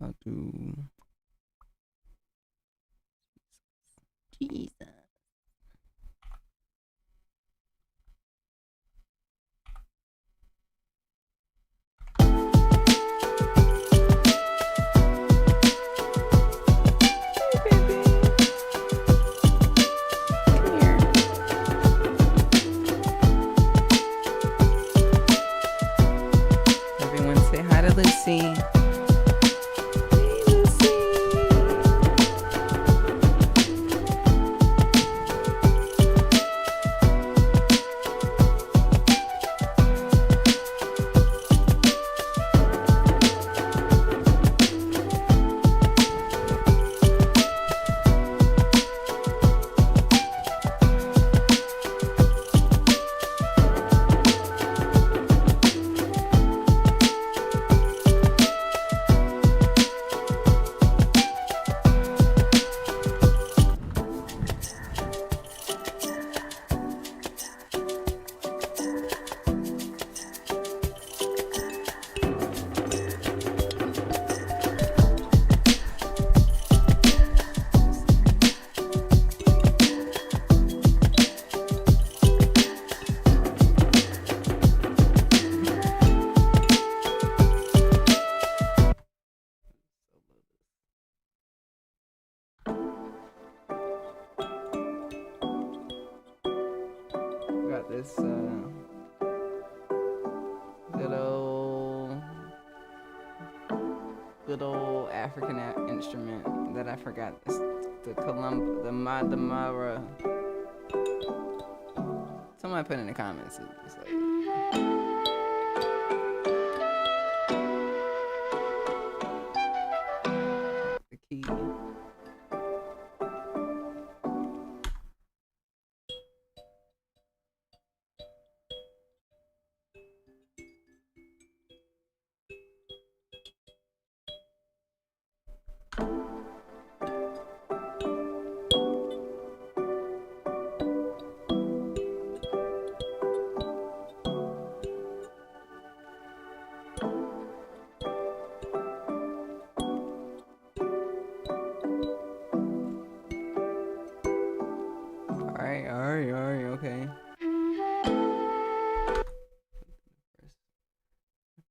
I'll do Jesus. Everyone say hi to Lucy. Got this good old African instrument that I forgot. It's the Mara. Somebody put in the comments. It's like, the key. Alright, okay.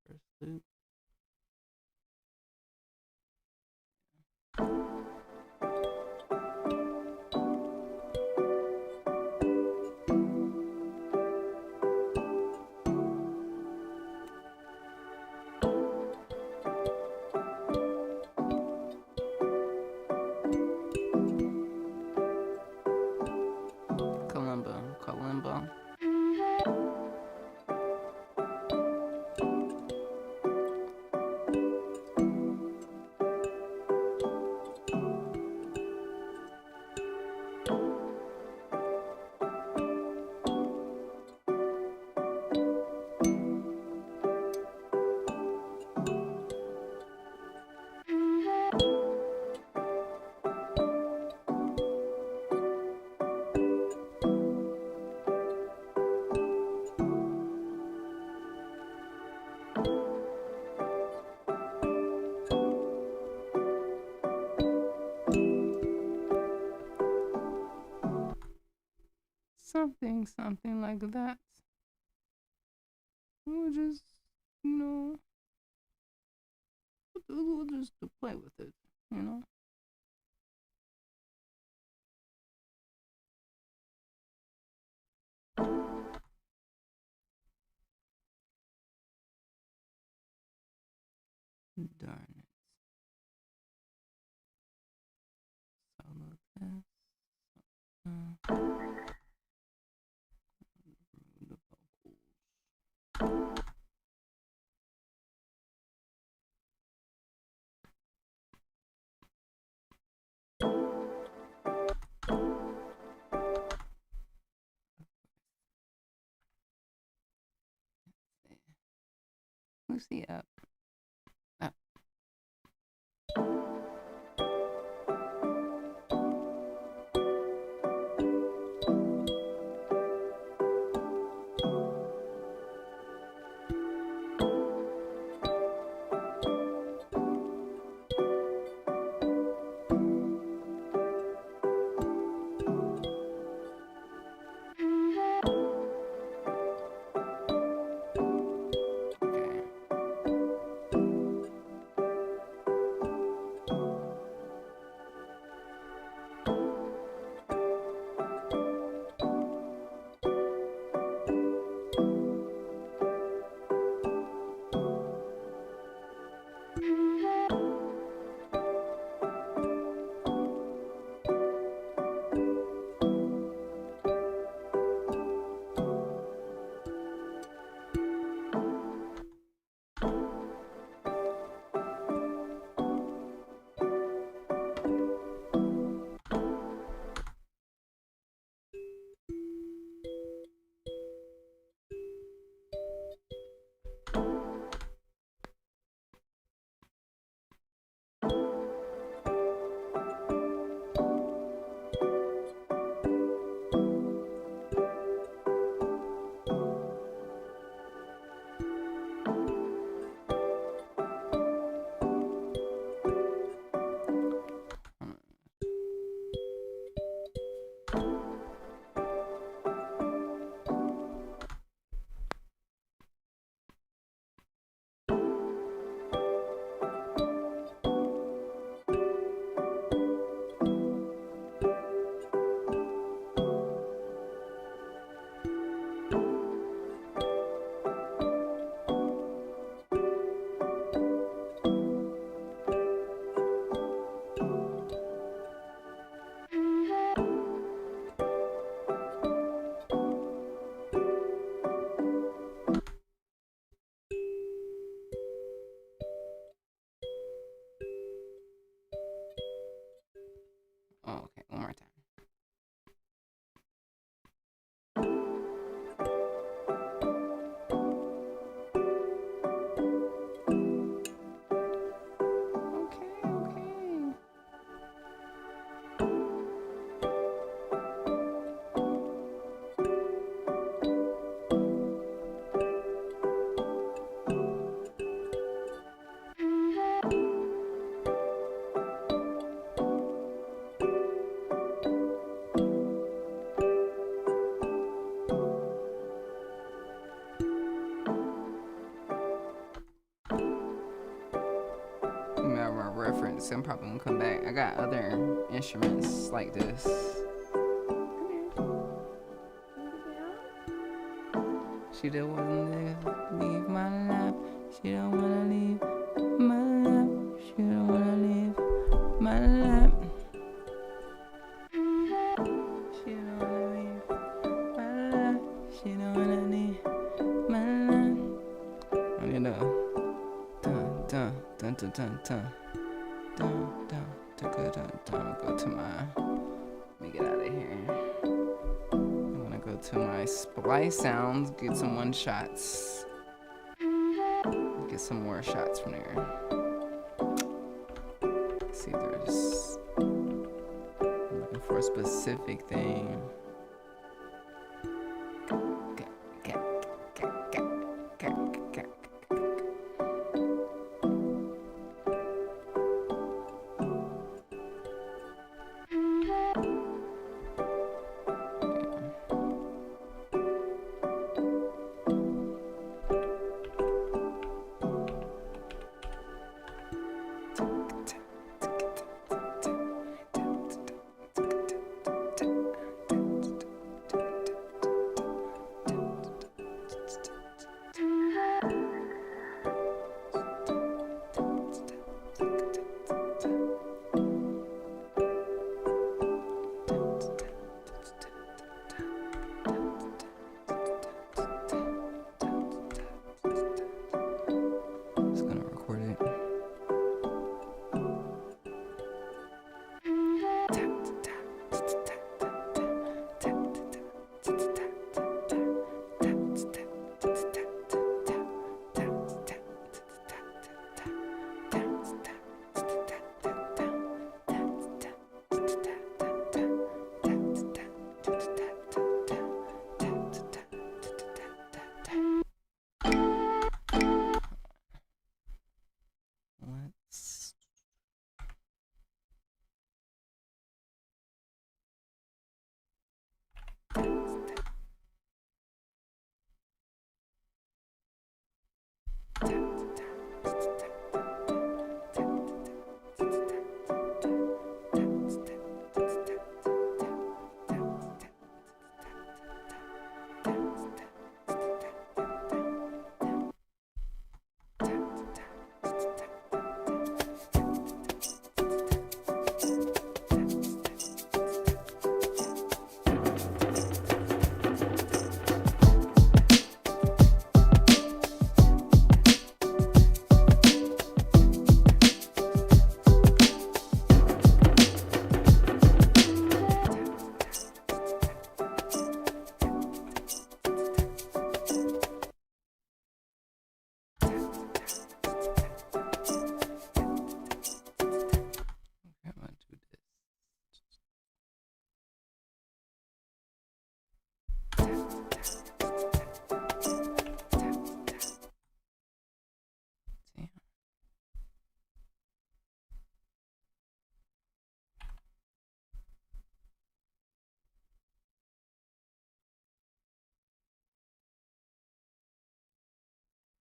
First loop. Kalimba. something like that. We'll just, you know, we'll just play with it, you know. Darn it. Solo test. The vocals. Lucy up. Up. Oh, okay, one more time. Okay. Reference. I'm probably gonna come back. I got other instruments like this. She don't wanna leave my lap. She don't wanna leave my lap. She don't wanna leave my lap. She don't wanna leave my lap. She don't wanna leave my lap. I need to dun dun dun dun dun dun. Go to my, let me get out of here. I'm gonna go to my splice sounds, get some one shots, get some more shots from there. Let's see if there's, I'm looking for a specific thing.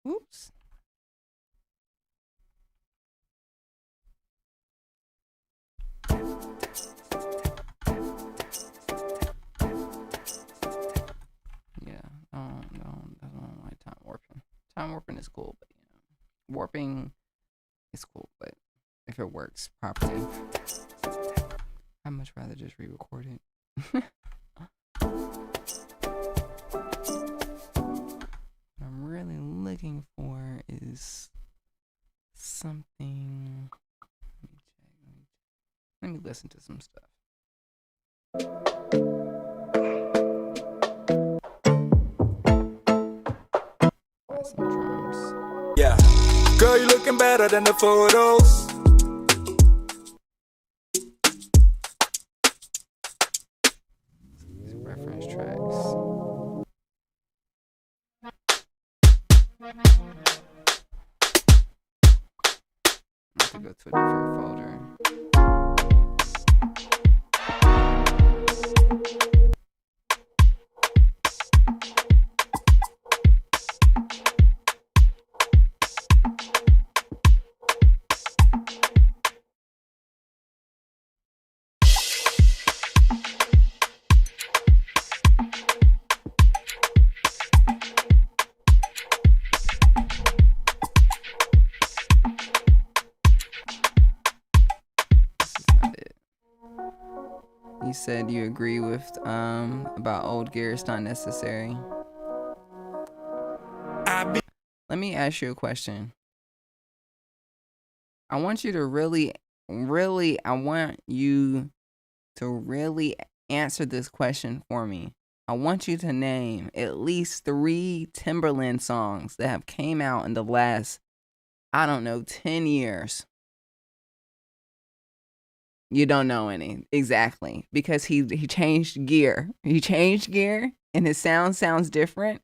Oops. Yeah, I don't like time warping. Time warping is cool, but you know, warping is cool, but if it works properly, I'd much rather just re-record it. What I'm really looking for is something. Let me listen to some stuff. Some drums. Yeah, girl, you looking better than the photos. These reference tracks. I have to go to a different folder. You said you agree with about old gear is not necessary. Let me ask you a question. I want you to really answer this question for me. I want you to name at least 3 Timberland songs that have came out in the last, I don't know, 10 years. You don't know any. Exactly. Because he changed gear. He changed gear and his sound sounds different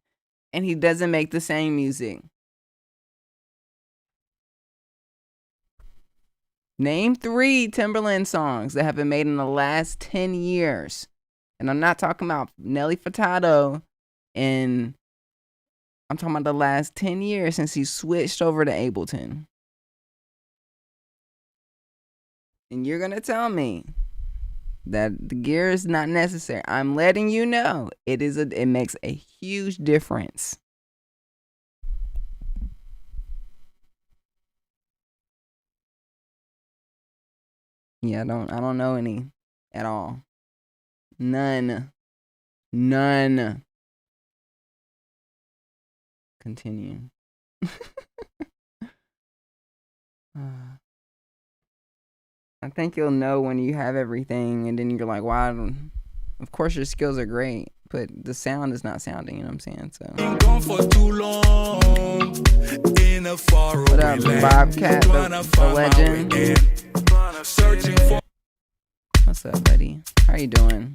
and he doesn't make the same music. Name 3 Timberland songs that have been made in the last 10 years. And I'm not talking about Nelly Furtado, and I'm talking about the last 10 years since he switched over to Ableton. And you're going to tell me that the gear is not necessary. I'm letting you know it makes a huge difference. Yeah, I don't know any at all. None. Continue. I think you'll know when you have everything, and then you're like, wow, of course your skills are great, but the sound is not sounding, you know what I'm saying? So what up, Bobcat, the legend? What's up, buddy? How you doing?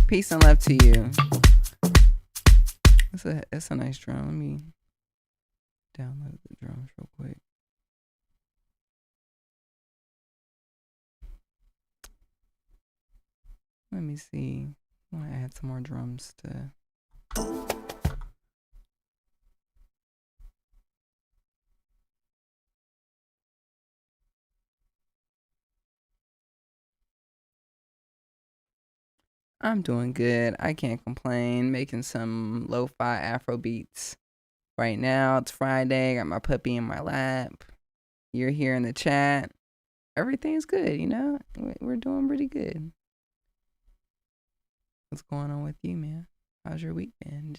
Peace and love to you. That's a nice drum. Let me download the drums real quick. Let me see. I want to add some more drums to. I'm doing good. I can't complain. Making some lo-fi Afro beats right now. It's Friday. Got my puppy in my lap. You're here in the chat. Everything's good, you know? We're doing pretty good. What's going on with you, man? How's your week been?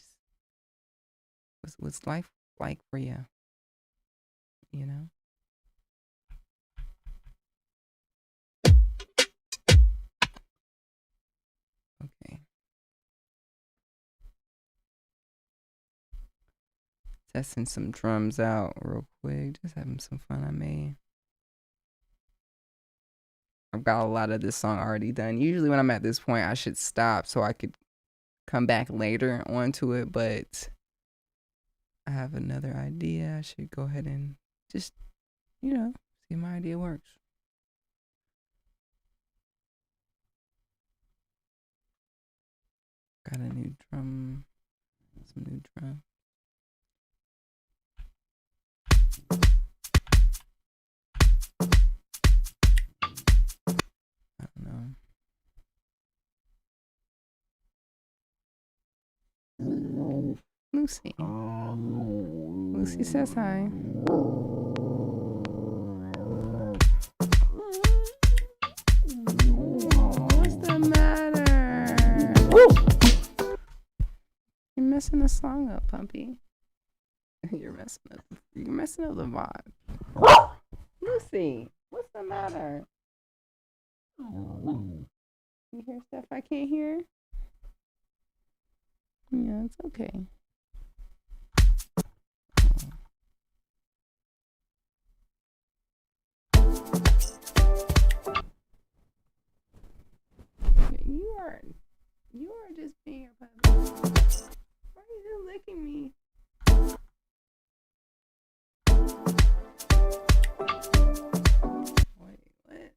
What's life like for you? You know? Okay. Testing some drums out real quick. Just having some fun. I've got a lot of this song already done. Usually when I'm at this point, I should stop so I could come back later onto it, but I have another idea. I should go ahead and just, see if my idea works. Got a new drum, some new drum. Lucy. Lucy says hi. What's the matter? You're messing the song up, Pumpy. You're messing up the vibe. Lucy, what's the matter? You hear stuff I can't hear? Yeah, it's okay. You are just being a puppy. Why are you licking me? Wait, what?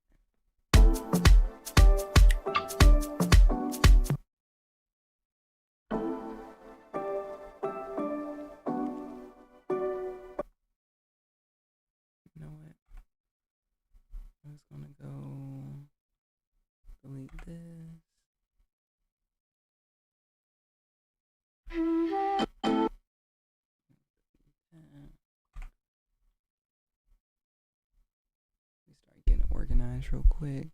You know what? I was gonna go delete this. We start getting organized real quick.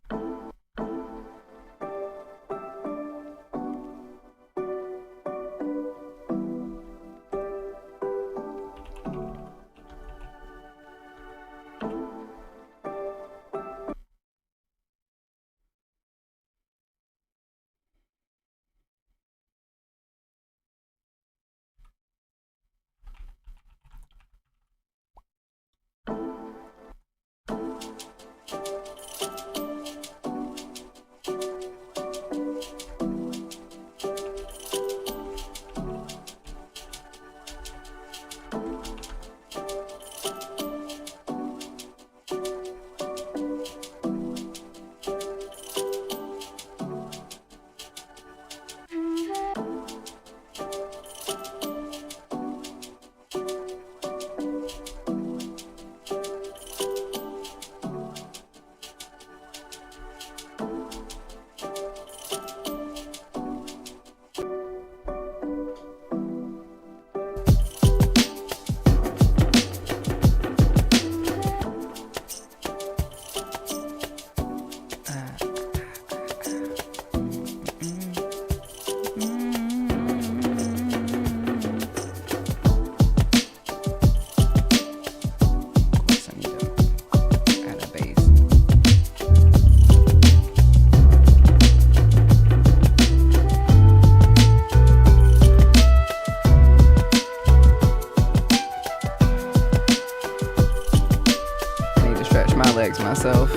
Myself.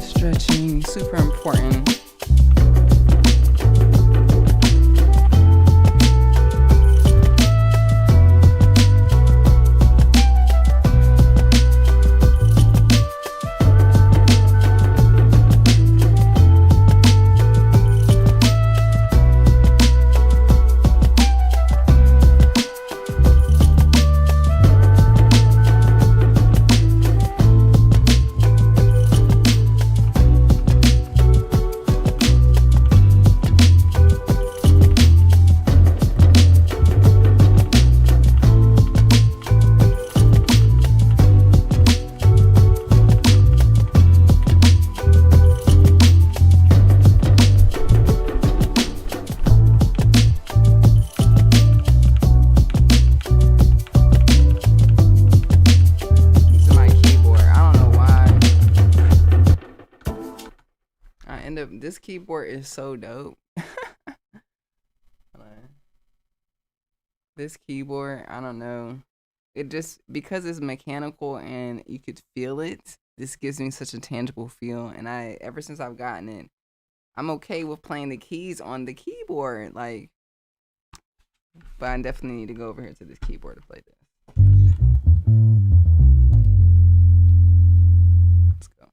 Stretching, super important. This keyboard is so dope. This keyboard, I don't know. It just, because it's mechanical and you could feel it, this gives me such a tangible feel. And ever since I've gotten it, I'm okay with playing the keys on the keyboard. Like, But I definitely need to go over here to this keyboard to play this. Let's go.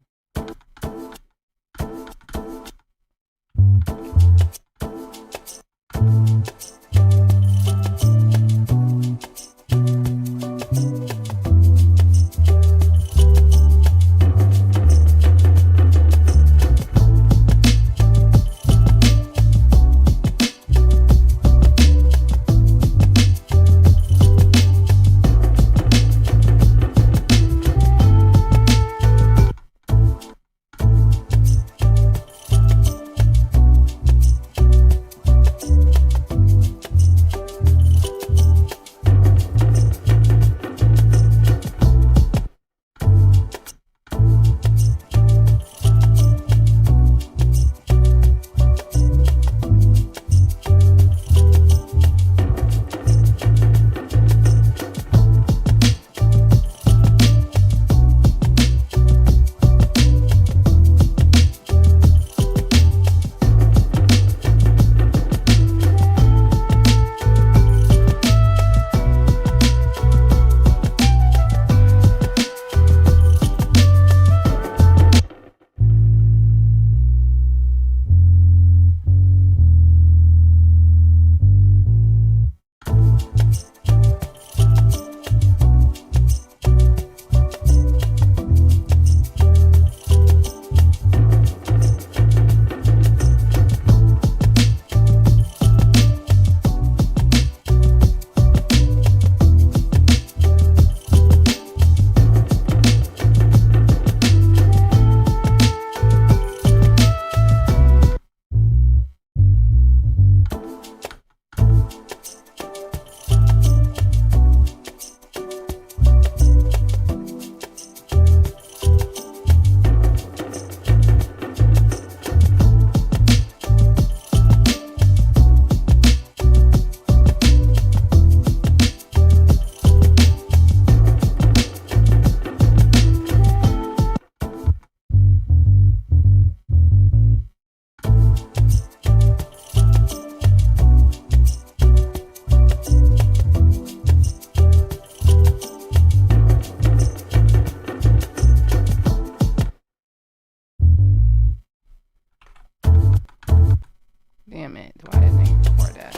Damn it. Why didn't I record that?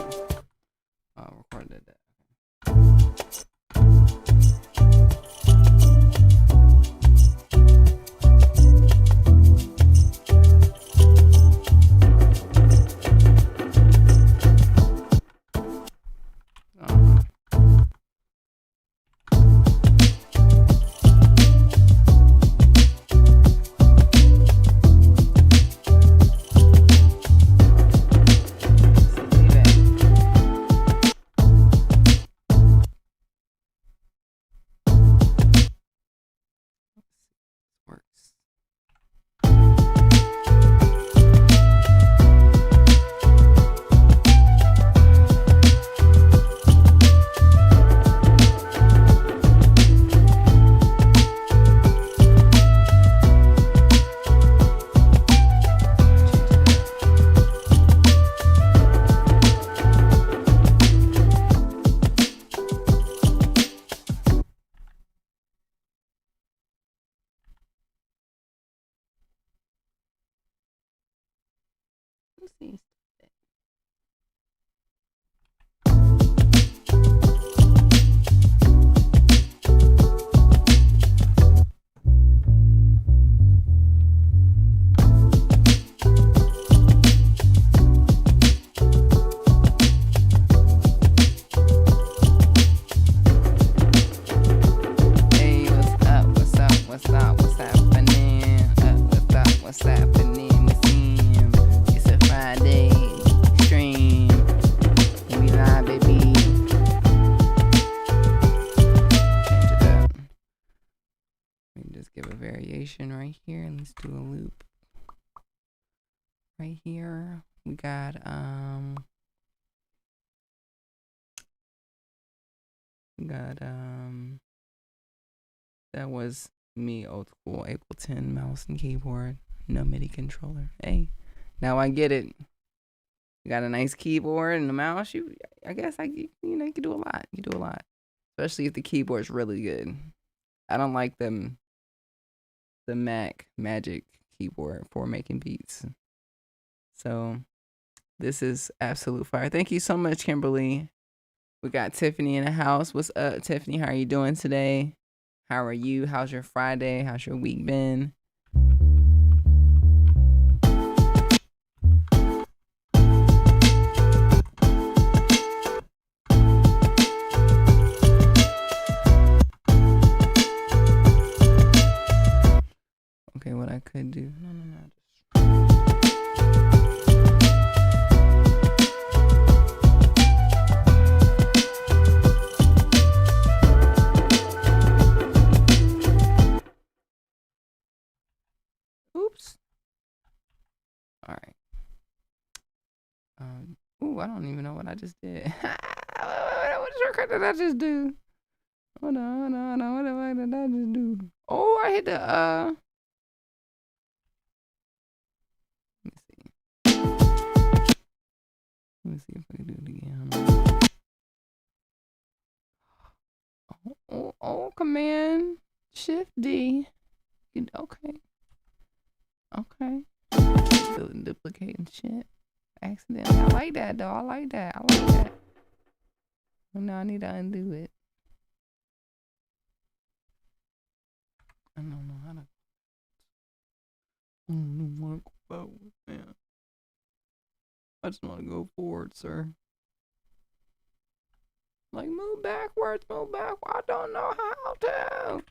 Oh, I recorded that. Works. Let's see. Hey, what's up? What's up? What's up? What's happening? What's up? What's happening? We see him. It's a Friday stream. We live, baby. Change it up. Let me just give a variation right here, and let's do a loop. Right here, we got that was me, old school Ableton mouse and keyboard, no MIDI controller. Hey, now I get it. You got a nice keyboard and a mouse. I guess you can do a lot. You can do a lot, especially if the keyboard's really good. I don't like the Magic keyboard for making beats. So this is absolute fire. Thank you so much, Kimberly. We got Tiffany in the house. What's up, Tiffany? How are you doing today? How are you? How's your Friday? How's your week been? Okay, what I could do. No. Oops. All right. Ooh, I don't even know what I just did. What shortcut did I just do? Hold on. What the fuck did I just do? Oh, I hit the Let me see if I can do it again. Oh, Command Shift D. Okay. Duplicating shit. Accidentally. I like that though. I like that. Well, now I need to undo it. I don't know how to. I don't know what to go forward, man. I just want to go forward, sir. Like, move backwards. I don't know how to.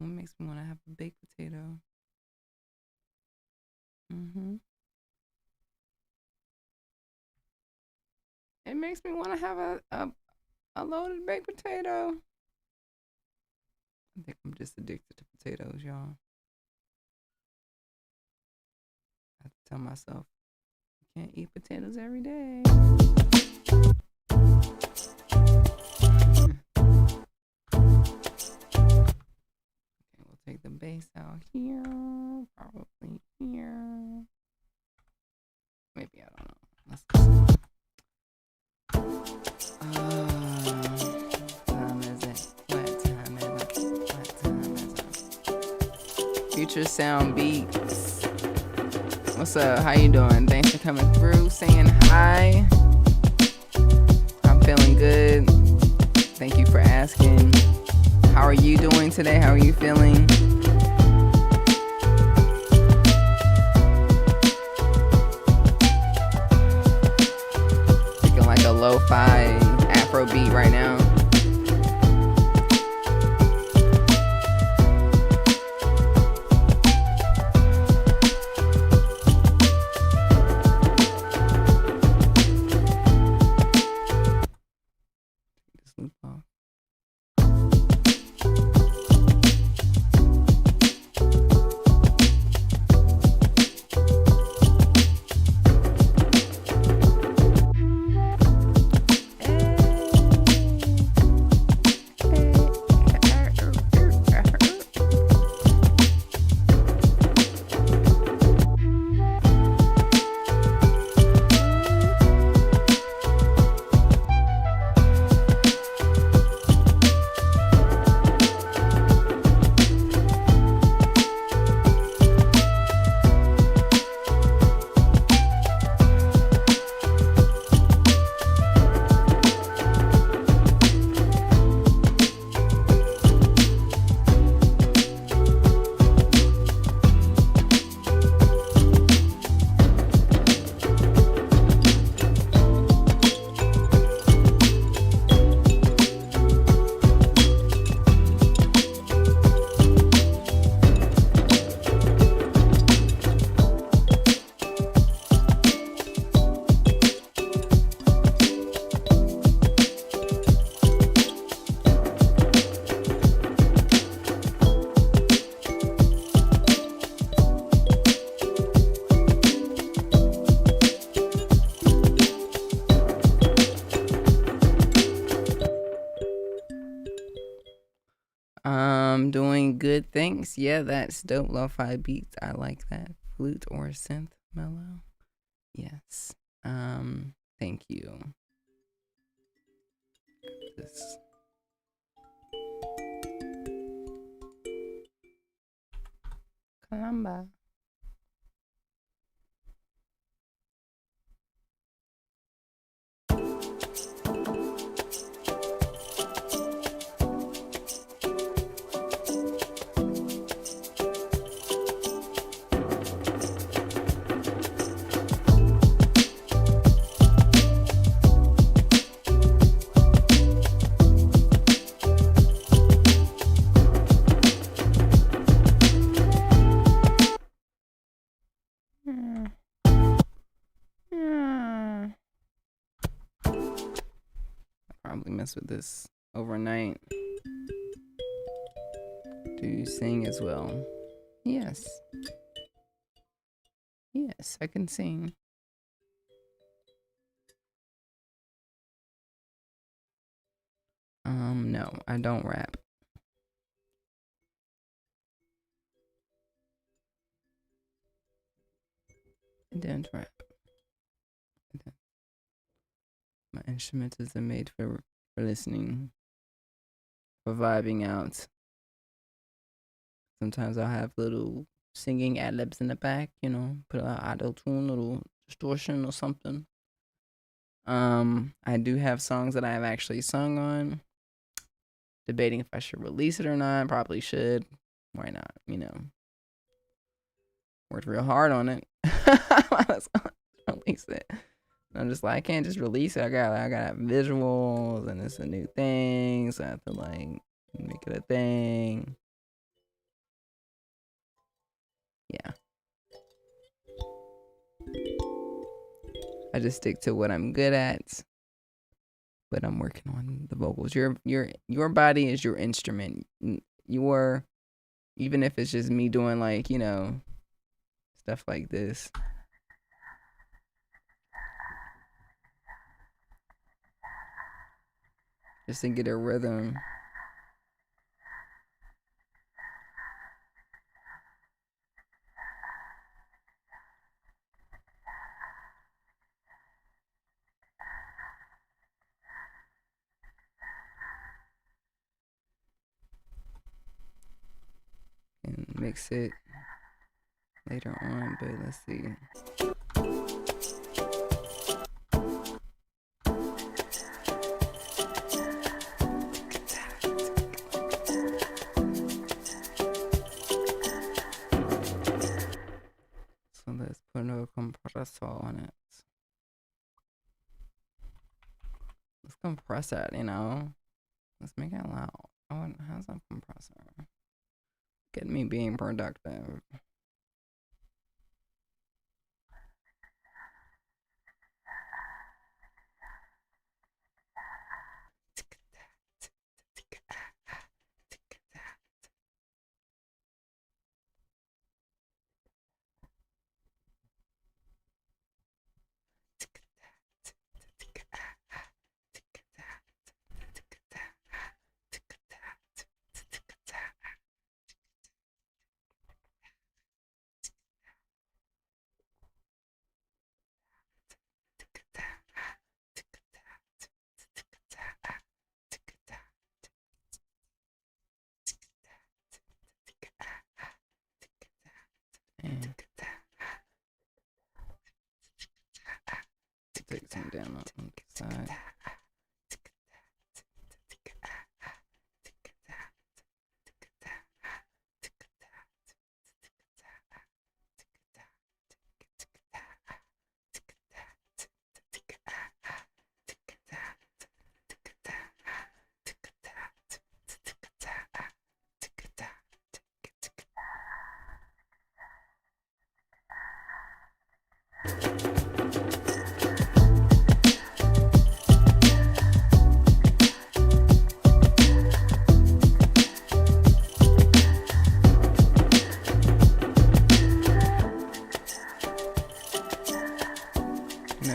Makes me want to have a baked potato. It makes me want to have a loaded baked potato. I think I'm just addicted to potatoes, y'all. I have to tell myself, I can't eat potatoes every day. Take the base out here, probably here. Maybe, I don't know. Let's go. Time is it? What time is it? Future Sound Beats. What's up? How you doing? Thanks for coming through, saying hi. I'm feeling good. Thank you for asking. How are you doing today? How are you feeling? Looking like a lo-fi Afro beat right now. Doing good, thanks. Yeah, that's dope. Lo-fi beats. I like that. Flute or synth mellow. Yes. Thank you. This. Caramba. Probably mess with this overnight. Do you sing as well? Yes. Yes, I can sing. No, I don't rap. I don't rap. My instrumentals are made for listening, for vibing out. Sometimes I'll have little singing ad-libs in the back, you know, put a auto-tune, little distortion or something. I do have songs that I have actually sung on. Debating if I should release it or not. Probably should. Why not? You know. Worked real hard on it. Let's release it. I'm just like, I can't just release it. I got visuals and it's a new thing, so I have to like make it a thing. Yeah. I just stick to what I'm good at. But I'm working on the vocals. Your body is your instrument. Even if it's just me doing like, you know, stuff like this. Just to get a rhythm. And mix it later on, but let's see. a compressor on it. Let's compress that, you know. Let's make it loud. Oh, it has a compressor. Get me being productive. Take some down on the side.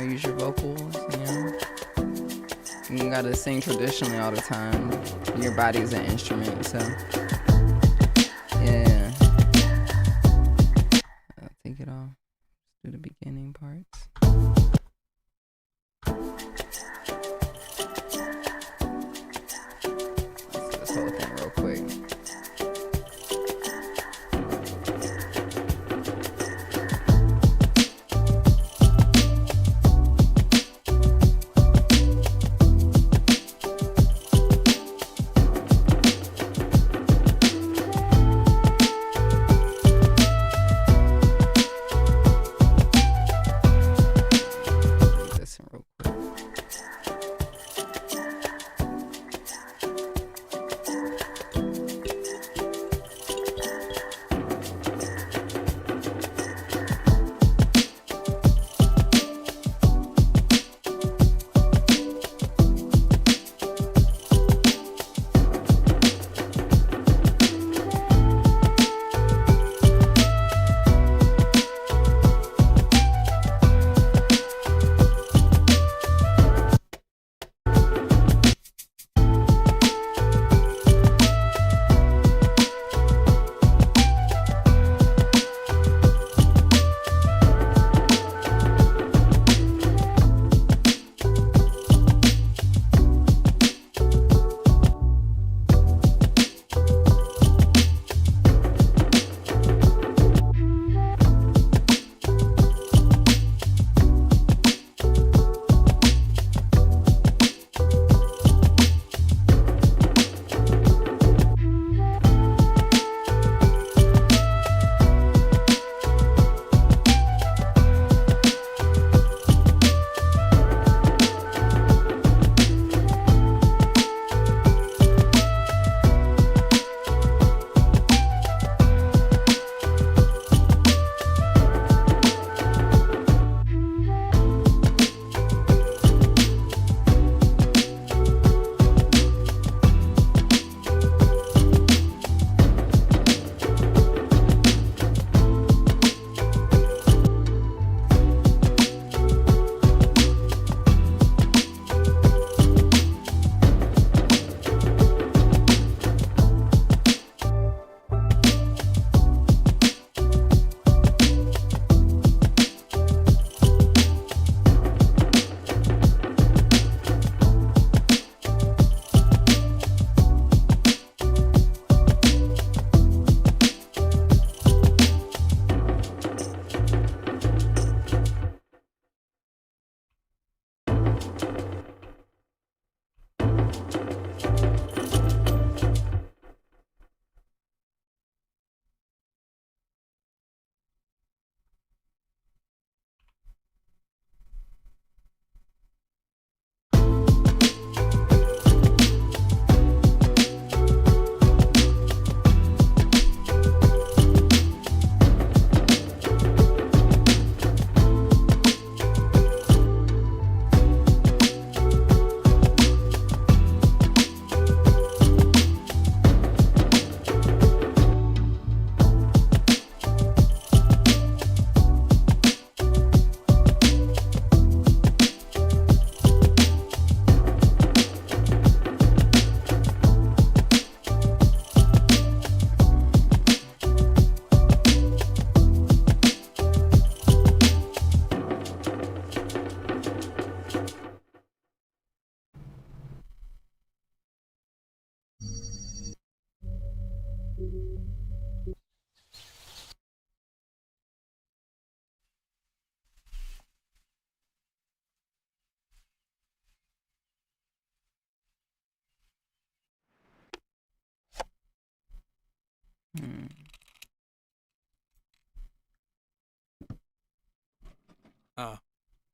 Use your vocals, you know. You gotta sing traditionally all the time. Your body's an instrument, so yeah. I'll take it off. Let's do the beginning parts. Let's do this whole thing real quick.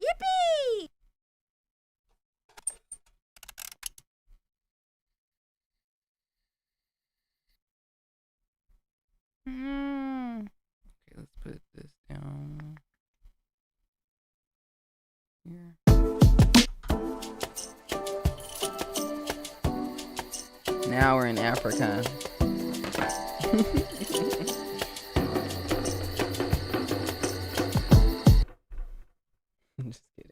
Yippee! Okay, let's put this down here. Now we're in Africa. I'm just kidding.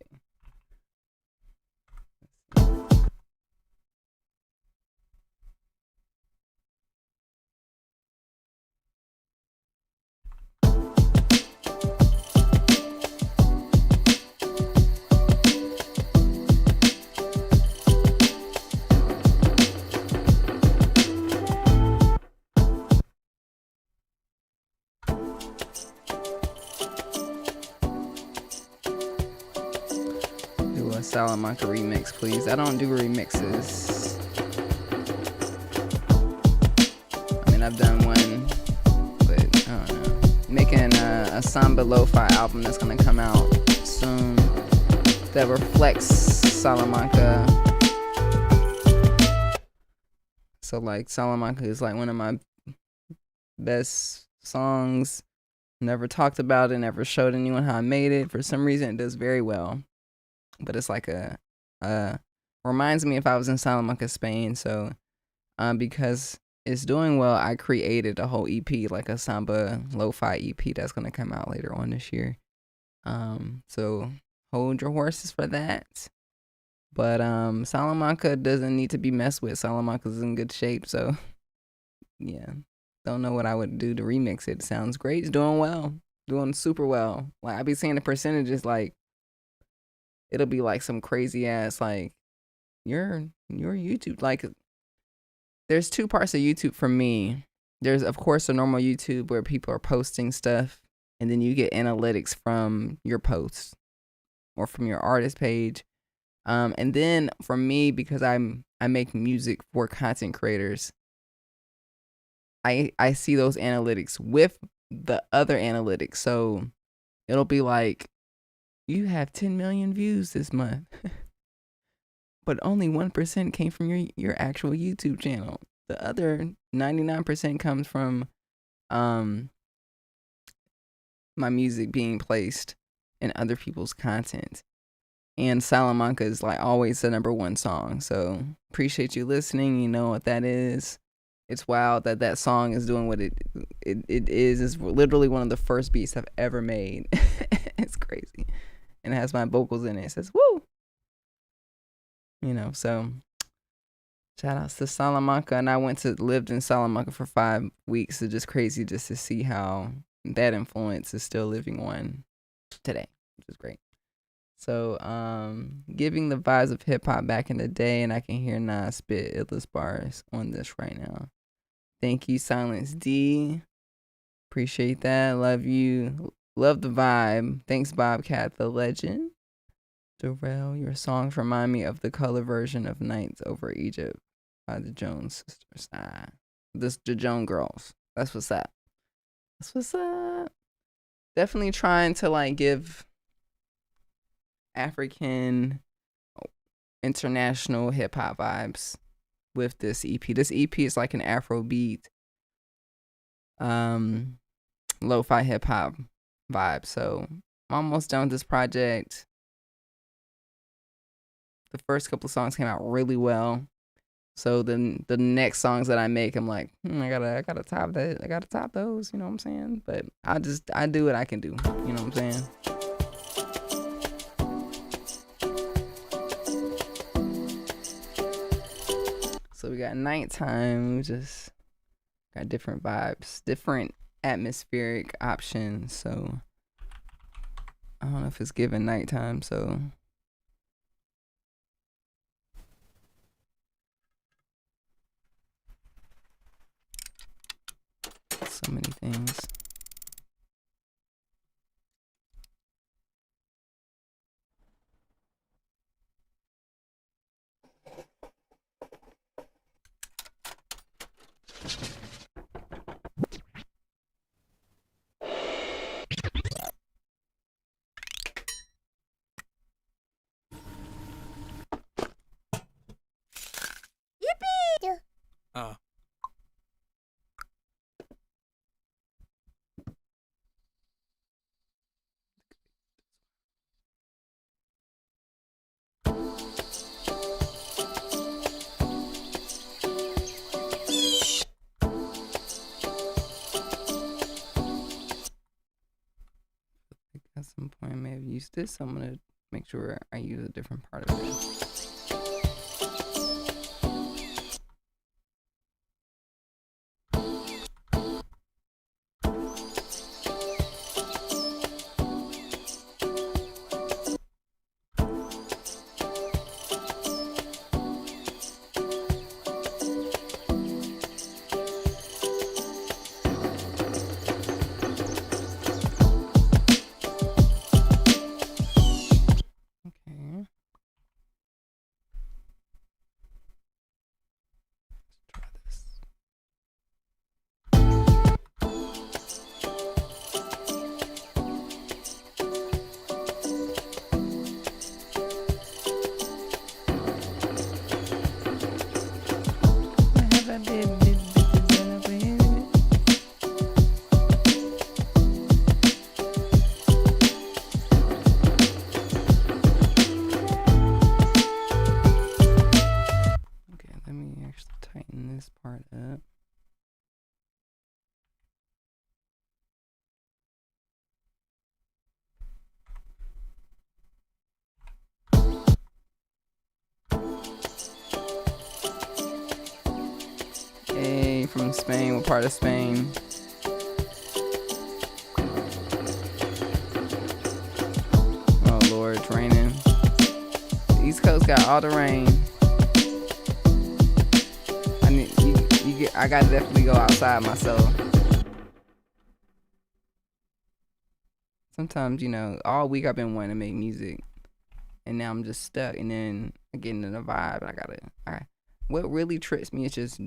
Do a Salamanca remix, please. I don't do remixes. I mean, I've done one, but I don't know. Making a samba lo-fi album that's gonna come out soon that reflects Salamanca. So like Salamanca is like one of my best songs. Never talked about it, never showed anyone how I made it. For some reason it does very well. But it's like reminds me if I was in Salamanca, Spain. So because it's doing well, I created a whole EP, like a samba lo-fi EP that's gonna come out later on this year. So hold your horses for that. But Salamanca doesn't need to be messed with. Salamanca's in good shape, so yeah. Don't know what I would do to remix it. Sounds great. It's doing well. Doing super well. Like I be seeing the percentages, like it'll be like some crazy ass like your YouTube. Like there's two parts of YouTube for me. There's of course a normal YouTube where people are posting stuff and then you get analytics from your posts or from your artist page. And then for me, because I make music for content creators, I see those analytics with the other analytics. So it'll be like, you have 10 million views this month, but only 1% came from your actual YouTube channel. The other 99% comes from my music being placed in other people's content. And Salamanca is like always the #1 song. So appreciate you listening. You know what that is. It's wild that that song is doing what it is. It's literally one of the first beats I've ever made. It's crazy. And it has my vocals in it. It says, woo! You know, so shout outs to Salamanca. And I lived in Salamanca for 5 weeks. It's just crazy just to see how that influence is still living on today, which is great. So, giving the vibes of hip hop back in the day, and I can hear Nas spit illest bars on this right now. Thank you, Silence D. Appreciate that. Love you. Love the vibe. Thanks, Bobcat the Legend. Darrell, your songs remind me of the color version of Nights Over Egypt by the Jones Sisters. The Jones Girls. That's what's up. That's what's up. Definitely trying to like give African international hip hop vibes with this EP. This EP is like an Afrobeat, lo-fi hip hop vibe. So I'm almost done with this project. The first couple of songs came out really well. So then the next songs that I make, I'm like, I gotta top that. I gotta top those. You know what I'm saying? But I do what I can do. You know what I'm saying? So we got nighttime, we just got different vibes, different atmospheric options. So I don't know if it's given nighttime, so so many things. point I may have used this. So I'm gonna make sure I use a different part of it. From Spain. What part of Spain? Oh Lord, it's raining. The East Coast got all the rain. I gotta definitely go outside myself. Sometimes, you know, all week I've been wanting to make music, and now I'm just stuck. And then I get into the vibe. What really trips me is just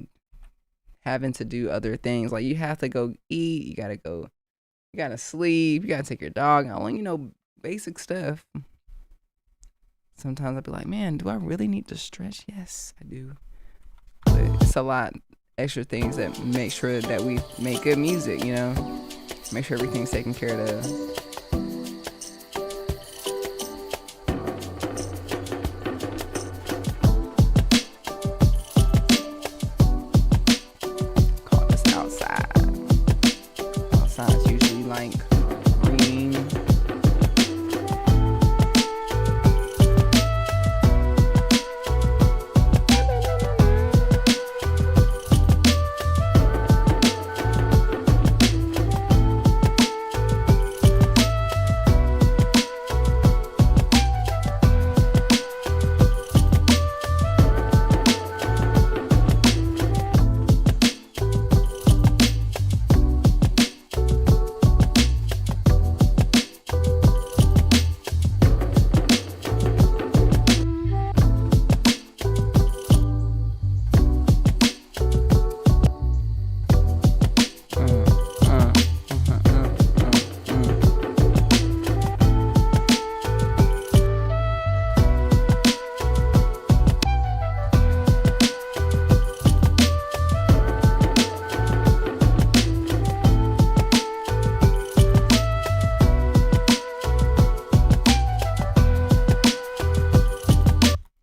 having to do other things. Like, you have to go eat, you gotta sleep, you gotta take your dog out, you know, basic stuff. Sometimes I'll be like, man, do I really need to stretch? Yes, I do. But it's a lot extra things that make sure that we make good music, you know? Make sure everything's taken care of.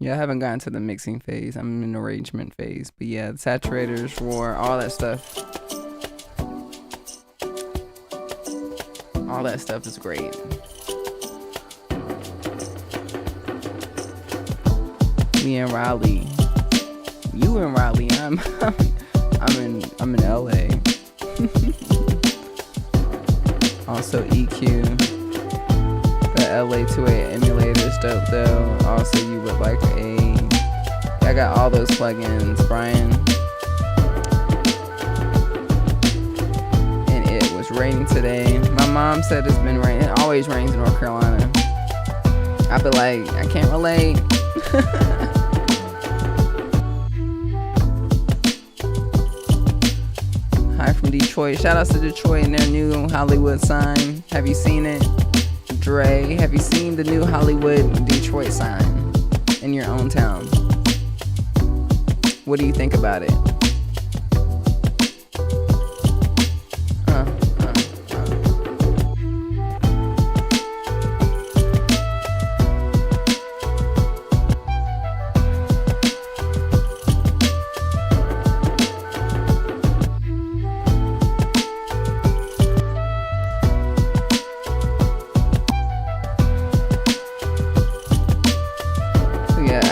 I haven't gotten to the mixing phase. I'm in the arrangement phase. But yeah, the saturators, roar, all that stuff. All that stuff is great. Me in Raleigh. You in Raleigh. I'm in LA. Also EQ. The LA2A emulator is dope though. Also, you would like I got all those plugins, Brian. And it was raining today. My mom said it's been raining. It always rains in North Carolina. I be like, I can't relate. Hi from Detroit. Shout outs to Detroit and their new Hollywood sign. Have you seen it? Dre, have you seen the new Hollywood Detroit sign in your own town? What do you think about it?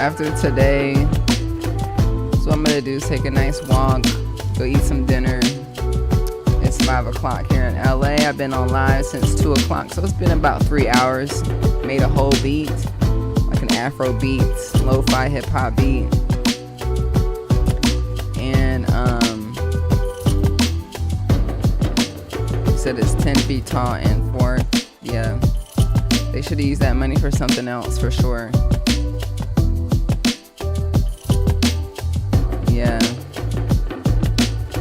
after today, so what I'm gonna do is take a nice walk, go eat some dinner. It's 5 o'clock here in LA. I've been on live since 2 o'clock, so it's been about 3 hours. Made a whole beat, like an Afro beat, lo-fi hip hop beat. And said it's 10 feet tall and 4. Yeah, they should have used that money for something else for sure.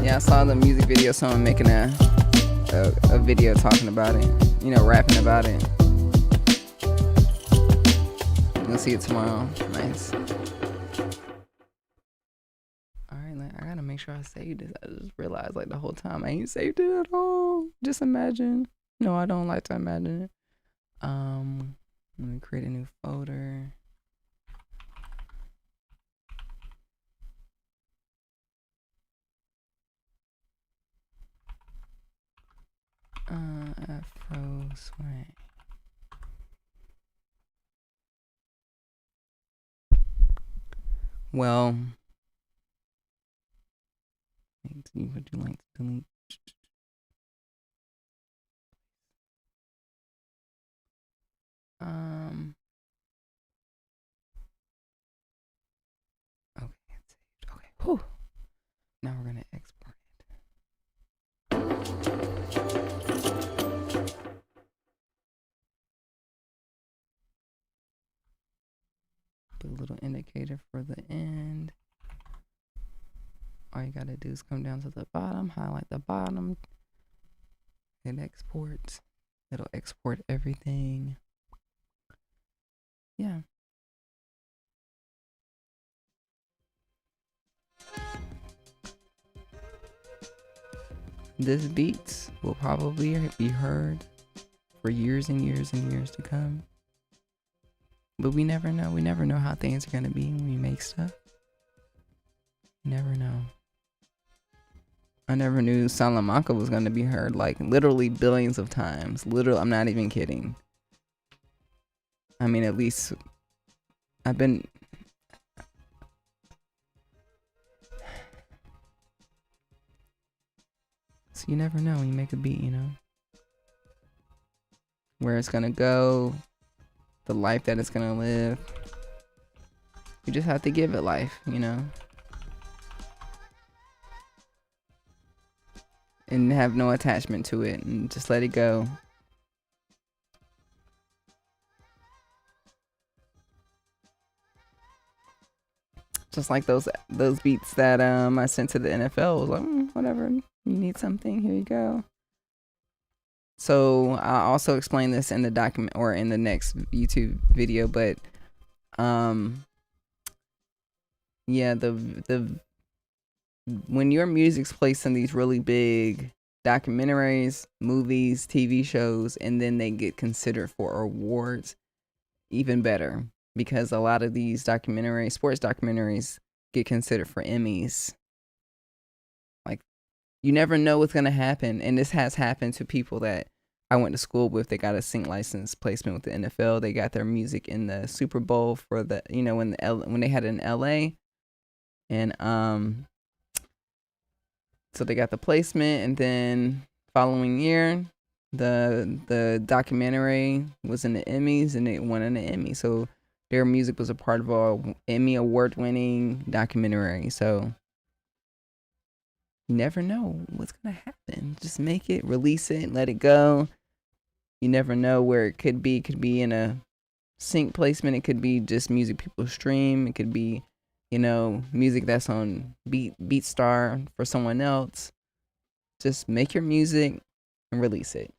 Yeah, I saw the music video, someone making a video talking about it, you know, rapping about it. You'll see it tomorrow. Nice. Alright, I gotta make sure I saved it. I just realized like the whole time I ain't saved it at all. Just imagine. No, I don't like to imagine it. Let me create a new folder. Afro swing. Well, would you like to delete? Okay, it's saved. Okay, whew. Now we're gonna export it. Put a little indicator for the end. All you gotta do is come down to the bottom, highlight the bottom, hit export. It'll export everything. Yeah. This beat will probably be heard for years and years and years to come. But we never know. We never know how things are gonna be when we make stuff. You never know. I never knew Salamanca was gonna be heard like literally billions of times. Literally, I'm not even kidding. I mean, at least I've been. So you never know when you make a beat, you know, where it's gonna go, the life that it's gonna live. You just have to give it life, you know, and have no attachment to it and just let it go. Just like those beats that I sent to the NFL. Was like, whatever, you need something, here you go. So I also explain this in the document or in the next YouTube video, but yeah, the when your music's placed in these really big documentaries, movies, TV shows, and then they get considered for awards, even better, because a lot of these documentaries, sports documentaries, get considered for Emmys. Like, you never know what's gonna happen, and this has happened to people that I went to school with. They got a sync license placement with the NFL. They got their music in the Super Bowl for the, you know, when they had it in LA, and so they got the placement, and then following year, the documentary was in the Emmys, and it won an Emmy. So their music was a part of a Emmy award-winning documentary. So you never know what's gonna happen. Just make it, release it, let it go. You never know where it could be. It could be in a sync placement. It could be just music people stream. It could be, you know, music that's on BeatStar for someone else. Just make your music and release it.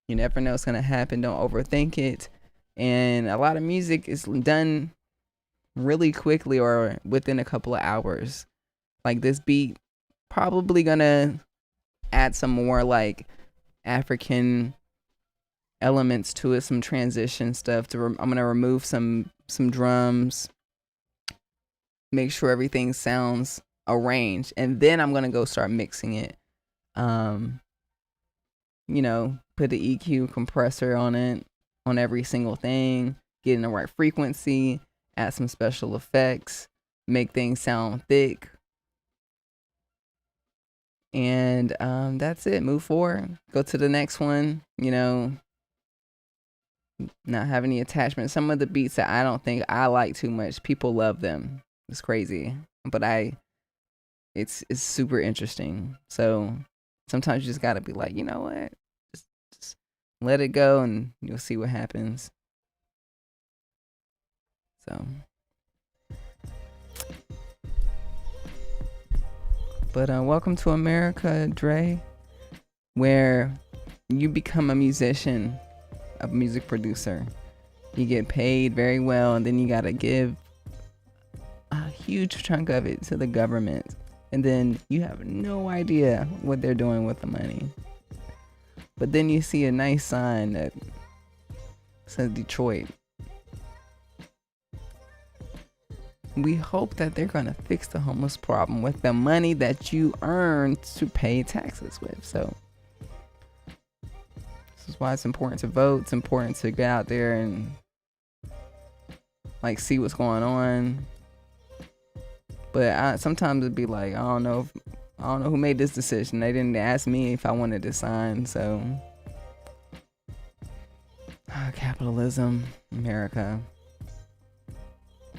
You never know what's gonna happen. Don't overthink it. And a lot of music is done really quickly or within a couple of hours. Like this beat, probably gonna add some more like African elements to it, some transition stuff. I'm gonna remove some drums, make sure everything sounds arranged, and then I'm gonna go start mixing it. You know, put the EQ compressor on it, on every single thing, getting the right frequency, add some special effects, make things sound thick. And that's it. Move forward. Go to the next one. You know, not have any attachment. Some of the beats that I don't think I like too much, people love them. It's crazy. But it's super interesting. So sometimes you just gotta be like, you know what? Just let it go and you'll see what happens. So, but welcome to America, Dre, where you become a musician, a music producer. You get paid very well, and then you gotta give a huge chunk of it to the government, and then you have no idea what they're doing with the money. But then you see a nice sign that says Detroit. We hope that they're gonna fix the homeless problem with the money that you earn to pay taxes with. So this is why it's important to vote. It's important to get out there and like see what's going on. But sometimes it'd be like, I don't know who made this decision. They didn't ask me if I wanted to sign. So capitalism, America.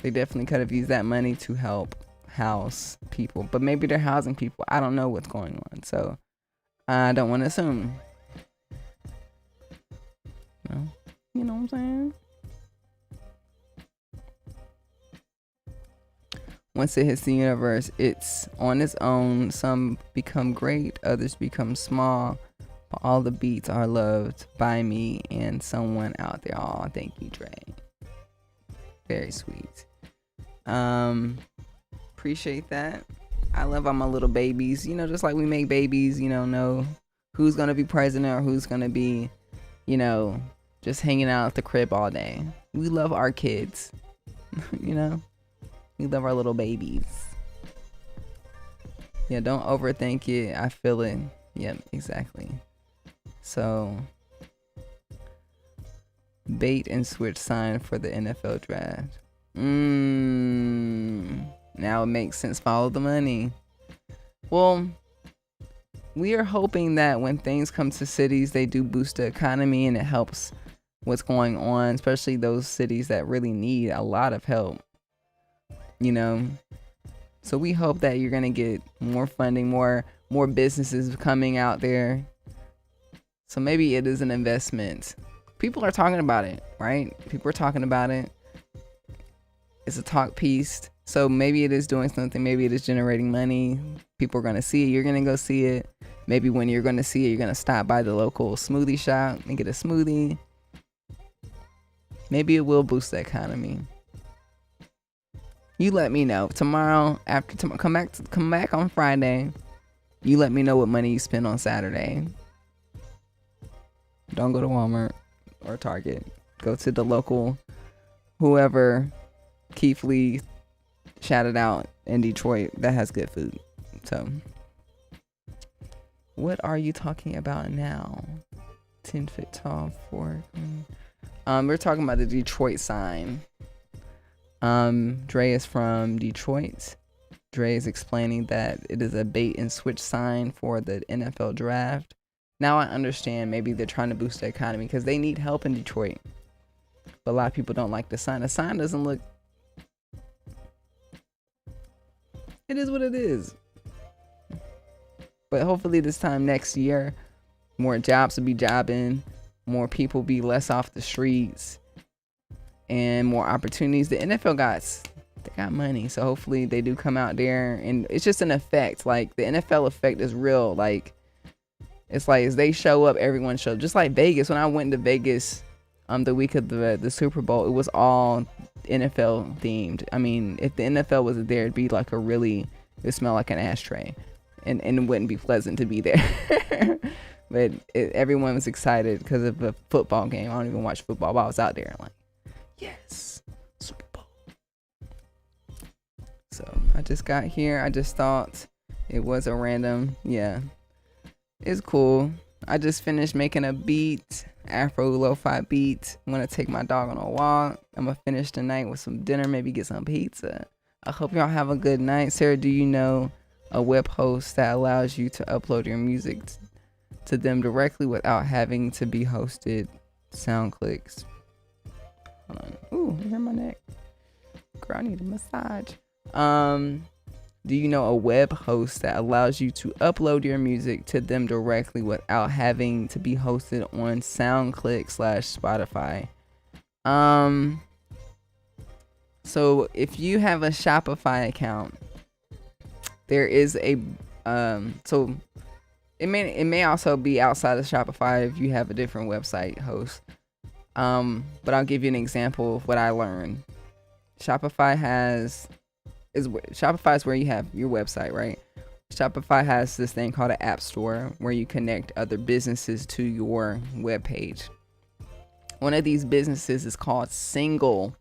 They definitely could have used that money to help house people, but maybe they're housing people. I don't know what's going on, so I don't want to assume. No, you know what I'm saying? Once it hits the universe, it's on its own. Some become great, others become small, but all the beats are loved by me and someone out there. Oh, thank you, Dre. Very sweet. Appreciate that. I love all my little babies, you know, just like we make babies, you know who's gonna be president or who's gonna be, you know, just hanging out at the crib all day. We love our kids. You know, we love our little babies. Yeah, don't overthink it. I feel it. Yep, exactly. So bait and switch sign for the NFL draft. Now it makes sense. Follow the money. Well, we are hoping that when things come to cities, they do boost the economy and it helps what's going on, especially those cities that really need a lot of help, you know. So we hope that you're gonna get more funding, more businesses coming out there. So maybe it is an investment. People are talking about it, right? People are talking about it. It's a talk piece. So maybe it is doing something. Maybe it is generating money. People are going to see it. You're going to go see it. Maybe when you're going to see it, you're going to stop by the local smoothie shop and get a smoothie. Maybe it will boost the economy. You let me know. Tomorrow, come back on Friday. You let me know what money you spend on Saturday. Don't go to Walmart or Target. Go to the local, whoever Keith Lee shouted out in Detroit that has good food. So what are you talking about now? 10 foot tall, 4. We're talking about the Detroit sign. Dre is from Detroit. Dre is explaining that it is a bait and switch sign for the NFL draft. Now I understand maybe they're trying to boost the economy because they need help in Detroit. But a lot of people don't like the sign. The sign doesn't look... It is what it is. But hopefully this time next year, more jobs will be jobbing, more people be less off the streets, and more opportunities. The NFL they got money, so hopefully they do come out there, and it's just an effect. Like the NFL effect is real. Like it's like as they show up, everyone shows. Just like Vegas. When I went to Vegas, the week of the Super Bowl, it was all NFL themed. I mean, if the NFL wasn't there, it'd be like it would smell like an ashtray, and it wouldn't be pleasant to be there. But everyone was excited because of a football game. I don't even watch football, but I was out there like, yes, Super Bowl. So I just got here. I just thought it was a random, yeah. It's cool. I just finished making a beat, Afro lo-fi beat. I'm gonna take my dog on a walk. I'm gonna finish the night with some dinner, maybe get some pizza. I hope y'all have a good night. Sarah, do you know a web host that allows you to upload your music to them directly without having to be hosted? Sound clicks. Hold on. Ooh, I hurt my neck. Girl, I need a massage. Do you know a web host that allows you to upload your music to them directly without having to be hosted on SoundClick/Spotify? So if you have a Shopify account, there is a so it may also be outside of Shopify if you have a different website host. But I'll give you an example of what I learned. Shopify is where you have your website, right? Shopify has this thing called an app store where you connect other businesses to your web page. One of these businesses is called Single.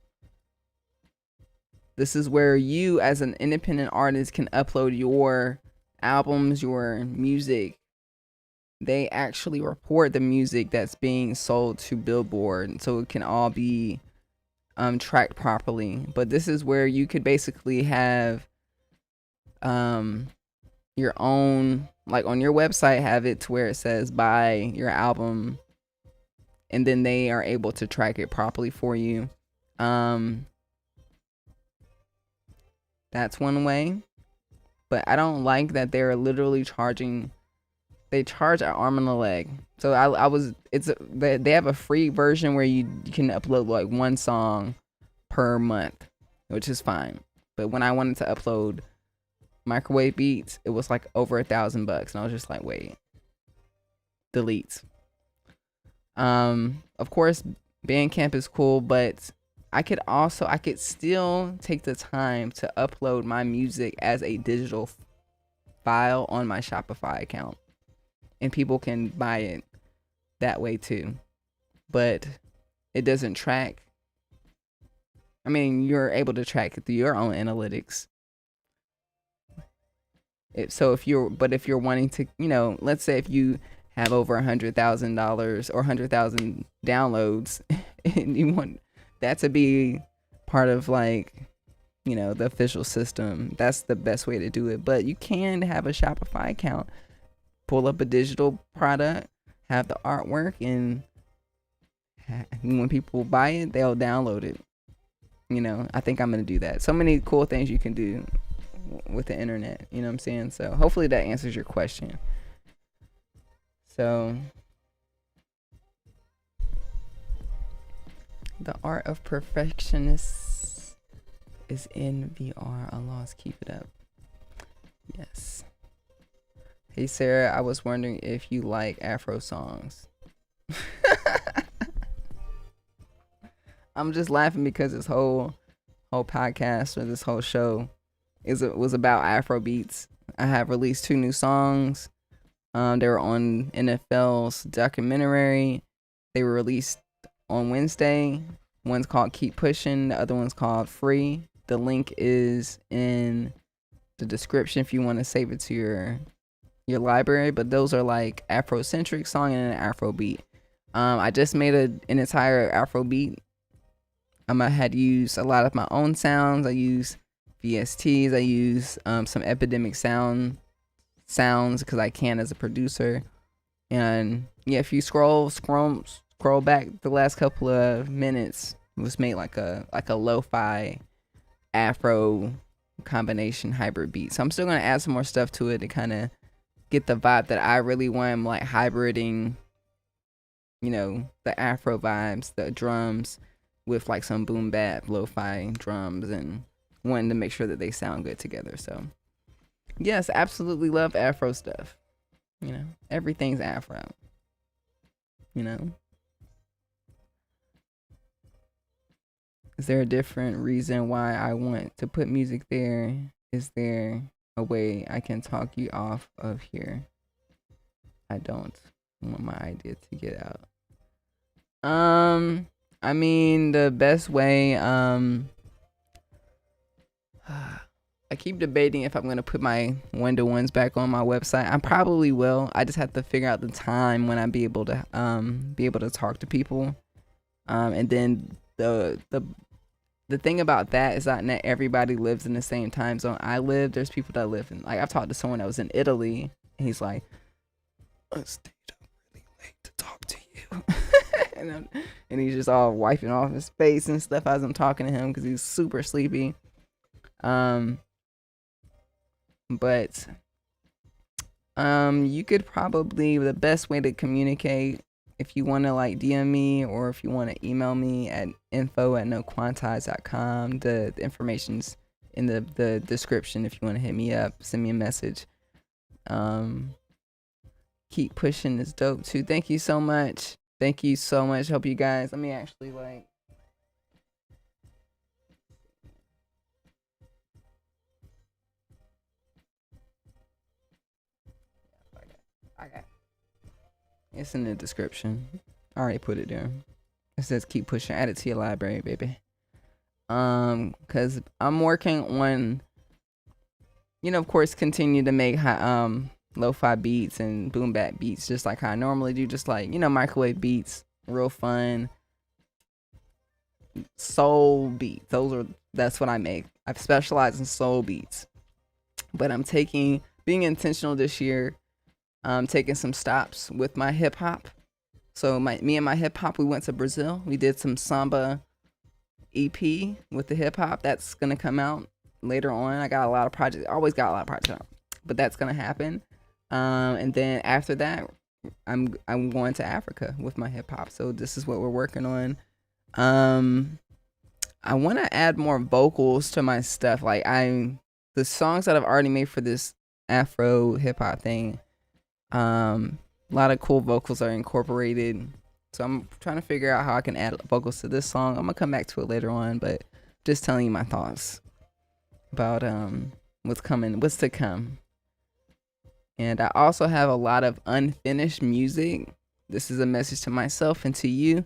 This is where you as an independent artist can upload your albums, your music. They actually report the music that's being sold to Billboard, so it can all be tracked properly. But this is where you could basically have your own, like on your website, have it to where it says buy your album, and then they are able to track it properly for you. That's one way. But I don't like that they're literally charging. They charge an arm and a leg. So they have a free version where you can upload like one song per month, which is fine. But when I wanted to upload microwave beats, it was like over $1,000, and I was just like, wait, delete. Of course, Bandcamp is cool, but I could still take the time to upload my music as a digital file on my Shopify account, and people can buy it that way too. But it doesn't track. I mean, you're able to track it through your own analytics. If you're wanting to, let's say if you have over $100,000 or 100,000 downloads, and you want that to be part of the official system, that's the best way to do it. But you can have a Shopify account, pull up a digital product, have the artwork, and when people buy it, they'll download it. I think I'm gonna do that. So many cool things you can do with the internet, you know what I'm saying? So hopefully that answers your question. So the art of perfectionists is in VR. Allah's keep it up. Yes. Hey Sarah, I was wondering if you like Afro songs. I'm just laughing because this whole podcast or this whole show was about Afro beats. I have released 2 new songs. They were on NFL's documentary. They were released on Wednesday. One's called Keep Pushing. The other one's called Free. The link is in the description if you want to save it to your library. But those are like Afrocentric song and an Afro beat. I just made an entire Afro beat. I had used a lot of my own sounds. I use VSTs. I use some Epidemic sounds because I can as a producer. And yeah, if you scroll back the last couple of minutes, it was made like a lo-fi Afro combination hybrid beat. So I'm still gonna add some more stuff to it to kind of get the vibe that I really want. I'm like hybriding, the Afro vibes, the drums, with like some boom bap lo-fi drums, and wanting to make sure that they sound good together. So yes, absolutely love Afro stuff. Everything's Afro. Is there a different reason why I want to put music there? Is there a way I can talk you off of here? I don't want my idea to get out. The best way, I keep debating if I'm gonna put my window ones back on my website. I probably will. I just have to figure out the time when I be able to talk to people. And then the thing about that is that not everybody lives in the same time zone I live. There's people that live in, like, I've talked to someone that was in Italy, and he's like, I stayed up really late to talk to you. and he's just all wiping off his face and stuff as I'm talking to him because he's super sleepy. But you could probably, the best way to communicate, if you want to like DM me or if you want to email me at info@noquantize.com. The information's in the description if you want to hit me up, send me a message. Keep pushing is dope too. Thank you so much. Thank you so much. Hope you guys, let me actually like, okay. It's in the description. I already put it there. It says keep pushing. Add it to your library, baby. Cause I'm working on, of course, continue to make lo-fi beats and boom bap beats, just like how I normally do. Just like microwave beats, real fun. Soul beats. That's what I make. I've specialized in soul beats, but I'm being intentional this year. Taking some stops with my hip hop. So me and my hip hop, we went to Brazil. We did some samba EP with the hip hop. That's gonna come out later on. I got a lot of projects. Always got a lot of projects out, but that's gonna happen. And then after that, I'm going to Africa with my hip hop. So this is what we're working on. I want to add more vocals to my stuff. Like the songs that I've already made for this Afro hip hop thing. A lot of cool vocals are incorporated, so I'm trying to figure out how I can add vocals to this song. I'm gonna come back to it later on, but just telling you my thoughts about what's to come. And I also have a lot of unfinished music. This is a message to myself and to you.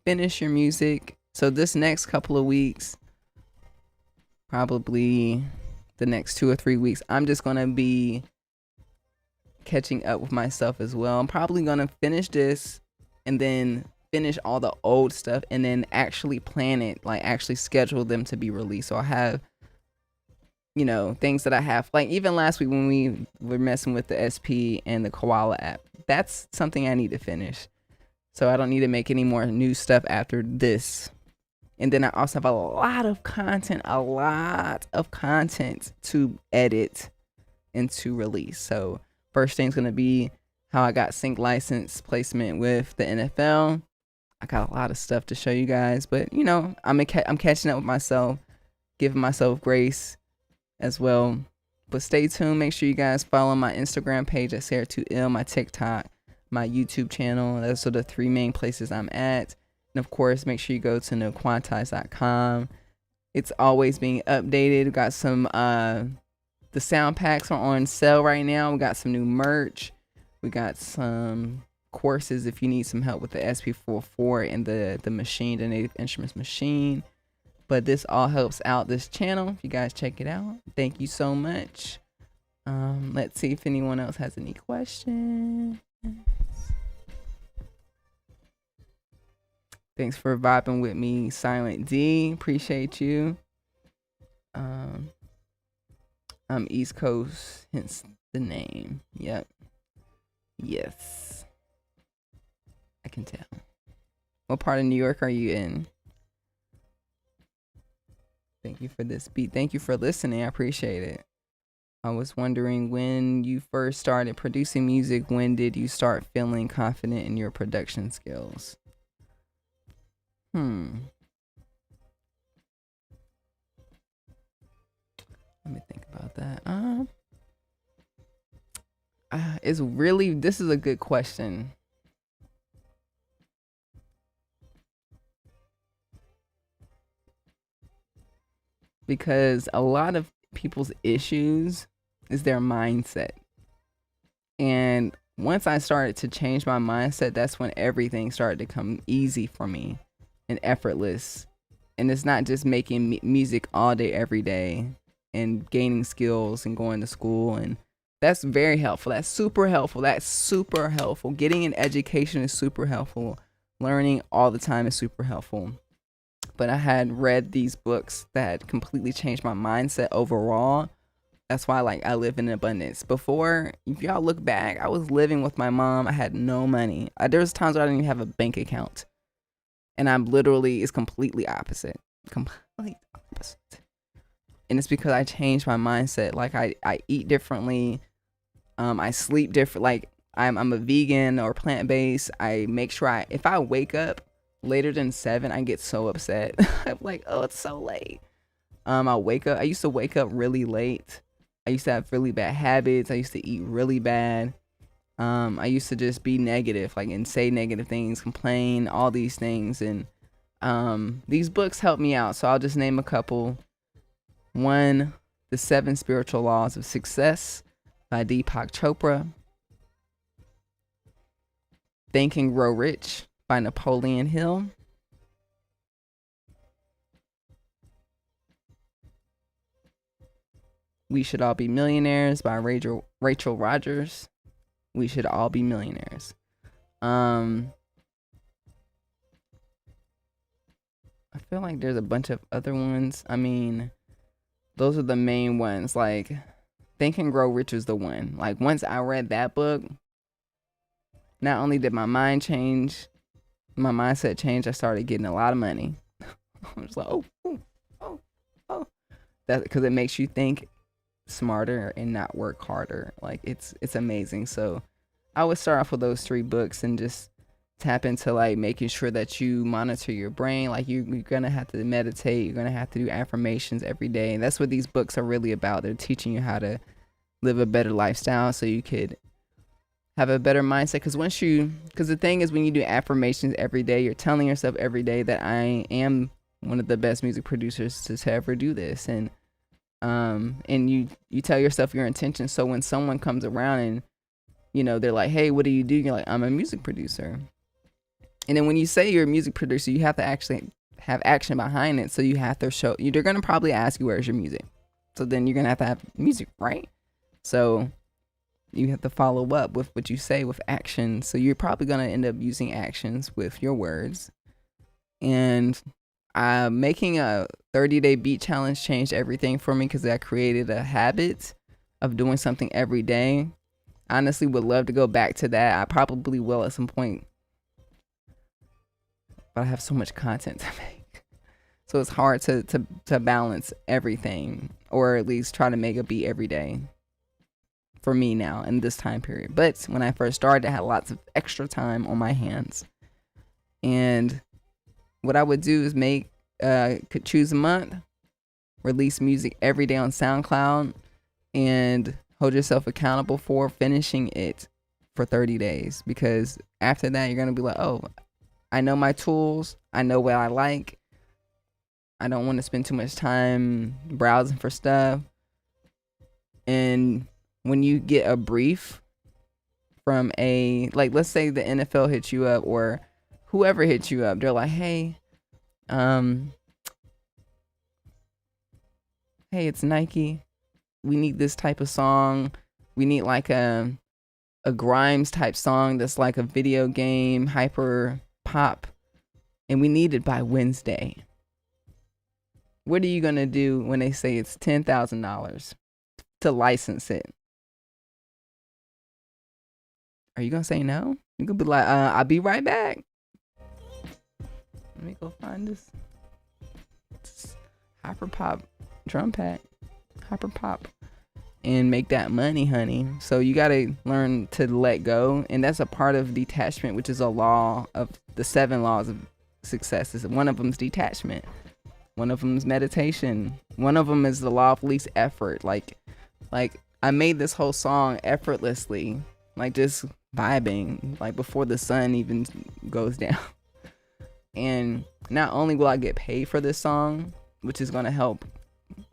Finish your music. So this next couple of weeks, probably the next 2 or 3 weeks, I'm just gonna be catching up with myself as well. I'm probably gonna finish this and then finish all the old stuff and then actually plan it, like actually schedule them to be released. So I have things that I have, like even last week when we were messing with the SP and the Koala app, that's something I need to finish. So I don't need to make any more new stuff after this. And then I also have a lot of content to edit and to release. So first thing's going to be how I got sync license placement with the NFL. I got a lot of stuff to show you guys, but I'm catching up with myself, giving myself grace as well. But stay tuned. Make sure you guys follow my Instagram page at Serato, my TikTok, my YouTube channel. Those are the 3 main places I'm at. And of course, make sure you go to noquantize.com. It's always being updated. We got some the sound packs are on sale right now. We got some new merch. We got some courses if you need some help with the SP44 and the machine, the Native Instruments machine. But this all helps out this channel. If you guys check it out, thank you so much. Let's see if anyone else has any questions. Thanks for vibing with me, Silent D. Appreciate you. I'm East Coast, hence the name. Yep. Yes. I can tell. What part of New York are you in? Thank you for this beat. Thank you for listening. I appreciate it. I was wondering, when you first started producing music, when did you start feeling confident in your production skills? Let me think about that. This is a good question. Because a lot of people's issues is their mindset. And once I started to change my mindset, that's when everything started to come easy for me and effortless. And it's not just making music all day, every day. and gaining skills and going to school, and that's very helpful. That's super helpful. That's super helpful. Getting an education is super helpful. Learning all the time is super helpful. But I had read these books that completely changed my mindset overall. That's why I live in abundance. Before, if y'all look back, I was living with my mom. I had no money. There was times where I didn't even have a bank account. And I'm literally, it's completely opposite. Completely opposite. And it's because I changed my mindset. I eat differently. I sleep different. I'm a vegan or plant-based. I make sure if I wake up later than 7, I get so upset. I'm like, oh, it's so late. I'll wake up. I used to wake up really late. I used to have really bad habits. I used to eat really bad. I used to just be negative, and say negative things, complain, all these things. And these books help me out. So I'll just name a couple. One, The 7 Spiritual Laws of Success by Deepak Chopra. Think and Grow Rich by Napoleon Hill. We Should All Be Millionaires by Rachel Rogers. We Should All Be Millionaires. I feel like there's a bunch of other ones. I mean, those are the main ones. Think and Grow Rich is the one. Once I read that book, not only did my mind change, my mindset changed, I started getting a lot of money. I was like, oh. That's because it makes you think smarter and not work harder. It's amazing. So I would start off with those 3 books and just tap into making sure that you monitor your brain. You're gonna have to meditate, you're gonna have to do affirmations every day. And that's what these books are really about. They're teaching you how to live a better lifestyle so you could have a better mindset. Because the thing is, when you do affirmations every day, you're telling yourself every day that I am one of the best music producers to ever do this. And you tell yourself your intentions. So when someone comes around and they're like, hey, what do you do? You're like, I'm a music producer. And then when you say you're a music producer, you have to actually have action behind it. So you have to show they're going to probably ask you, where's your music? So then you're going to have music, right? So you have to follow up with what you say with action. So you're probably going to end up using actions with your words. And making a 30-day beat challenge changed everything for me, because I created a habit of doing something every day. I honestly would love to go back to that. I probably will at some point. But I have so much content to make. So it's hard to balance everything, or at least try to make a beat every day for me now in this time period. But when I first started, I had lots of extra time on my hands. And what I would do is could choose a month, release music every day on SoundCloud, and hold yourself accountable for finishing it for 30 days. Because after that, you're going to be like, oh, I know my tools. I know what I like. I don't want to spend too much time browsing for stuff. And when you get a brief from let's say the NFL hits you up, or whoever hits you up, they're like, hey, it's Nike. We need this type of song. We need a Grimes type song that's like a video game, hyper pop, and we need it by Wednesday. What are you going to do when they say it's $10,000 to license it? Are you going to say no? You could be like, I'll be right back. Let me go find this hyper pop drum pack. Hyper pop. And make that money, honey. So you got to learn to let go. And that's a part of detachment, which is a law of the 7 laws of success. One of them is detachment. One of them is meditation. One of them is the law of least effort. Like I made this whole song effortlessly, just vibing, before the sun even goes down. And not only will I get paid for this song, which is going to help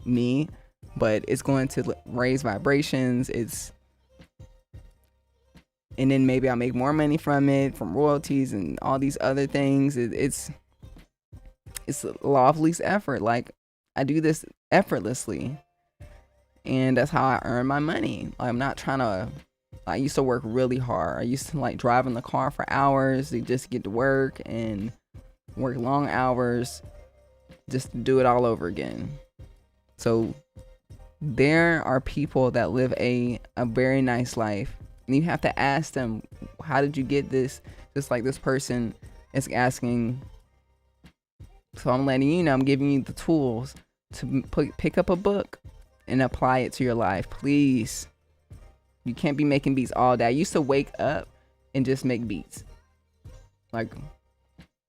me, but it's going to raise vibrations. And then maybe I'll make more money from it, from royalties and all these other things. It's a law of least effort. I do this effortlessly. and that's how I earn my money. I'm not trying to. I used to work really hard. I used to like drive in the car for hours to just get to work and work long hours just to do it all over again. So there are people that live a very nice life, and you have to ask them, how did you get this? Just like this person is asking. So I'm letting you know, I'm giving you the tools to pick up a book and apply it to your life. Please. You can't be making beats all day. I used to wake up and just make beats. Like,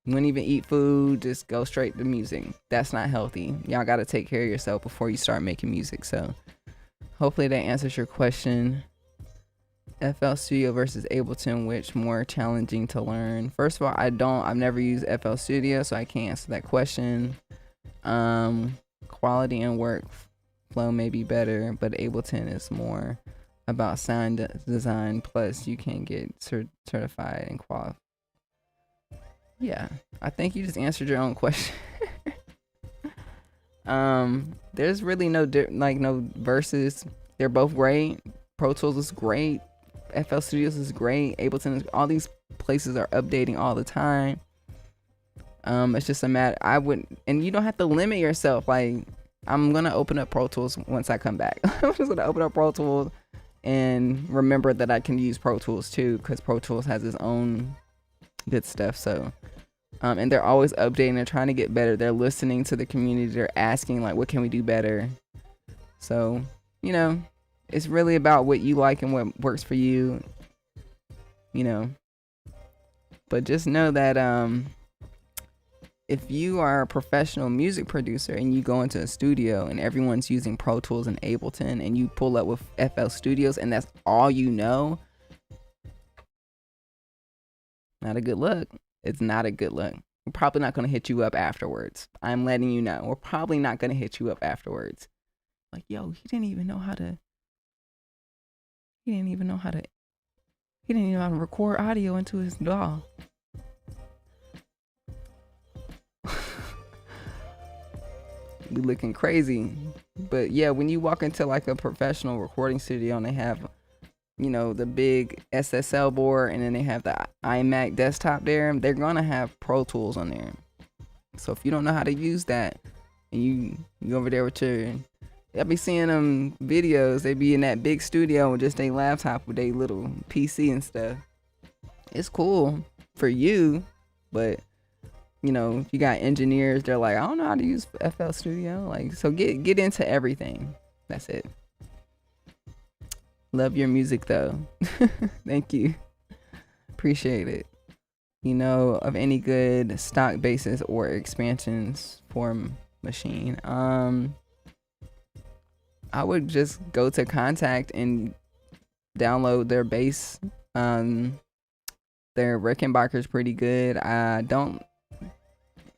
wouldn't even eat food, just go straight to music. That's not healthy. Y'all got to take care of yourself before you start making music. So hopefully that answers your question. FL Studio versus Ableton, which more challenging to learn? First of all, I've never used FL Studio, so I can't answer that question. Quality and workflow may be better, but Ableton is more about sound design, plus you can get certified and qualified. Yeah, I think you just answered your own question. There's really no versus. They're both great. Pro Tools is great. FL Studios is great. Ableton is, all these places are updating all the time. It's just a matter, and you don't have to limit yourself. Like, I'm gonna open up Pro Tools once I come back. I'm just gonna open up Pro Tools and remember that I can use Pro Tools too, because Pro Tools has its own good stuff. So and they're always updating. They're trying to get better. They're listening to the community. They're asking, like, what can we do better? So, you know, it's really about what you like and what works for you, you know. But just know that if you are a professional music producer and you go into a studio and everyone's using Pro Tools and Ableton, and you pull up with FL Studios and that's all you know, not a good look. It's not a good look. We're probably not going to hit you up afterwards. I'm letting you know. We're probably not going to hit you up afterwards. Like, yo, he didn't even know how to record audio into his DAW. Be looking crazy. But yeah, when you walk into like a professional recording studio and they have, you know, the big SSL board and then they have the iMac desktop there, they're gonna have Pro Tools on there. So if you don't know how to use that and you over there with your, I'll be seeing them videos, they be in that big studio with just a laptop with a little PC and stuff. It's cool for you, but you know, if you got engineers, they're like, I don't know how to use FL Studio. Like, so get into everything. That's it. Love your music though. Thank you. Appreciate it. You know of any good stock bases or expansions for Machine? I would just go to Contact and download their bass. Their Rickenbacker's pretty good.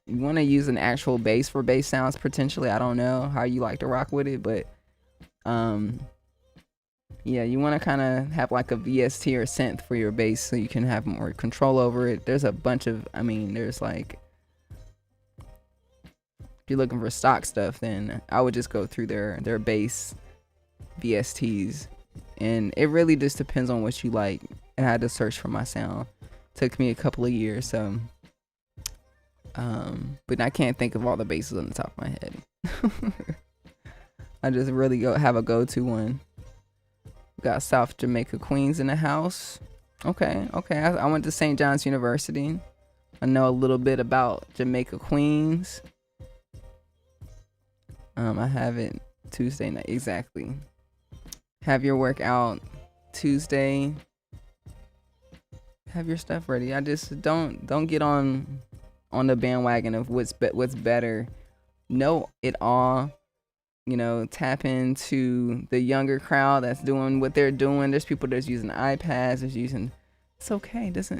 You want to use an actual bass for bass sounds potentially. I don't know how you like to rock with it, but yeah, you want to kind of have like a VST or synth for your bass so you can have more control over it. There's a bunch of, there's like, if you're looking for stock stuff, then I would just go through their bass VSTs, and it really just depends on what you like. I had to search for my sound. Took me a couple of years, so but I can't think of all the basses on the top of my head. I just really have a go-to one. Got South Jamaica Queens in the house. Okay. I went to St. John's University. I know a little bit about Jamaica Queens. I have it Tuesday night. Exactly. Have your work out Tuesday. Have your stuff ready. I just don't get on the bandwagon of what's better. Know it all. You know, tap into the younger crowd that's doing what they're doing. There's people that's using iPads, that's using. It's okay. It's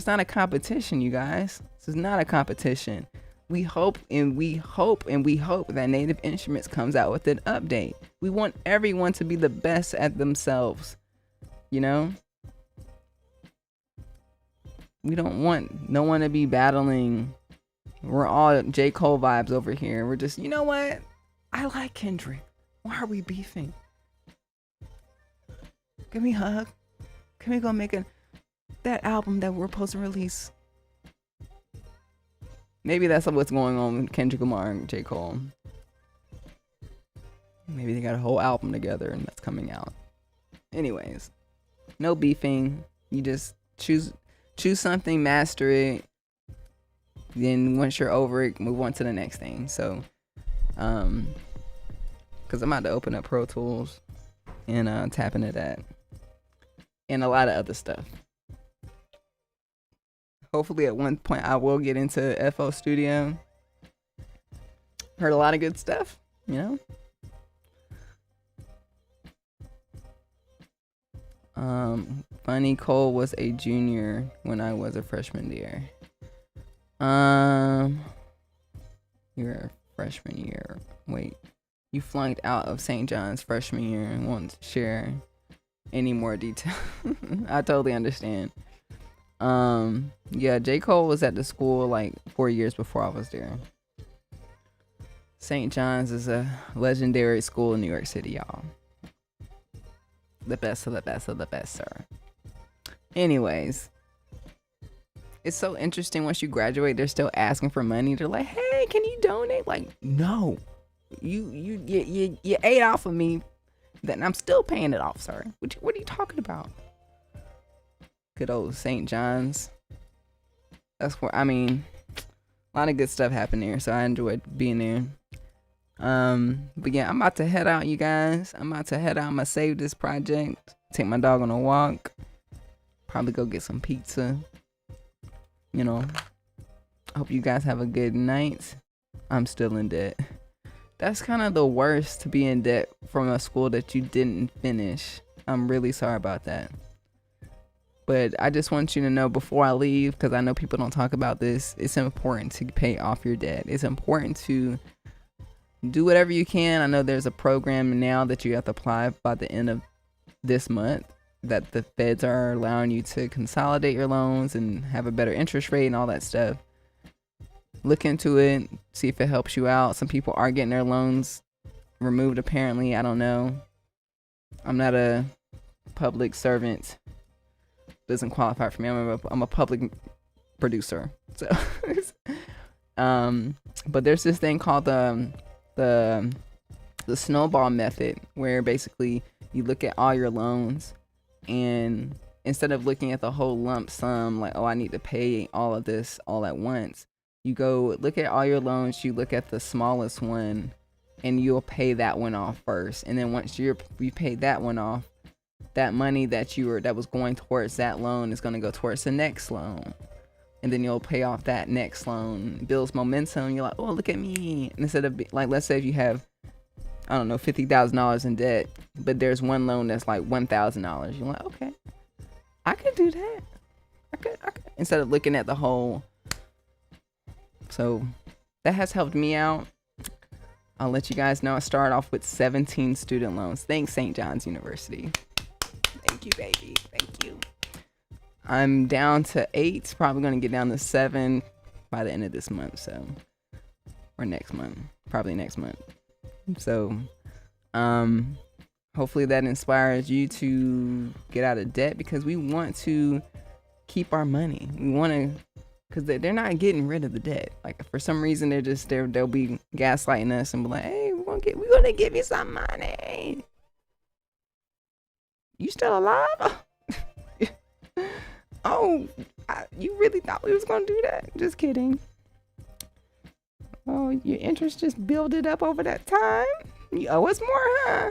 not a competition, you guys. This is not a competition. We hope that Native Instruments comes out with an update. We want everyone to be the best at themselves. You know? We don't want no one to be battling. We're all J. Cole vibes over here. We're just, you know what? I like Kendrick. Why are we beefing? Give me a hug. Can we go make that album that we're supposed to release? Maybe that's what's going on with Kendrick Lamar and J. Cole. Maybe they got a whole album together and that's coming out. Anyways, no beefing. You just choose something, master it. Then once you're over it, move on to the next thing. So, because I'm about to open up Pro Tools and tap into that. And a lot of other stuff. Hopefully at one point I will get into FL Studio. Heard a lot of good stuff, you know? Funny Cole was a junior when I was a freshman year. You're a freshman year. Wait, you flunked out of St. John's freshman year and won't share any more detail. I totally understand. Yeah, J. Cole was at the school like 4 years before I was there. St. John's is a legendary school in New York City, y'all. The best of the best of the best, sir. Anyways, it's so interesting. Once you graduate, they're still asking for money. They're like, "Hey, can you donate?" Like, no, you ate off of me, then I'm still paying it off, sir. What are you talking about? Good old St. John's. That's where, I mean, a lot of good stuff happened there, so I enjoyed being there. But yeah, I'm about to head out, you guys. I'm gonna save this project, take my dog on a walk, probably go get some pizza. You know, I hope you guys have a good night. I'm still in debt. That's kind of the worst, to be in debt from a school that you didn't finish. I'm really sorry about that. But I just want you to know before I leave, because I know people don't talk about this, it's important to pay off your debt. It's important to do whatever you can. I know there's a program now that you have to apply by the end of this month that the feds are allowing you to consolidate your loans and have a better interest rate and all that stuff. Look into it, see if it helps you out. Some people are getting their loans removed apparently. I don't know. I'm not a public servant. Doesn't qualify for me. I'm a public producer. So but there's this thing called the snowball method, where basically you look at all your loans, and instead of looking at the whole lump sum, like, oh, I need to pay all of this all at once, you go look at all your loans, you look at the smallest one, and you'll pay that one off first. And then once you paid that one off, that money that was going towards that loan is going to go towards the next loan. And then you'll pay off that next loan. It builds momentum. You're like, oh, look at me. And instead of, like, let's say if you have, I don't know, $50,000 in debt, but there's one loan that's like $1,000. You're like, okay, I could do that. I could. Instead of looking at the whole. So that has helped me out. I'll let you guys know I started off with 17 student loans. Thanks, St. John's University. Thank you, baby. Thank you. I'm down to 8. Probably going to get down to 7 by the end of this month. So, or next month. Probably next month. So, hopefully that inspires you to get out of debt, because we want to keep our money. We want to, because they're not getting rid of the debt. Like, for some reason, they'll be gaslighting us and be like, hey, we're gonna give you some money. You still alive? Oh, you really thought we was gonna do that? Just kidding. Oh, your interest just builded up over that time. You owe us more, huh?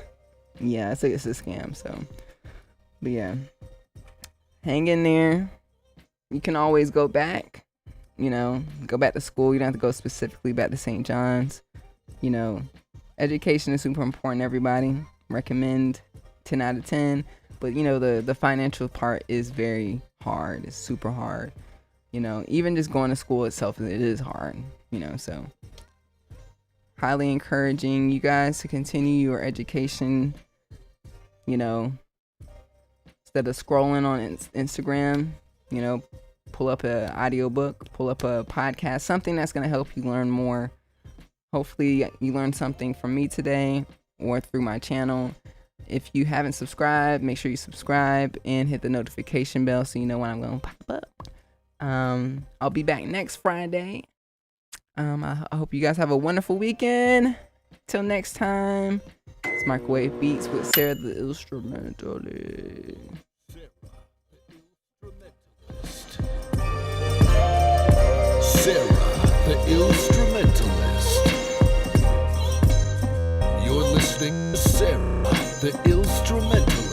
Yeah, it's a scam. So, but yeah, hang in there. You can always go back. You know, go back to school. You don't have to go specifically back to St. John's. You know, education is super important. Everybody recommend 10 out of 10. But you know, the financial part is very hard. It's super hard. You know, even just going to school itself, it is hard. You know, so highly encouraging you guys to continue your education. You know, instead of scrolling on Instagram, you know, pull up an audiobook, pull up a podcast, something that's going to help you learn more. Hopefully you learned something from me today. or through my channel. If you haven't subscribed, make sure you subscribe and hit the notification bell so you know when I'm going to pop up. I'll be back next Friday. I hope you guys have a wonderful weekend. Till next time, it's Microwave Beats with Sarah the Illstrumentalist. Sarah the Illstrumentalist. You're listening to Sarah the Illstrumentalist.